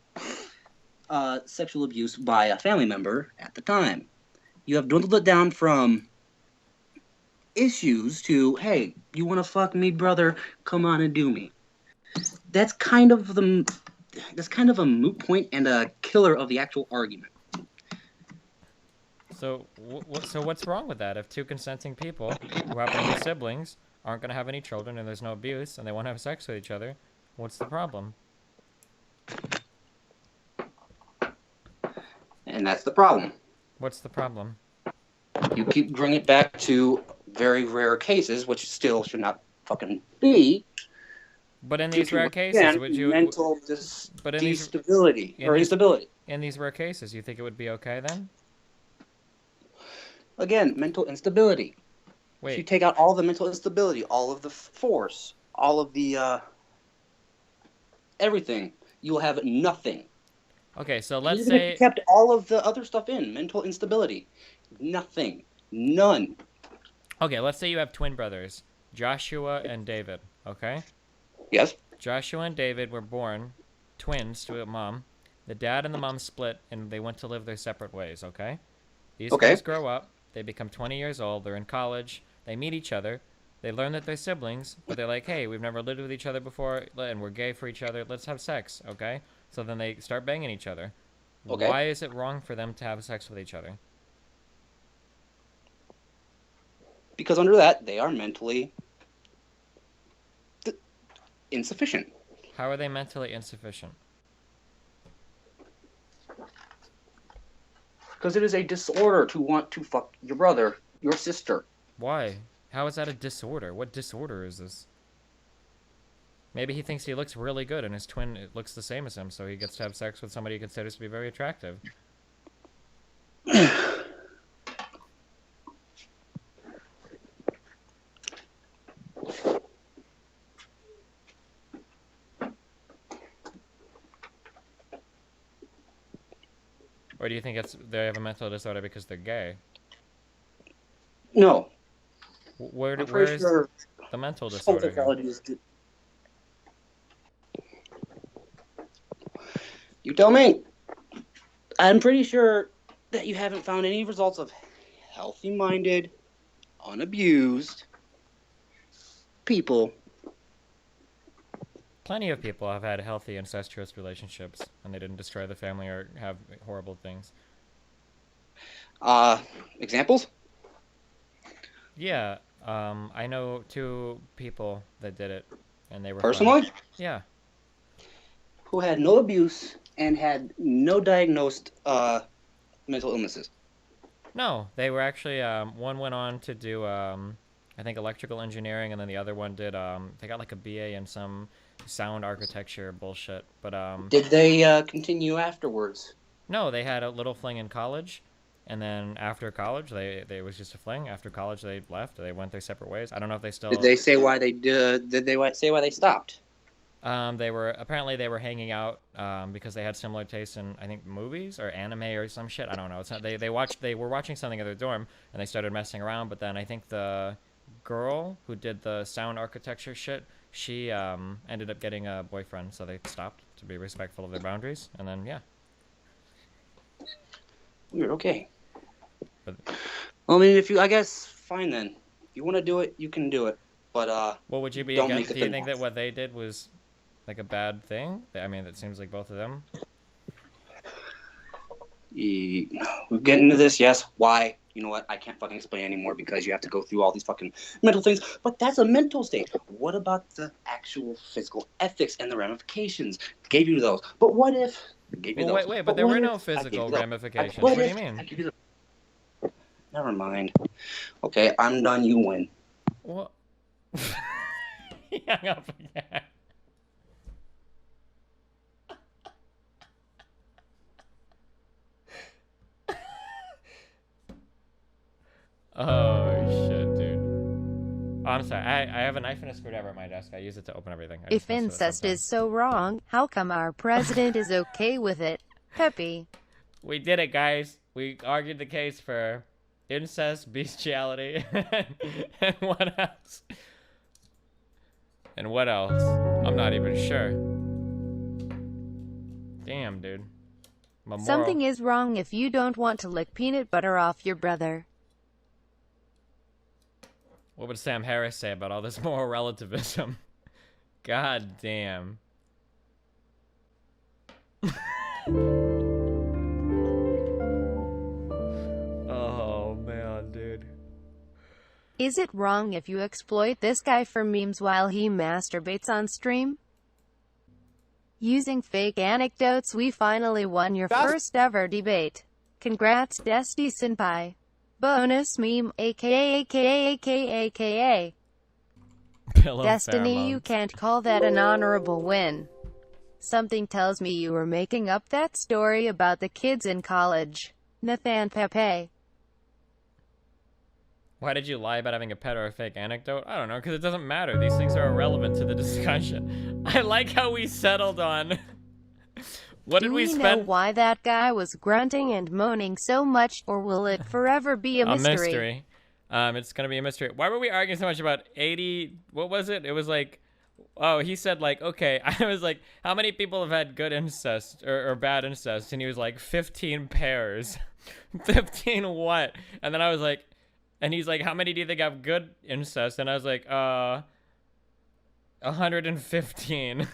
sexual abuse by a family member at the time. You have dwindled it down from issues to, hey, you want to fuck me, brother? Come on and do me. That's kind of a moot point and a killer of the actual argument. So, so what's wrong with that? If two consenting people who happen to be siblings aren't going to have any children and there's no abuse and they want to have sex with each other, what's the problem? And that's the problem. What's the problem? You keep bringing it back to very rare cases, which still should not fucking be. But in these due to, rare cases, again, would you... mental But in these... instability or instability. In these rare cases, you think it would be okay then? Again, mental instability. Wait. If you take out all the mental instability, all of the force, all of the everything, you will have nothing. Okay, so let's Even if say... you kept all of the other stuff in, mental instability, nothing, none. Okay, let's say you have twin brothers, Joshua and David, okay? Yes. Joshua and David were born twins to a mom. The dad and the mom split, and they went to live their separate ways, okay? These Okay. guys grow up. They become 20 years old. They're in college. They meet each other. They learn that they're siblings, but they're like, hey, we've never lived with each other before, and we're gay for each other. Let's have sex, okay? So then they start banging each other. Okay. Why is it wrong for them to have sex with each other? Because under that, they are mentally insufficient. How are they mentally insufficient? Because it is a disorder to want to fuck your brother, your sister. Why? How is that a disorder? What disorder is this? Maybe he thinks he looks really good and his twin looks the same as him, so he gets to have sex with somebody he considers to be very attractive. Or do you think they have a mental disorder because they're gay? No. Where I'm is pretty sure the mental disorder here? homosexuality is... You tell me. I'm pretty sure that you haven't found any results of healthy-minded, unabused people. Plenty of people have had healthy incestuous relationships and they didn't destroy the family or have horrible things. Examples? Yeah, I know 2 people that did it and they were Personally? fine. Yeah. Who had no abuse and had no diagnosed mental illnesses. No, they were actually, one went on to do, I think electrical engineering, and then the other one did they got like a BA in some sound architecture bullshit. But Did they continue afterwards? no, they had a little fling in college, and then after college they was just a fling. After college they left. They went their separate ways. I don't know if they still. Did they say why they did? Did they say why they stopped? They were hanging out because they had similar tastes in, I think, movies or anime or some shit. I don't know. It's not, they were watching something in their dorm and they started messing around. But then I think the girl who did the sound architecture shit, she ended up getting a boyfriend, so they stopped to be respectful of their boundaries. And then yeah. Weird. Okay. But, well, I mean, I guess fine then. If you want to do it, you can do it. But what would you be don't against? make it Do you the think norm. that what they did was like a bad thing? I mean, it seems like both of them. We're getting into this, yes. Why? You know what? I can't fucking explain anymore because you have to go through all these fucking mental things. But that's a mental state. What about the actual physical ethics and the ramifications? Gave you those. But what if? Gave you Well, those. wait, but there were what no if I gave physical you those? ramifications. What What do you if mean? I give you those? Never mind. Okay, I'm done. You win. What? He hung up again. Oh shit, dude. Oh, I'm sorry. I have a knife and a screwdriver at my desk. I use it to open everything. I If just mess with it incest sometimes. is so wrong, how come our president is okay with it? Peppy. We did it, guys. We argued the case for incest, bestiality, and what else? And what else? I'm not even sure. Damn, dude. Something is wrong if you don't want to lick peanut butter off your brother. What would Sam Harris say about all this moral relativism? God damn. Oh, man, dude. Is it wrong if you exploit this guy for memes while he masturbates on stream? Using fake anecdotes, we finally won your first ever debate. Congrats, Desti Senpai. Bonus meme, aka. Pillow Destiny, you pheromones. can't call that an honorable win. Something tells me you were making up that story about the kids in college. Nathan Pepe. Why did you lie about having a pet or a fake anecdote? I don't know, because it doesn't matter. These things are irrelevant to the discussion. I like how we settled on... What did Do we we know spend? why that guy was grunting and moaning so much, or will it forever be a mystery? A mystery. It's gonna be a mystery. Why were we arguing so much about 80? What was it? It was like, oh, he said like, okay. I was like, how many people have had good incest or bad incest? And he was like, 15 pairs. 15 what? And then I was like, and he's like, how many do you think have good incest? And I was like, 115.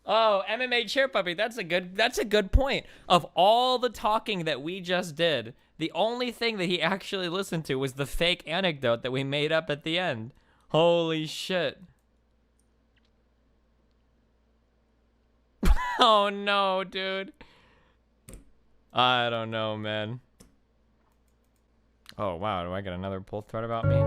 Oh, MMA Cheer Puppy, that's a good point. Of all the talking that we just did, the only thing that he actually listened to was the fake anecdote that we made up at the end. Holy shit. Oh no, dude. I don't know, man. Oh wow, do I get another pull thread about me?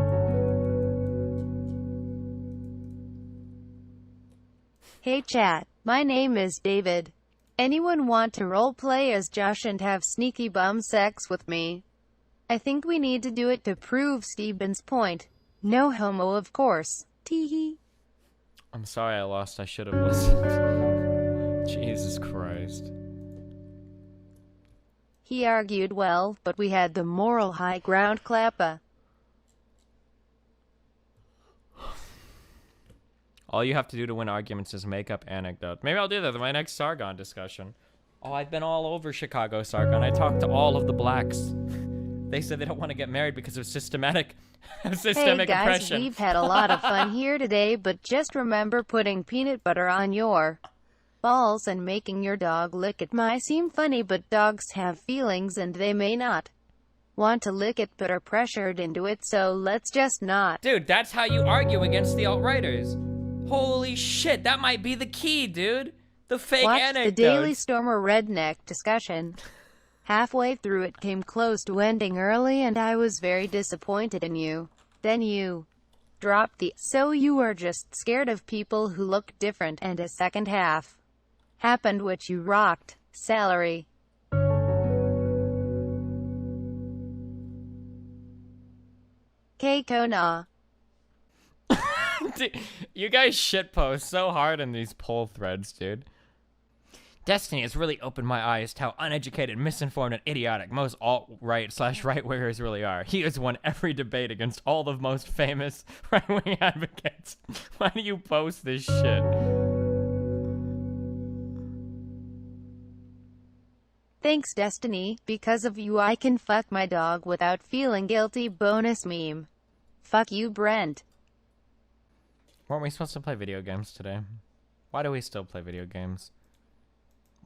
Hey chat, my name is David. Anyone want to roleplay as Josh and have sneaky bum sex with me? I think we need to do it to prove Steven's point. No homo, of course. Teehee. I'm sorry I lost. I should have listened. Jesus Christ. He argued well, but we had the moral high ground clappa. All you have to do to win arguments is make up anecdote. Maybe I'll do that in my next Sargon discussion. Oh, I've been all over Chicago, Sargon. I talked to all of the blacks. They said they don't want to get married because of systemic Hey guys, oppression. we've had a lot of fun here today, but just remember putting peanut butter on your balls and making your dog lick it might seem funny, but dogs have feelings and they may not want to lick it but are pressured into it, so let's just not. Dude, that's how you argue against the alt-righters. Holy shit, that might be the key, dude. The fake Watch anecdotes. the Daily Stormer redneck discussion. Halfway through it came close to ending early and I was very disappointed in you. Then you dropped the "so you are just scared of people who look different" and a second half happened which you rocked. Salary. Keiko na. Dude, you guys shitpost so hard in these poll threads, dude. Destiny has really opened my eyes to how uneducated, misinformed, and idiotic most alt-right/right-wingers really are. He has won every debate against all the most famous right-wing advocates. Why do you post this shit? Thanks, Destiny. Because of you I can fuck my dog without feeling guilty. Bonus meme. Fuck you, Brent. Weren't we supposed to play video games today? Why do we still play video games?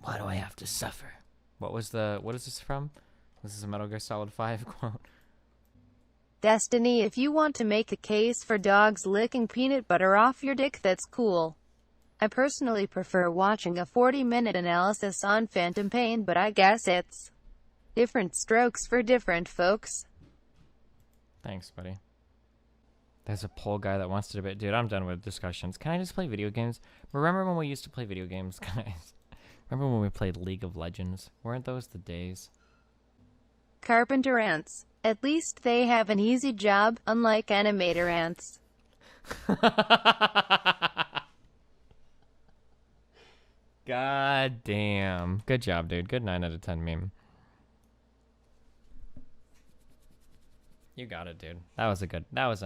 Why do I have to suffer? What is this from? This is a Metal Gear Solid 5 quote. Destiny, if you want to make a case for dogs licking peanut butter off your dick, that's cool. I personally prefer watching a 40-minute analysis on Phantom Pain, but I guess it's different strokes for different folks. Thanks, buddy. There's a poll guy that wants to debate. Dude, I'm done with discussions. Can I just play video games? Remember when we used to play video games, guys? Remember when we played League of Legends? Weren't those the days? Carpenter ants. At least they have an easy job, unlike animator ants. God damn. Good job, dude. Good 9 out of 10 meme. You got it, dude. That was a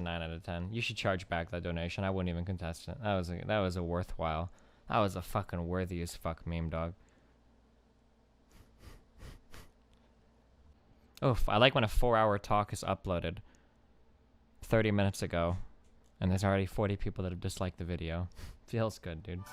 9 out of 10. You should charge back that donation. I wouldn't even contest it. That was a worthwhile. That was a fucking worthy as fuck meme, dog. Oof, I like when a 4-hour talk is uploaded 30 minutes ago, and there's already 40 people that have disliked the video. Feels good, dude.